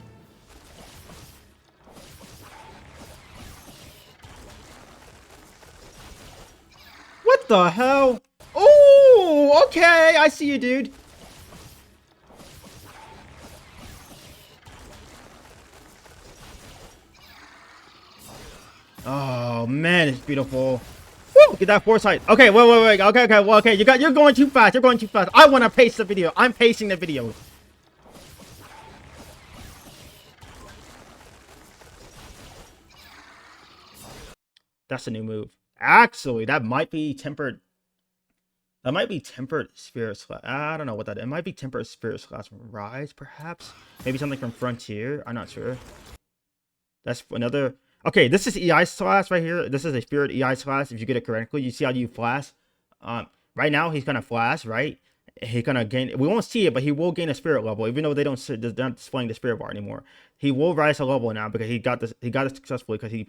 What the hell? Oh, okay. I see you, dude. Oh man, it's beautiful. Woo! Get that foresight. Okay, wait. Okay. Well, okay. You're going too fast. You're going too fast. I want to pace the video. I'm pacing the video. That's a new move. Actually, that might be tempered. That might be tempered spirit slash. I don't know what that is. It might be tempered spirit slash rise, perhaps. Maybe something from Frontier. I'm not sure. That's another. Okay, this is EI slash right here. This is a spirit EI slash. If you get it correctly, you see how you flash. Right now he's gonna flash, right? He's gonna gain. We won't see it, but he will gain a spirit level, even though they're not displaying the spirit bar anymore. He will rise a level now because he got this. He got it successfully because he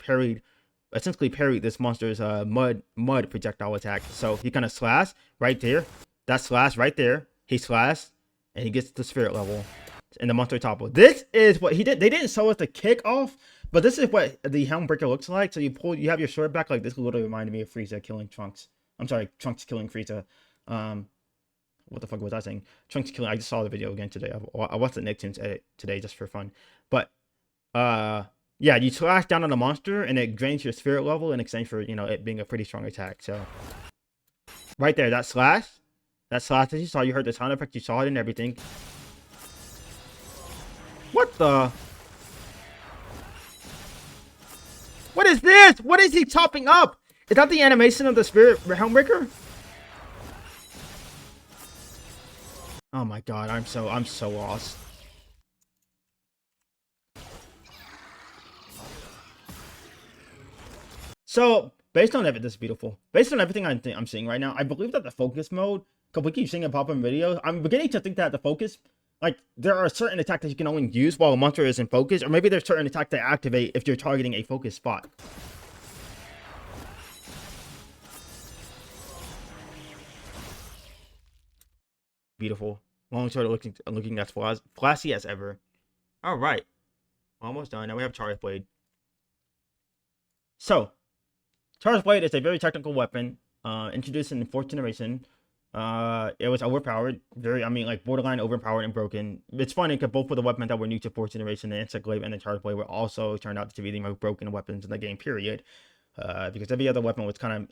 essentially parried this monster's mud projectile attack. So he gonna slash right there. That slash right there. He slashed, and he gets the spirit level. And the monster topple. This is what he did. They didn't show us the kickoff, But this is what the Helmbreaker looks like. So you have your sword back like this. Literally reminded me of Frieza killing Trunks. I'm sorry, Trunks killing Frieza. Um, what the fuck was I saying? Trunks killing. I just saw the video again today. I watched the Nicktoons edit today just for fun. But yeah, you slash down on the monster and it drains your spirit level in exchange for it being a pretty strong attack. So right there, that slash that you saw, you heard the sound effect, you saw it and everything. What the? What is this? What is he chopping up? Is that the animation of the Spirit Helmbreaker? Oh my god, I'm so lost. So based on everything, this is beautiful. Based on everything I'm seeing right now, I believe that the focus mode, because we keep seeing it pop in videos, I'm beginning to think that the focus, like there are certain attacks that you can only use while a monster is in focus, or maybe there's certain attacks that activate if you're targeting a focus spot. Beautiful. Long sword looking as flashy as ever. All right, almost done. Now we have Charge Blade. So, Charge Blade is a very technical weapon, introduced in the 4th generation. It was overpowered, like borderline overpowered and broken. It's funny because both of the weapons that were new to 4th generation, the Insect Glaive and the Charge Blade, were also turned out to be the most broken weapons in the game, period. Because every other weapon was kind of,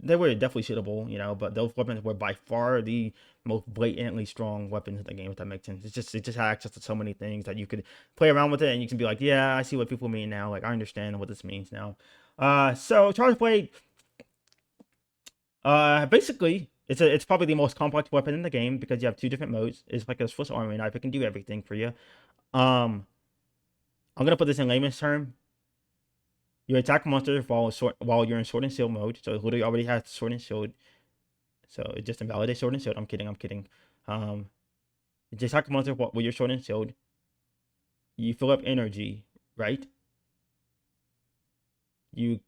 they were definitely suitable, but those weapons were by far the most blatantly strong weapons in the game, if that makes sense. It just had access to so many things that you could play around with it, and you can be like, yeah, I see what people mean now. Like, I understand what this means now. So Charge Blade, basically, it's probably the most complex weapon in the game because you have 2 different modes. It's like a Swiss Army knife. It can do everything for you. I'm gonna put this in layman's term. You attack monsters while you're in Sword and Shield mode. So it literally already has Sword and Shield. So it just invalidates Sword and Shield. I'm kidding. You attack monsters while you're Sword and Shield. You fill up energy, right? You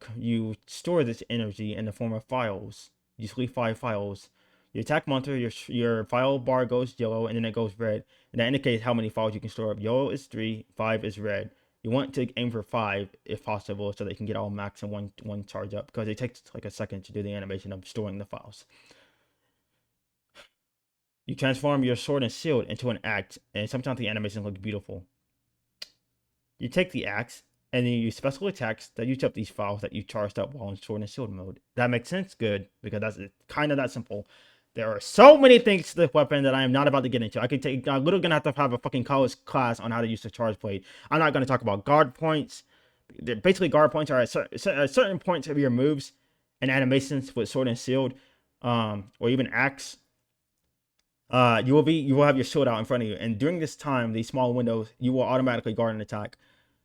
store this energy in the form of files. Usually 5 files. You attack monster, your file bar goes yellow and then it goes red. And that indicates how many files you can store up. Yellow is 3, 5 is red. You want to aim for 5 if possible so they can get all max in one charge up, because it takes like a second to do the animation of storing the files. You transform your sword and shield into an axe, and sometimes the animation looks beautiful. You take the axe and then you use special attacks that use up these files that you charged up while in sword and shield mode. That makes sense? Good, because that's kind of that simple. There are so many things to this weapon that I am not about to get into. I'm literally gonna have to have a fucking college class on how to use the Charge Blade. I'm not gonna talk about guard points. Basically, guard points are at certain points of your moves and animations with sword and shield, or even axe. You will have your shield out in front of you, and during this time, these small windows, you will automatically guard an attack.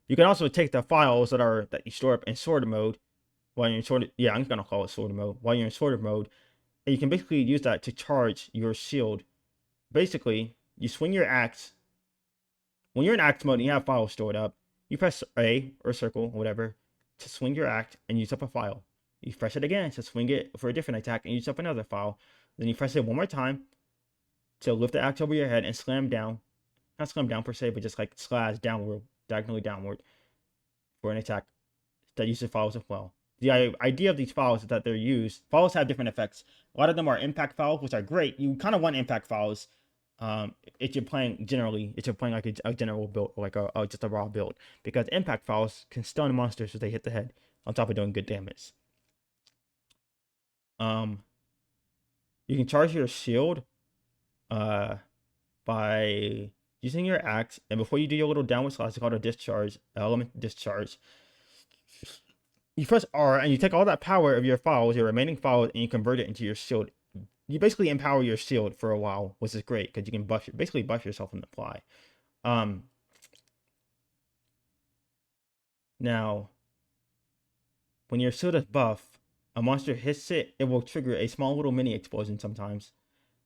You can also take the files that you store up in sword mode while you're in sword. Yeah, I'm gonna call it sword mode while you're in sword mode. And you can basically use that to charge your shield. Basically, you swing your axe. When you're in axe mode and you have files stored up, you press A or circle, or whatever, to swing your axe and use up a file. You press it again to swing it for a different attack and use up another file. Then you press it one more time to lift the axe over your head and slam down. Not slam down per se, but just like slash downward, diagonally downward for an attack that uses files as well. The idea of these files is that they're used. Files have different effects. A lot of them are impact files, which are great. You kind of want impact files if you're playing like a general build, or like just a raw build, because impact files can stun monsters as they hit the head, on top of doing good damage. You can charge your shield by using your axe, and before you do your little downward slash, it's called a discharge, element discharge. You press R and you take all that power of your files, your remaining files, and you convert it into your shield. You basically empower your shield for a while, which is great because you can basically buff yourself on the fly. Now, when your shield is buff, a monster hits it, it will trigger a small little mini explosion sometimes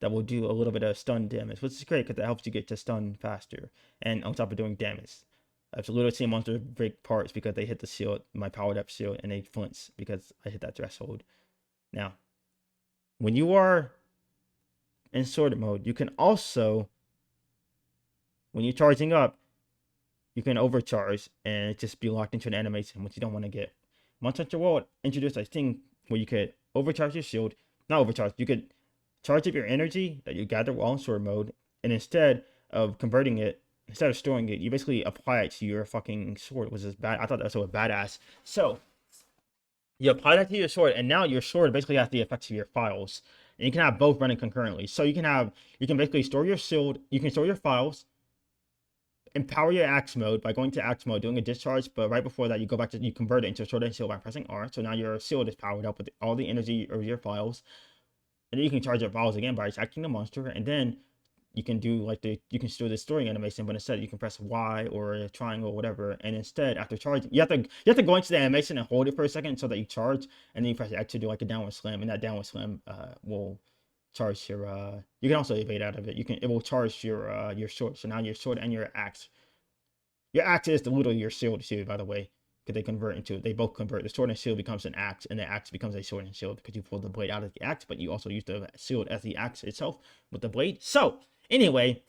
that will do a little bit of stun damage, which is great because that helps you get to stun faster, and on top of doing damage. I've literally seen monsters break parts because they hit the shield, my powered up shield, and they flinch because I hit that threshold. Now, when you are in sword mode, you can also, when you're charging up, you can overcharge and just be locked into an animation, which you don't want to get. Monster Hunter World introduced a thing where you could overcharge your shield, not overcharge, you could charge up your energy that you gather while in sword mode, and instead of converting it, instead of storing it, you basically apply it to your fucking sword, which is bad. I thought that was so badass. So you apply that to your sword, and now your sword basically has the effects of your files. And you can have both running concurrently. So you can basically store your shield, you can store your files, empower your axe mode by going to axe mode, doing a discharge, but right before that, you convert it into a sword and shield by pressing R. So now your shield is powered up with all the energy of your files. And then you can charge your files again by attacking the monster, and then you can do like you can still the storing animation, but instead you can press Y or a triangle or whatever, and instead after charging, you have to go into the animation and hold it for a second so that you charge, and then you press X to do like a downward slam, and that downward slam will charge your you can also evade out of it. It will charge your sword. So now your sword and your axe is literally your shield too, by the way, because they both convert. The sword and shield becomes an axe, and the axe becomes a sword and shield because you pull the blade out of the axe, but you also use the shield as the axe itself with the blade. So anyway,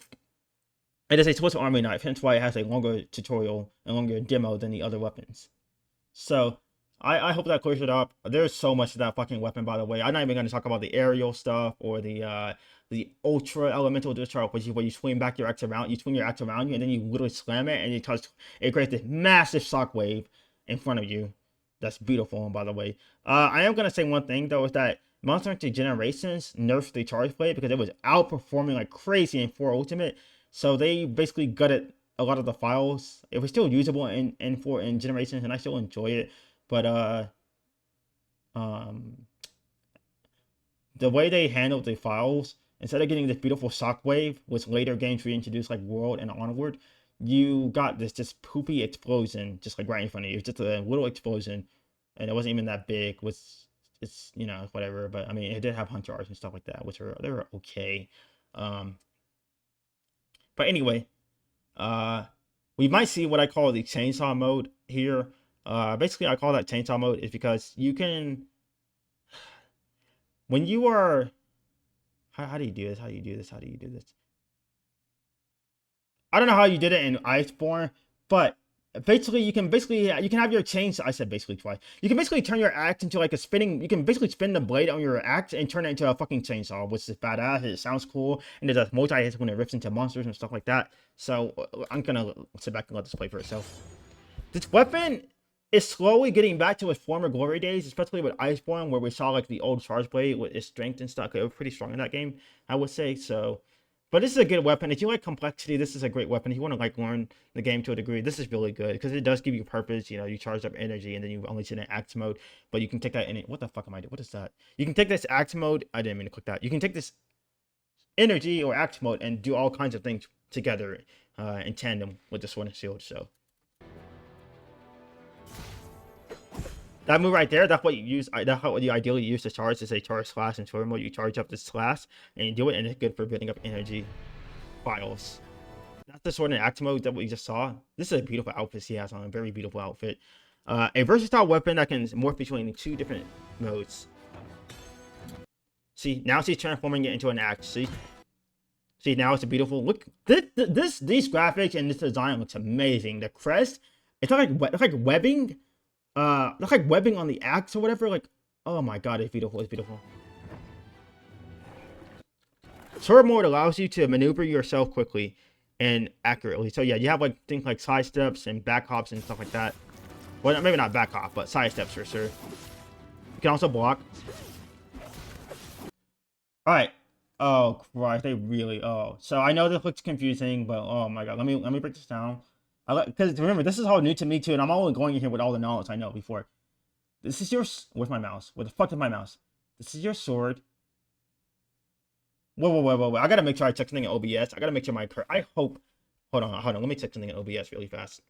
it is a Swiss Army knife, hence why it has a longer tutorial and longer demo than the other weapons. So I hope that clears it up. There's so much to that fucking weapon, by the way. I'm not even going to talk about the aerial stuff or the ultra elemental discharge, which is where you swing your axe around you, and then you literally slam it, and it creates this massive shockwave in front of you. That's beautiful, by the way. I am going to say one thing, though, is that Monster Hunter Generations nerfed the charge blade because it was outperforming like crazy in 4 Ultimate. So they basically gutted a lot of the files. It was still usable in Generations, and I still enjoy it. But the way they handled the files, instead of getting this beautiful shockwave, which later games reintroduced like World and Onward, you got this just poopy explosion just like right in front of you. It's just a little explosion, and it wasn't even that big. It's whatever. But I mean, it did have hunter arts and stuff like that, which they were okay. But anyway, we might see what I call the chainsaw mode here. Basically, I call that chainsaw mode is because you can, when you are, how do you do this? How do you do this? How do you do this? I don't know how you did it in Iceborne, but basically you can have your chainsaw. I said basically twice. You can basically turn your axe into like a spinning. You can basically spin the blade on your axe and turn it into a fucking chainsaw, which is badass. It sounds cool, and it does multi-hits when it rips into monsters and stuff like that. So I'm gonna sit back and let this play for itself. This weapon is slowly getting back to its former glory days, especially with Iceborne, where we saw like the old charge blade with its strength and stuff. It was pretty strong in that game, I would say. So, but this is a good weapon. If you like complexity, this is a great weapon. If you want to like learn the game to a degree, this is really good because it does give you purpose. You charge up energy, and then you only sit in axe mode. But you can take that in it. What the fuck am I doing? What is that? You can take this axe mode. I didn't mean to click that. You can take this energy or axe mode and do all kinds of things together in tandem with the sword and shield. So. That move right there, that's what you use. That's what you ideally use to charge. Is a charge slash in sword mode. You charge up the slash and you do it, and it's good for building up energy files. That's the sword and axe mode that we just saw. This is a beautiful outfit he has on. A very beautiful outfit. A versatile weapon that can morph between 2 different modes. See, now she's transforming it into an axe. See, now it's a beautiful look. These graphics and this design looks amazing. The crest, it's like webbing. Look like webbing on the axe or whatever. Like, oh my god, it's beautiful. It's beautiful. Sword mode allows you to maneuver yourself quickly and accurately. So yeah, you have like things like side steps and back hops and stuff like that. Well, maybe not back hop, but side steps for sure. You can also block. All right. Oh Christ, they really. Oh, so I know this looks confusing, but oh my god, let me break this down. Because remember, this is all new to me too, and I'm only going in here with all the knowledge I know before. This is your... Where's my mouse? Where the fuck is my mouse? This is your sword. Whoa. I gotta make sure I check something in OBS. I gotta make sure my... I hope... Hold on. Let me check something in OBS really fast.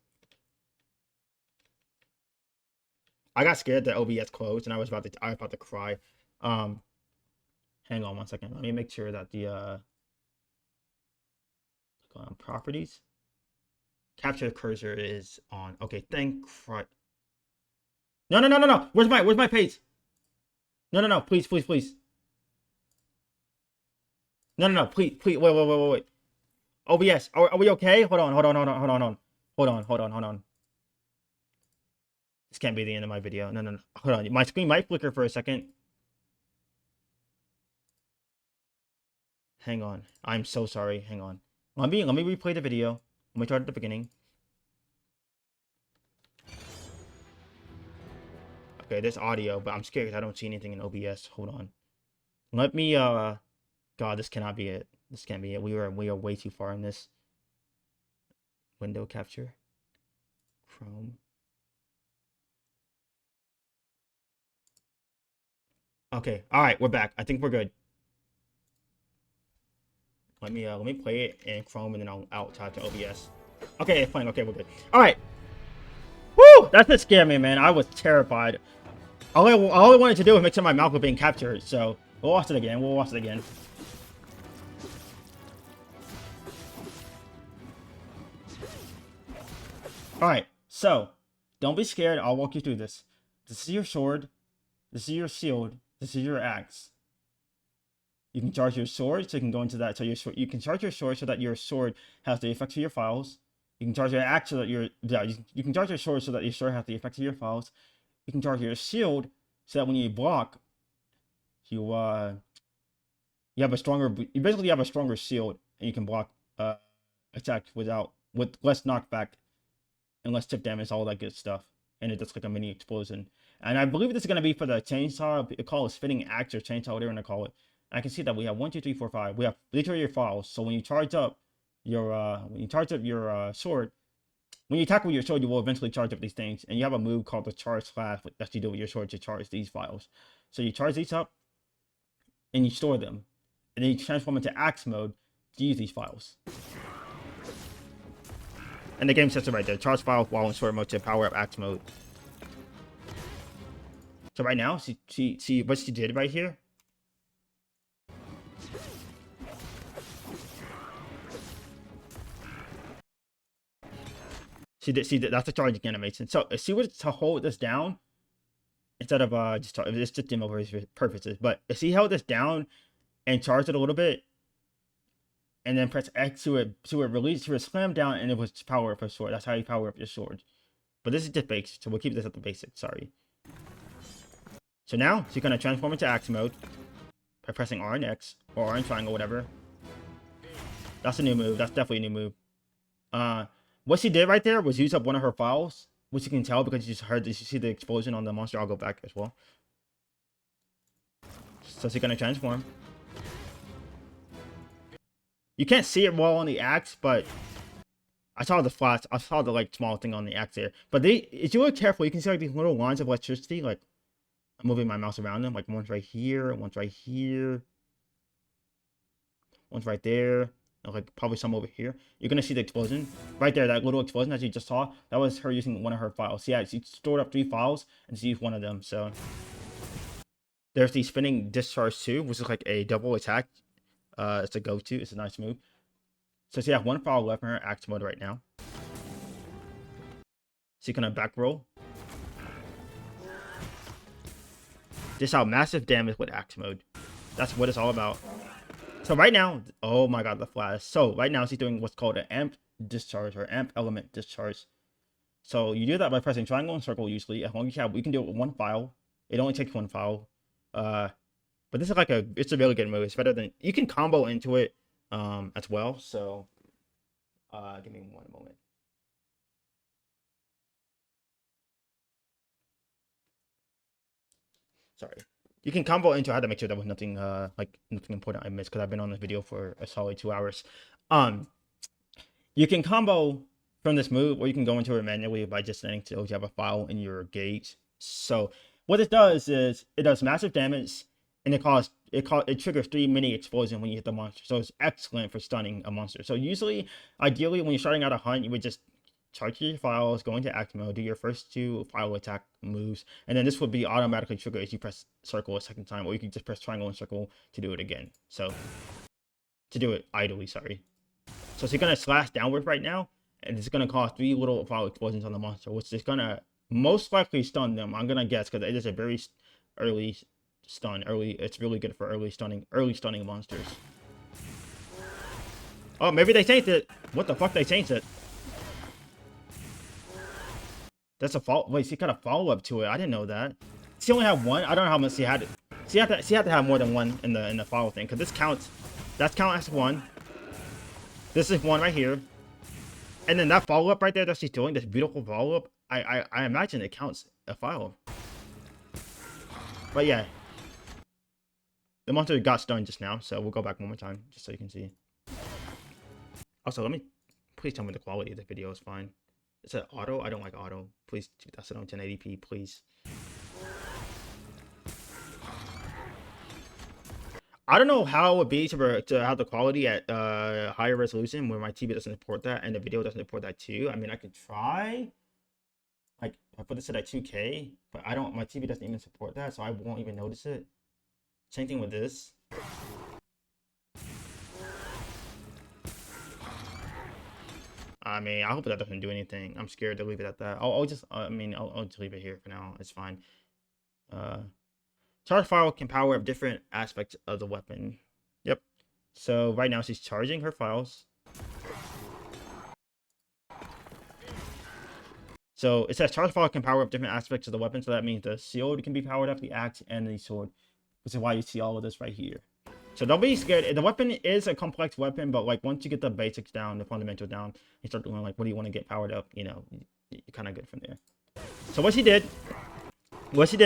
I got scared that OBS closed, and I was about to cry. Hang on 1 second. Let me make sure that the... properties. Capture cursor is on. Okay, thank Christ. No. Where's my page? No. Please. No. Please. Wait. OBS. Are we okay? Hold on. Hold on, hold on, hold on. This can't be the end of my video. No, no, no. Hold on. My screen might flicker for a second. Hang on. I'm so sorry. Hang on. Let me replay the video. Let me start at the beginning. Okay, there's audio, but I'm scared because I don't see anything in OBS. Hold on. Let me God, this cannot be it. This can't be it. We are way too far in this. Window capture. Chrome. Okay. All right, we're back. I think we're good. Let me play it in Chrome and then I'll type to OBS. Okay, it's playing. Okay, we're good. All right. Woo! That did scare me, man. I was terrified. All I wanted to do was make sure my mouth was being captured. So we'll watch it again. We'll watch it again. All right. So don't be scared. I'll walk you through this. This is your sword. This is your shield. This is your axe. You can charge your sword, so you can go into that. So you can charge your sword so that your sword has the effects of your files. You can charge your axe so that you can charge your sword so that your sword has the effects of your files. You can charge your shield so that when you block, you have a stronger. You basically have a stronger shield, and you can block attacks with less knockback and less chip damage, all that good stuff. And it does like a mini explosion. And I believe this is gonna be for the chainsaw. They call it spinning axe or chainsaw, whatever you want to call it. I can see that we have 1, 2, 3, 4, 5. We have literally your files. So when you charge up your sword, when you attack with your sword, you will eventually charge up these things. And you have a move called the charge slash that you do with your sword to charge these files. So you charge these up, and you store them, and then you transform into axe mode to use these files. And the game says it right there: charge file while in sword mode to power up axe mode. So right now, see what she did right here. See, that's the charging animation. So if she was to hold this down instead of just demo purposes, but if she held this down and charged it a little bit, and then press X to it release, to it slam down, and it was power up her sword. That's how you power up your sword. But this is just basic, so we'll keep this at the basic. Sorry. So now she's gonna transform into axe mode by pressing R and X or R and triangle, whatever. That's a new move. That's definitely a new move. What she did right there was use up one of her files, which you can tell because you see the explosion on the monster. I'll go back as well. So she's gonna transform. You can't see it well on the axe, but I saw the flash. I saw the like small thing on the axe there. But if you look carefully, you can see like these little lines of electricity. Like I'm moving my mouse around them. Like one's right here, one's right here, one's right there. Like probably some over here. You're gonna see the explosion right there. That little explosion that you just saw, that was her using one of her files. Yeah, she stored up 3 files and she used one of them. So there's the spinning discharge too, which is like a double attack. It's a go-to. It's a nice move. So she has 1 file left in her axe mode right now. She's gonna back roll. Dish out massive damage with axe mode. That's what it's all about. So right now, oh my god, the flash. So right now she's doing what's called an amp discharge or amp element discharge. So you do that by pressing triangle and circle usually. As long as you can do it with 1 file. It only takes 1 file. But this is like it's a really good move. It's better than, you can combo into it as well. So give me 1 moment. Sorry. You can combo into. I had to make sure there was nothing nothing important I missed because I've been on this video for a solid 2 hours. You can combo from this move, or you can go into it manually by just setting to you have a file in your gauge. So what it does is it does massive damage, and it triggers 3 mini explosions when you hit the monster. So it's excellent for stunning a monster. So usually, ideally, when you're starting out a hunt, you would just charge your files, go into act mode, do your first 2 file attack moves, and then this would be automatically triggered if you press circle a second time, or you can just press triangle and circle to do it again. So to do it idly, sorry. So she's gonna slash downward right now, and it's gonna cause 3 little file explosions on the monster, which is gonna most likely stun them. I'm gonna guess because it is a very early stun. It's really good for early stunning monsters. Oh, maybe they changed it. What the fuck? They changed it. That's a follow. Wait, she got a follow up to it. I didn't know that. She only had one. I don't know how much she had. She had to have more than one in the follow thing, because this counts. That's count as one. This is one right here, and then that follow up right there that she's doing, this beautiful follow up. I imagine it counts a follow. But yeah, the monster got stunned just now, so we'll go back one more time just so you can see. Also, please tell me the quality of the video is fine. Is it auto? I don't like auto. Please test it on 1080p, please. I don't know how it would be to have the quality at higher resolution when my TV doesn't support that and the video doesn't support that too. I mean, I could try. Like, I put this at 2K, but I don't. My TV doesn't even support that, so I won't even notice it. Same thing with this. I mean, I hope that doesn't do anything. I'm scared to leave it at that. I'll just leave it here for now. It's fine. Charge file can power up different aspects of the weapon. Yep. So right now she's charging her files. So it says charge file can power up different aspects of the weapon. So that means the shield can be powered up, the axe, and the sword. Which is why you see all of this right here. So don't be scared. The weapon is a complex weapon, but like once you get the basics down, the fundamentals down, you start doing like what do you want to get powered up, you know, you're kind of good from there. So what she did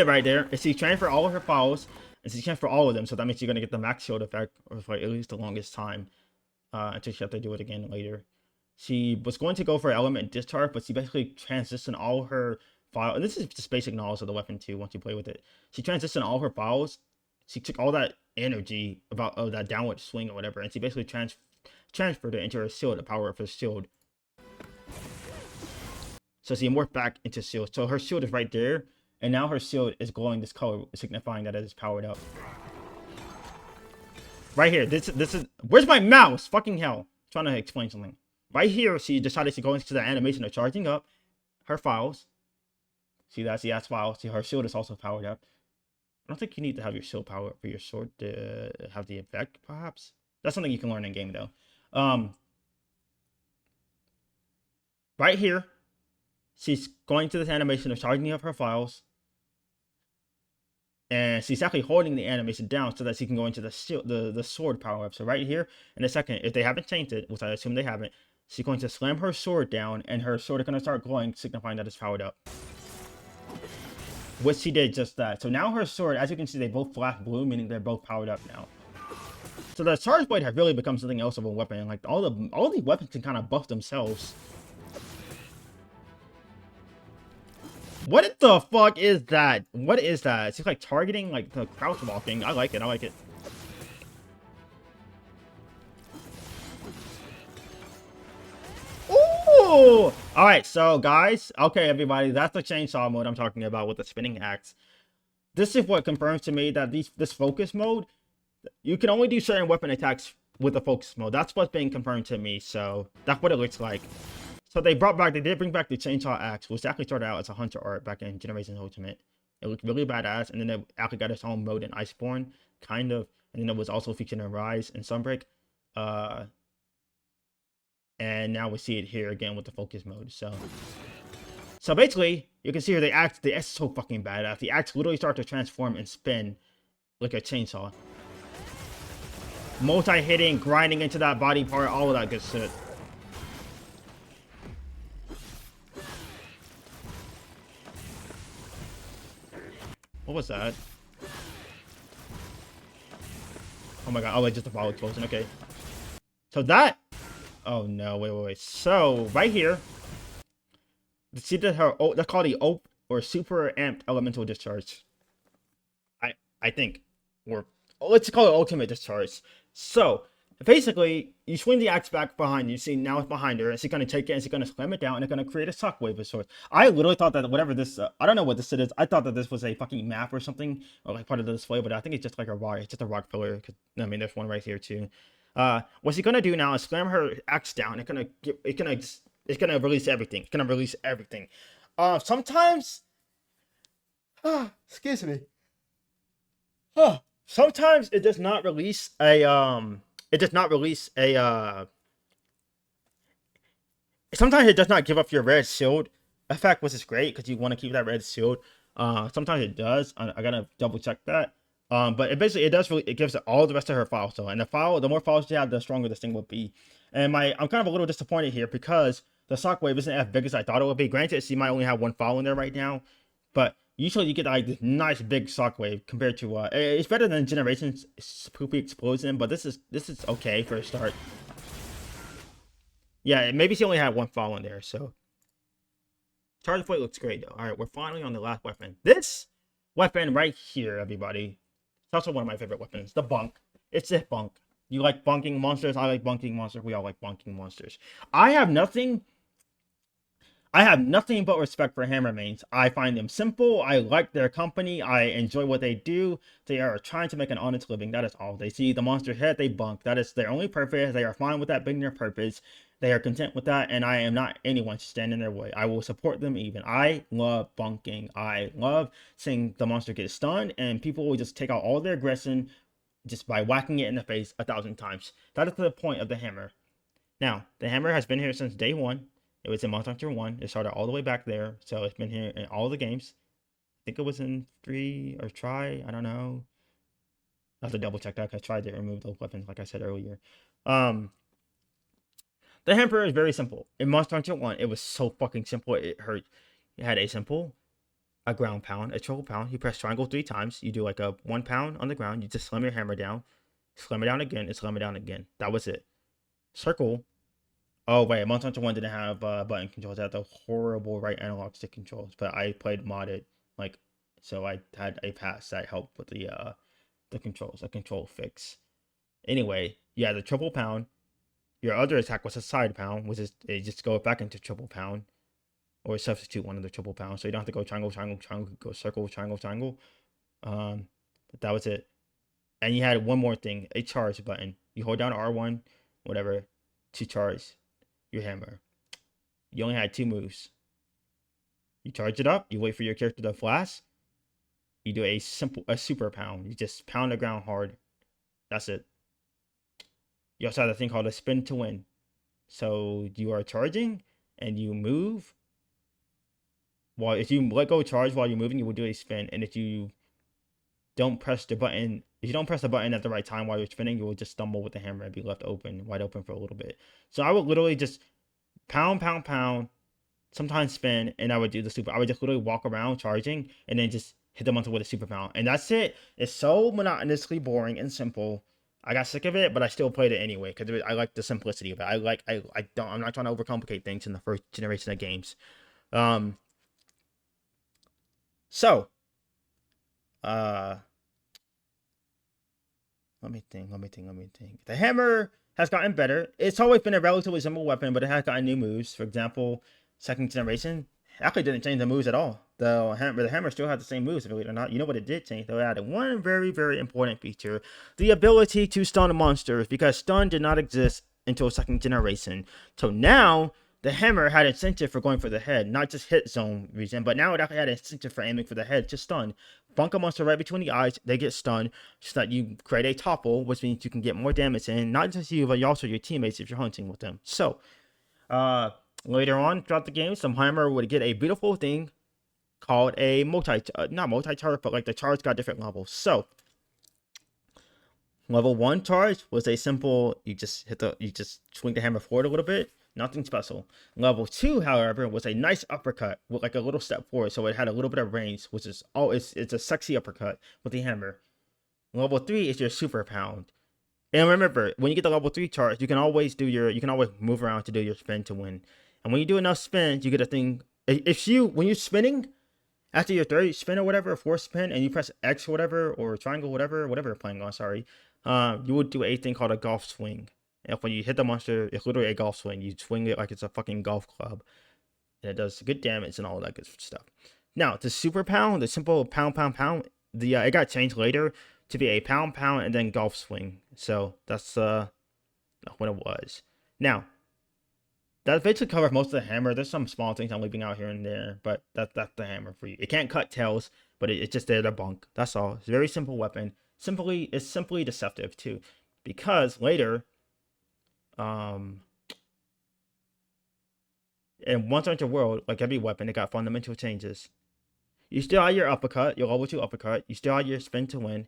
right there is she transferred all of her files, and she transferred all of them. So that means you're gonna get the max shield effect for at least the longest time, until she have to do it again later. She was going to go for element discharge, but she basically transitioned all her files. And this is just basic knowledge of the weapon too. Once you play with it, she transitioned all her files. She took all that energy of that downward swing or whatever, and she basically transferred it into her shield to power up her shield. So she morphed back into shield. So her shield is right there, and now her shield is glowing this color, signifying that it is powered up. Right here, this is where's my mouse? Fucking hell! I'm trying to explain something. Right here, she decided to go into the animation of charging up her files. See that? She has files. See, her shield is also powered up. I don't think you need to have your shield power up for your sword to have the effect, perhaps. That's something you can learn in game, though. Right here, she's going to this animation of charging up her files. And she's actually holding the animation down so that she can go into the sword power up. So right here, in a second, if they haven't changed it, which I assume they haven't, she's going to slam her sword down, and her sword is going to start glowing, signifying that it's powered up. Which she did just that. So now her sword, as you can see, they both flash blue, meaning they're both powered up now. So the charge blade has really become something else of a weapon. Like all the weapons can kind of buff themselves. What the fuck is that? What is that? It's just like targeting, like the crouch walking. I like it. I like it. Ooh! All right, so guys, okay, everybody, that's the chainsaw mode I'm talking about with the spinning axe. This is what confirms to me that this focus mode, you can only do certain weapon attacks with the focus mode. That's what's being confirmed to me. So that's what it looks like. So they did bring back the chainsaw axe, which actually started out as a hunter art back in Generations Ultimate. It looked really badass, and then it actually got its own mode in Iceborne, kind of, and then it was also featured in Rise and Sunbreak. And now we see it here again with the focus mode. So basically, you can see here the axe is so fucking badass. The axe literally starts to transform and spin like a chainsaw. Multi-hitting, grinding into that body part, all of that good shit. What was that? Oh my god, oh wait, just a follow explosion, okay. So that, oh no, wait. So, right here, see that that's called the OP, or super amped elemental discharge. I think, or let's call it ultimate discharge. So, basically, you swing the axe back behind you. See, now it's behind her, and she's gonna take it, and she's gonna slam it down, and it's gonna create a shockwave of sorts. I literally thought that whatever this, I don't know what this is. I thought that this was a fucking map or something, or like part of the display, but I think it's just like a rock. It's just a rock pillar. I mean, there's one right here too. What she's gonna do now is slam her axe down. It's gonna release everything. It's gonna release everything. Sometimes, excuse me. Sometimes it does not release a sometimes it does not give up your red shield effect, which is great because you want to keep that red shield. Sometimes it does. I gotta double check that. But it basically, it does really, it gives it all the rest of her files. So, and the more files you have, the stronger this thing will be. And I'm kind of a little disappointed here because the shockwave isn't as big as I thought it would be. Granted, she might only have one file in there right now, but usually you get like this nice big shockwave compared to it's better than Generations Poopy Explosion, but this is okay for a start. Yeah, maybe she only had one file in there, so charge plate looks great though. All right, we're finally on the last weapon. This weapon right here, everybody. It's also one of my favorite weapons, the bunk. It's a bunk. You like bunking monsters? I like bunking monsters. We all like bunking monsters. I have nothing but respect for hammer mains. I find them simple. I like their company. I enjoy what they do. They are trying to make an honest living. That is all. They see the monster head, they bunk. That is their only purpose. They are fine with that being their purpose. They are content with that, and I am not anyone to stand in their way. I will support them even. I love bunking. I love seeing the monster get stunned, and people will just take out all their aggression just by whacking it in the face 1,000 times. That is the point of the hammer. Now, the hammer has been here since day one. It was in Monster Hunter 1. It started all the way back there. So it's been here in all the games. I think it was in 3 or try. I don't know. I have to double check that because I tried to remove those weapons like I said earlier. Um, the hammer is very simple. In Monster Hunter 1, it was so fucking simple. It hurt. It had a ground pound, a triple pound. You press triangle 3 times. You do like a 1 pound on the ground. You just slam your hammer down. Slam it down again. And slam it down again. That was it. Circle. Oh wait, Monster Hunter 1 didn't have button controls. It had the horrible right analog stick controls. But I played modded, like, so I had a pass that helped with the controls, a control fix. Anyway, yeah, the triple pound. Your other attack was a side pound, which is it just go back into triple pound, or substitute one of the triple pounds. So you don't have to go triangle, triangle, triangle, go circle, triangle, triangle. But that was it. And you had one more thing, a charge button. You hold down R1, whatever, to charge your hammer. You only had 2 moves. You charge it up, you wait for your character to flash, you do a super pound. You just pound the ground hard. That's it. You also have a thing called a spin to win. So you are charging and you move. Well, if you let go charge while you're moving, you will do a spin. And if you don't press the button, at the right time while you're spinning, you will just stumble with the hammer and be left wide open for a little bit. So I would literally just pound, pound, pound, sometimes spin, and I would do the super. I would just literally walk around charging and then just hit the monster with a super pound. And that's it. It's so monotonously boring and simple. I got sick of it, but I still played it anyway because I like the simplicity of it. I'm not trying to overcomplicate things in the first generation of games. So, let me think. The hammer has gotten better. It's always been a relatively simple weapon, but it has gotten new moves. For example, second generation actually didn't change the moves at all. The hammer still had the same moves, believe it or not. You know what it did change? Though it added one very, very important feature: the ability to stun monsters, because stun did not exist until second generation. So now the hammer had incentive for going for the head, not just hit zone reason, but now it actually had incentive for aiming for the head to stun. Bunk a monster right between the eyes, they get stunned, so that you create a topple, which means you can get more damage in, not just you, but also your teammates if you're hunting with them. So, later on throughout the game, some hammer would get a beautiful thing called a not multi-charge, but like the charge got different levels. So, level 1 charge was a simple, you just swing the hammer forward a little bit, nothing special. Level 2, however, was a nice uppercut with like a little step forward, so it had a little bit of range, which is it's a sexy uppercut with the hammer. Level 3 is your super pound. And remember, when you get the level 3 charge, you can always move around to do your spin to win. And when you do enough spins, you get a thing. When you're spinning, after your third spin or whatever, fourth spin, and you press X or whatever, or triangle, whatever you're playing on, sorry, you would do a thing called a golf swing. And when you hit the monster, it's literally a golf swing. You swing it like it's a fucking golf club. And it does good damage and all that good stuff. Now, the super pound, the simple pound, it got changed later to be a pound, and then golf swing. So that's what it was. Now, that basically covers most of the hammer. There's some small things I'm leaving out here and there, but that's the hammer for you. It can't cut tails, but it's just there to bunk. That's all. It's a very simple weapon. It's simply deceptive too, because later, And Monster Hunter World, like every weapon, it got fundamental changes. You still had your uppercut, your level 2 uppercut. You still had your spin to win.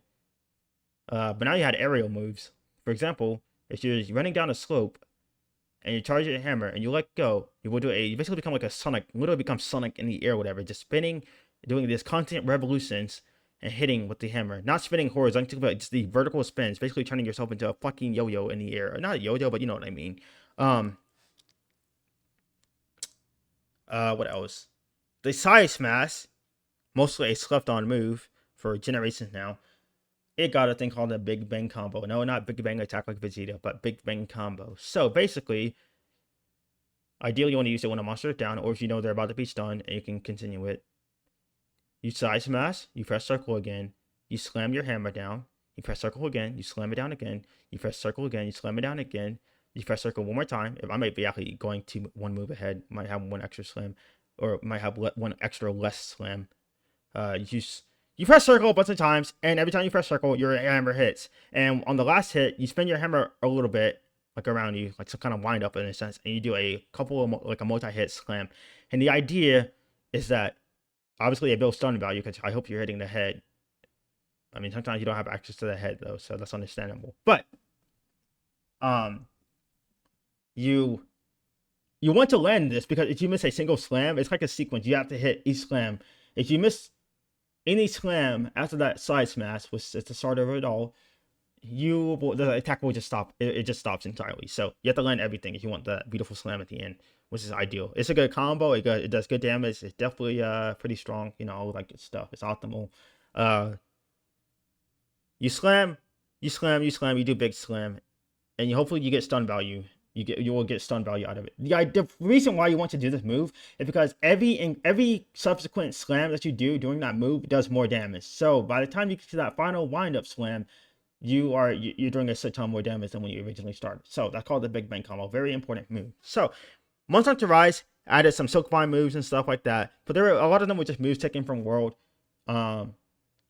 But now you had aerial moves. For example, if you're running down a slope and you charge your hammer and you let go, you will do you basically become like a Sonic, literally become Sonic in the air, whatever, just spinning, doing these constant revolutions and hitting with the hammer. Not spinning horizontally, but just the vertical spins, basically turning yourself into a fucking yo-yo in the air. Or not a yo-yo, but you know what I mean. What else? The side smash, mostly a slept-on move for generations now. It got a thing called a Big Bang combo. No, not Big Bang attack like Vegeta, but Big Bang combo. So basically, ideally you want to use it when a monster is down, or if you know they're about to be stunned, and you can continue it. You side smash, you press circle again, you slam your hammer down, you press circle again, you slam it down again, you press circle again, you slam it down again, you press circle one more time. I might be actually going to one move ahead, might have one extra slam, or might have one extra less slam. You press circle a bunch of times, and every time you press circle, your hammer hits. And on the last hit, you spin your hammer a little bit, like around you, like some kind of wind up in a sense, and you do a couple of like a multi-hit slam. And the idea is that obviously it builds stun value because I hope you're hitting the head. I mean, sometimes you don't have access to the head though, so that's understandable. But you want to land this because if you miss a single slam, it's like a sequence. You have to hit each slam. If you miss any slam after that side smash, which is the start of it all, the attack will just stop. It just stops entirely. So you have to land everything if you want that beautiful slam at the end, which is ideal. It's a good combo. It does good damage. It's definitely pretty strong. You know, all that good stuff. It's optimal. You slam, you do big slam, and hopefully you get stun value. You will get stun value out of it. The reason why you want to do this move is because every subsequent slam that you do during that move does more damage. So by the time you get to that final wind up slam, you're doing a shit ton more damage than when you originally started. So that's called the Big Bang combo. Very important move. So Monster Hunter Rise added some Silkvine moves and stuff like that, but there were a lot of them were just moves taken from World. Some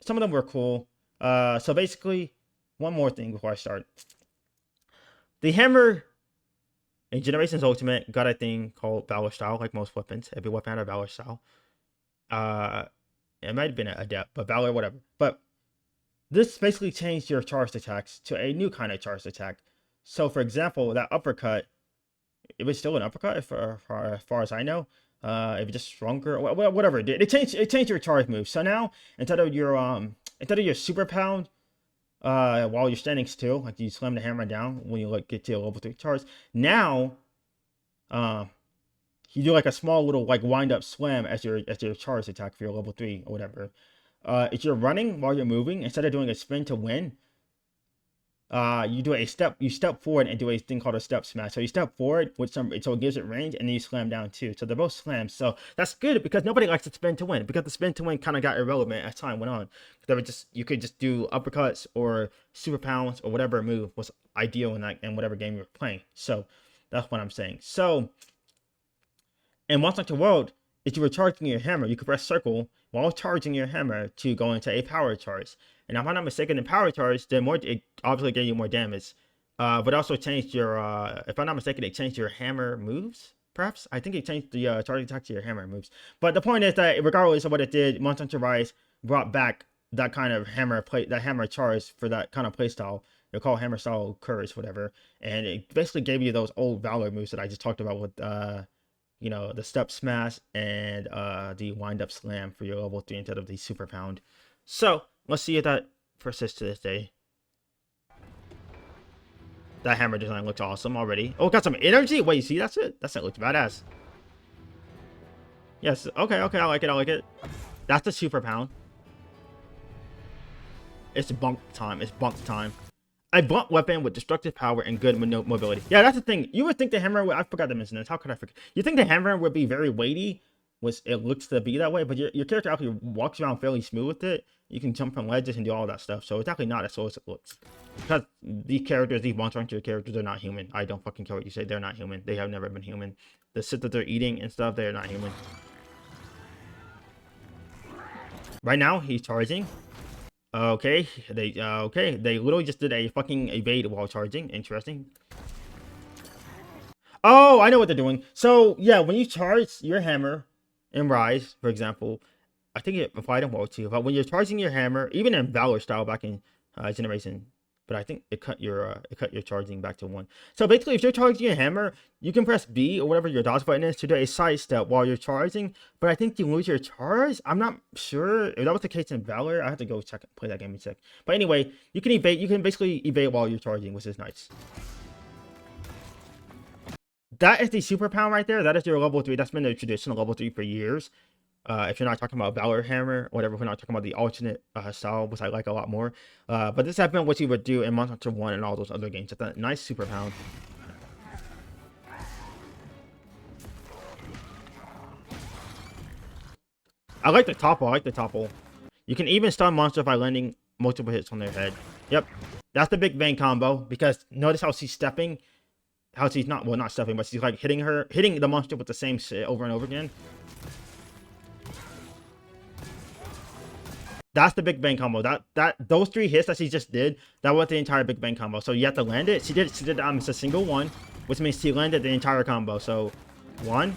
of them were cool. So basically, one more thing before I start. The hammer in Generations Ultimate got a thing called Valor Style, like most weapons. Every weapon had a Valor Style. It might have been an Adept, but Valor, whatever. But this basically changed your charged attacks to a new kind of charged attack. So, for example, that uppercut, it was still an uppercut, for as far as I know. It was just stronger, whatever it did. It changed your charge move. So now, instead of your super pound, while you're standing still, like you slam the hammer down when you get to a level 3 charge. Now, you do like a small little like wind up slam as your charge attack for your level 3 or whatever. If you're running while you're moving, instead of doing a spin to win, you step forward and do a thing called a step smash. So you step forward with so it gives it range, and then you slam down too. So they're both slams. So that's good because nobody likes to spin to win, because the spin to win kind of got irrelevant as time went on. You could just do uppercuts or super pounds or whatever move was ideal in whatever game you were playing. So that's what I'm saying. So in Monster Hunter World, if you were charging your hammer, you could press circle while charging your hammer to go into a power charge. And if I'm not mistaken, in power charge, it obviously gave you more damage. But also changed your, if I'm not mistaken, it changed your hammer moves, perhaps? I think it changed the charge attack to your hammer moves. But the point is that regardless of what it did, Monster Hunter Rise brought back that kind of hammer charge for that kind of playstyle. They're called hammer style courage, whatever. And it basically gave you those old Valor moves that I just talked about with, the step smash and the wind up slam for your level 3 instead of the super pound. So let's see if that persists to this day. That hammer design looks awesome already. Oh, got some energy. Wait, you see, that's it. That looks badass. Yes. Okay. I like it. That's the super pound. It's bunk time. A blunt weapon with destructive power and good mobility. Yeah, that's the thing. You would think the hammer I forgot to mention this. How could I forget? You think the hammer would be very weighty, which it looks to be that way, but your character actually walks around fairly smooth with it. You can jump from ledges and do all that stuff, so it's actually not as slow as it looks. Because these Monster Hunter characters are not human. I don't fucking care what you say. They're not human. They have never been human. The shit that they're eating and stuff, they're not human. Right now, he's charging. Okay, they literally just did a fucking evade while charging. Interesting. Oh, I know what they're doing. So yeah, when you charge your hammer in Rise, for example, I think it applied in World 2, but when you're charging your hammer, even in Valor style back in Generation, but I think it cut your charging back to 1. So basically, if you're charging your hammer, you can press B or whatever your dodge button is to do a side step while you're charging. But I think you lose your charge. I'm not sure if that was the case in Valor. I have to go check play that game and check. But anyway, you can evade. You can basically evade while you're charging, which is nice. That is the super pound right there. That is your level 3. That's been the traditional level 3 for years. If you're not talking about Valor Hammer, whatever, we're not talking about the alternate style, which I like a lot more. But this has been what you would do in Monster Hunter 1 and all those other games. It's a nice super pound. I like the topple. I like the topple. You can even stun monsters by landing multiple hits on their head. Yep. That's the big bang combo, because notice how she's stepping. How she's not, well, not stepping, but she's like hitting the monster with the same shit over and over again. That's the big bang combo. Those 3 hits that she just did, that was the entire big bang combo. So you have to land it. She did it's a single one, which means she landed the entire combo. So 1,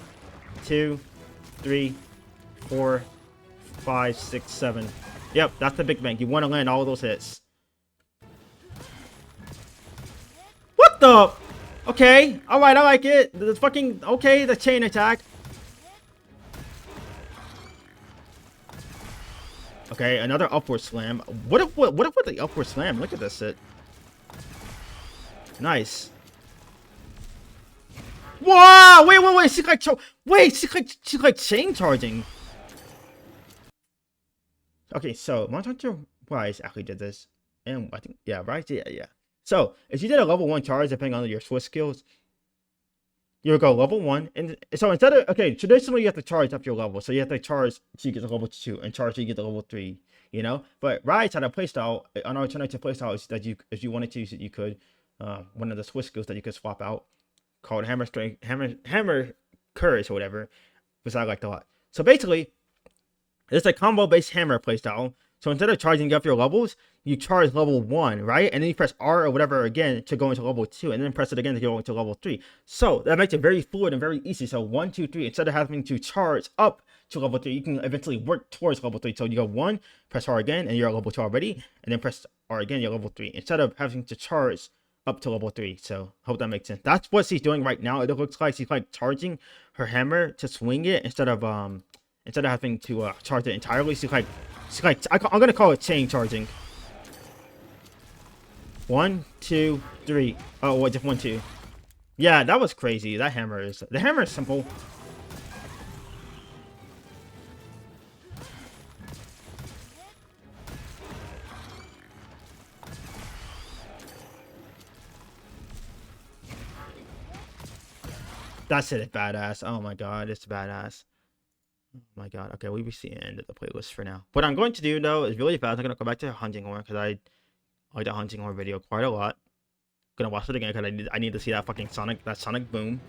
2, 3, 4, 5, 6, 7. Yep, that's the big bang. You want to land all of those hits. What the? Okay, all right, I like it. The fucking okay, the chain attack. Okay, another upward slam. What if with the upward slam? Look at this shit. Nice. Wow! Wait! She's like chain charging. Okay, so Monster Hunter Rise actually did this, and I think Rise, yeah. So if you did a level 1 charge, depending on your Swiss skills, you would go level 1, and so instead of, okay, traditionally you have to charge up your level, so you have to charge so you get to level 2, and charge so you get to level 3, you know. But Rise had a playstyle, an alternative playstyle that you, if you wanted to, you could, one of the Swiss skills that you could swap out, called Hammer Strength, Hammer Courage or whatever, which I liked a lot. So basically, it's a combo based hammer playstyle. So instead of charging up your levels, you charge level 1, right? And then you press R or whatever again to go into level 2, and then press it again to go into level 3. So that makes it very fluid and very easy. So 1, 2, 3, instead of having to charge up to level 3, you can eventually work towards level 3. So you go 1, press R again, and you're at level 2 already, and then press R again, you're level 3, instead of having to charge up to level 3. So hope that makes sense. That's what she's doing right now. It looks like she's like charging her hammer to swing it instead of having to charge it entirely. She's like I'm gonna call it chain charging. 1, 2, 3. Oh wait, just 1, 2. Yeah, that was crazy. The hammer is simple. That's it, badass. Oh my god, it's badass. Oh my god. Okay, we reach the end of the playlist for now. What I'm going to do though is really fast. I'm gonna go back to hunting horn because I like the hunting horn video quite a lot. I'm gonna watch it again because I need to see that fucking sonic boom.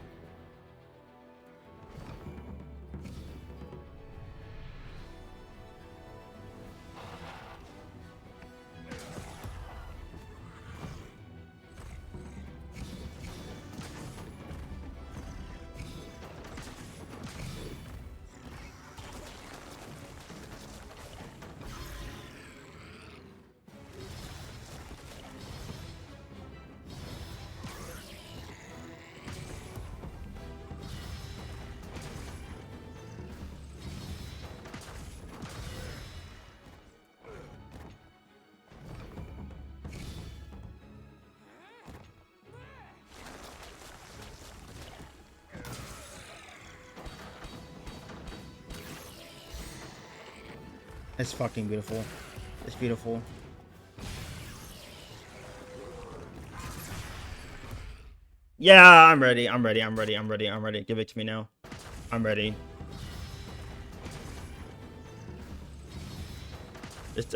It's fucking beautiful. It's beautiful. Yeah, I'm ready. Give it to me now. I'm ready.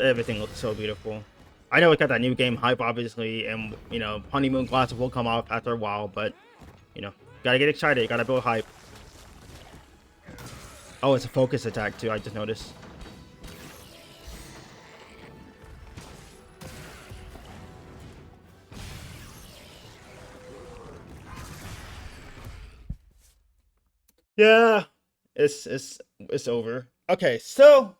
Everything looks so beautiful. I know we got that new game hype, obviously, and you know, honeymoon glasses will come off after a while, but you know, gotta get excited, gotta build hype. Oh, it's a focus attack too, I just noticed. Yeah, it's over. Okay, so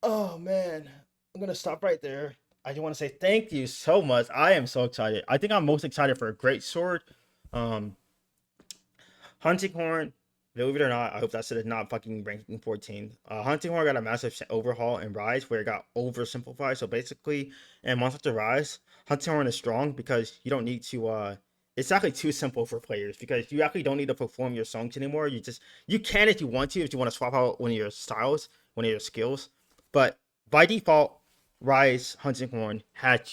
oh man, I'm gonna stop right there. I just want to say thank you so much. I am so excited. I think I'm most excited for a great sword. Um, Hunting Horn, believe it or not, I hope that shit is not fucking ranking 14. Hunting Horn got a massive overhaul in Rise where it got oversimplified. So basically, in Monster Hunter Rise, Hunting Horn is strong because you don't need to. It's actually too simple for players because you actually don't need to perform your songs anymore. You can if you want to, if you want to swap out one of your styles, one of your skills, but by default, Rise Hunting Horn had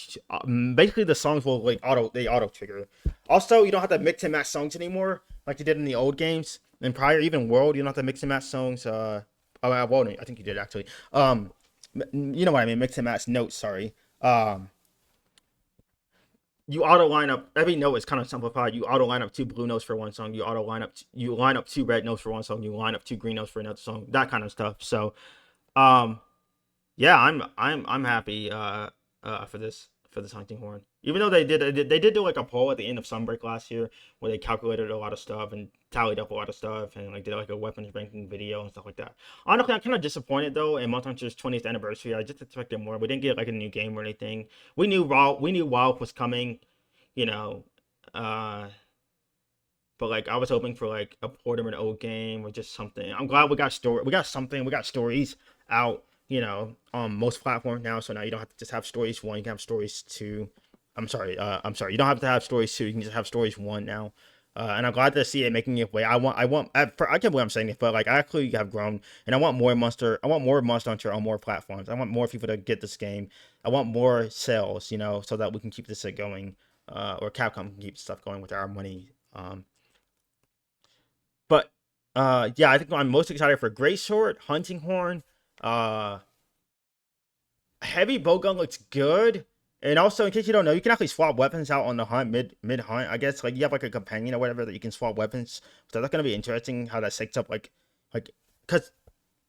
basically the songs will like auto trigger. Also, you don't have to mix and match songs anymore like you did in the old games and prior, even World. You don't have to mix and match songs. Well, I think you did actually. You know what I mean? Mix and match notes. Sorry. Um, you auto line up every note is kind of simplified. You auto line up two blue notes for one song. You line up two red notes for one song. You line up two green notes for another song. That kind of stuff. So, um, yeah, I'm happy for this hunting horn. Even though they did do like a poll at the end of Sunbreak last year where they calculated a lot of stuff and tallied up a lot of stuff and like did like a weapons ranking video and stuff like that. Honestly, I'm kind of disappointed though in Monster Hunter's 20th anniversary. I just expected more. We didn't get like a new game or anything. We knew WoW was coming, you know, uh but like I was hoping for like a port of an old game or just something. I'm glad we got something. We got stories out, on most platforms now. So now you don't have to just have stories one. You can have stories two. I'm sorry. You don't have to have stories two. You can just have stories one now. And I'm glad to see it making its way. I can't believe I'm saying this, but like I actually have grown, and I want more Monster Hunter on more platforms. I want more people to get this game. I want more sales, so that we can keep this going, or Capcom can keep stuff going with our money. But yeah, I think I'm most excited for Great Sword, Hunting Horn, uh, Heavy Bowgun looks good. And also, in case you don't know, you can actually swap weapons out on the hunt mid hunt. I guess like you have like a companion or whatever that you can swap weapons. So that's gonna be interesting how that shakes up. Like because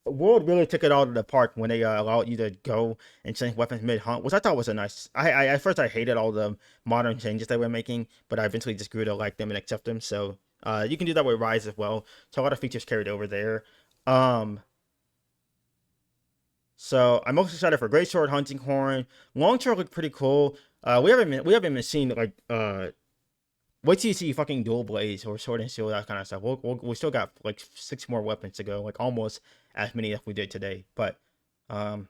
World really took it all to the park when they allowed you to go and change weapons mid hunt, which I thought was a nice. At first I hated all the modern changes they were making, but I eventually just grew to like them and accept them. So you can do that with Rise as well. So a lot of features carried over there. Um, so I'm most excited for Great Sword, Hunting Horn. Long Sword looked pretty cool. We haven't been seeing like wait till you see fucking dual blades or sword and shield, that kind of stuff. We still got like 6 more weapons to go, like almost as many as we did today. But um,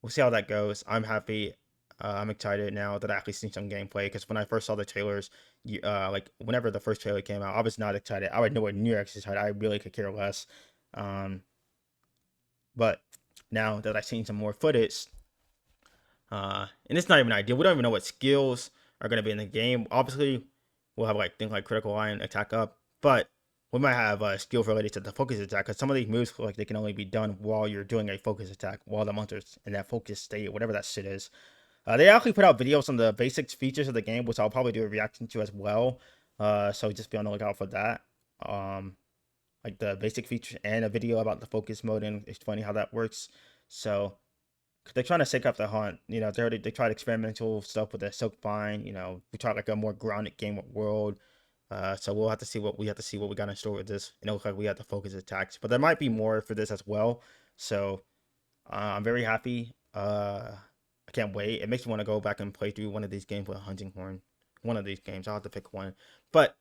we'll see how that goes. I'm happy. I'm excited now that I actually seen some gameplay because when I first saw the trailers, like whenever the first trailer came out, I was not excited. I was nowhere near excited. I really could care less. Um, but now that I've seen some more footage, and it's not even ideal. We don't even know what skills are going to be in the game. Obviously, we'll have like things like critical eye and attack up, but we might have skills related to the focus attack because some of these moves feel like they can only be done while you're doing a focus attack, while the monster's in that focus state, whatever that shit is. They actually put out videos on the basic features of the game, which I'll probably do a reaction to as well. So just be on the lookout for that. Um, like the basic features and a video about the focus mode and explaining how that works. So they're trying to shake up the hunt. They tried experimental stuff with the Silk Vine. We tried like a more grounded game world. So we'll have to see what we got in store with this. It looks like we have to focus attacks, but there might be more for this as well. So I'm very happy. I can't wait. It makes me want to go back and play through one of these games with Hunting Horn. One of these games. I'll have to pick one. But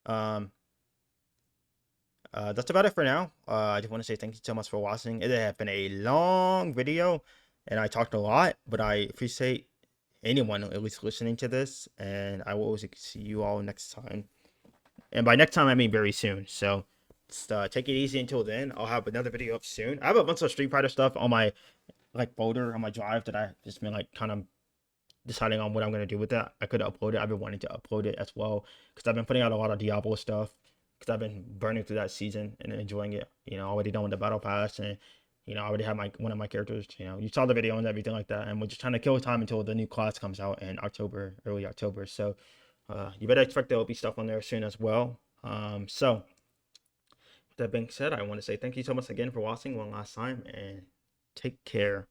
um, that's about it for now. I just want to say thank you so much for watching. It has been a long video, and I talked a lot, but I appreciate anyone at least listening to this, and I will always see you all next time. And by next time, I mean very soon. So just take it easy until then. I'll have another video up soon. I have a bunch of Street Fighter stuff on my like folder on my drive that I just been like kind of deciding on what I'm gonna do with that. I could upload it. I've been wanting to upload it as well because I've been putting out a lot of Diablo stuff because I've been burning through that season and enjoying it. Already done with the battle pass and I already have my one of my characters. You saw the video and everything like that, and we're just trying to kill time until the new class comes out in October, early October. So you better expect there will be stuff on there soon as well. So with that being said, I want to say thank you so much again for watching one last time and take care.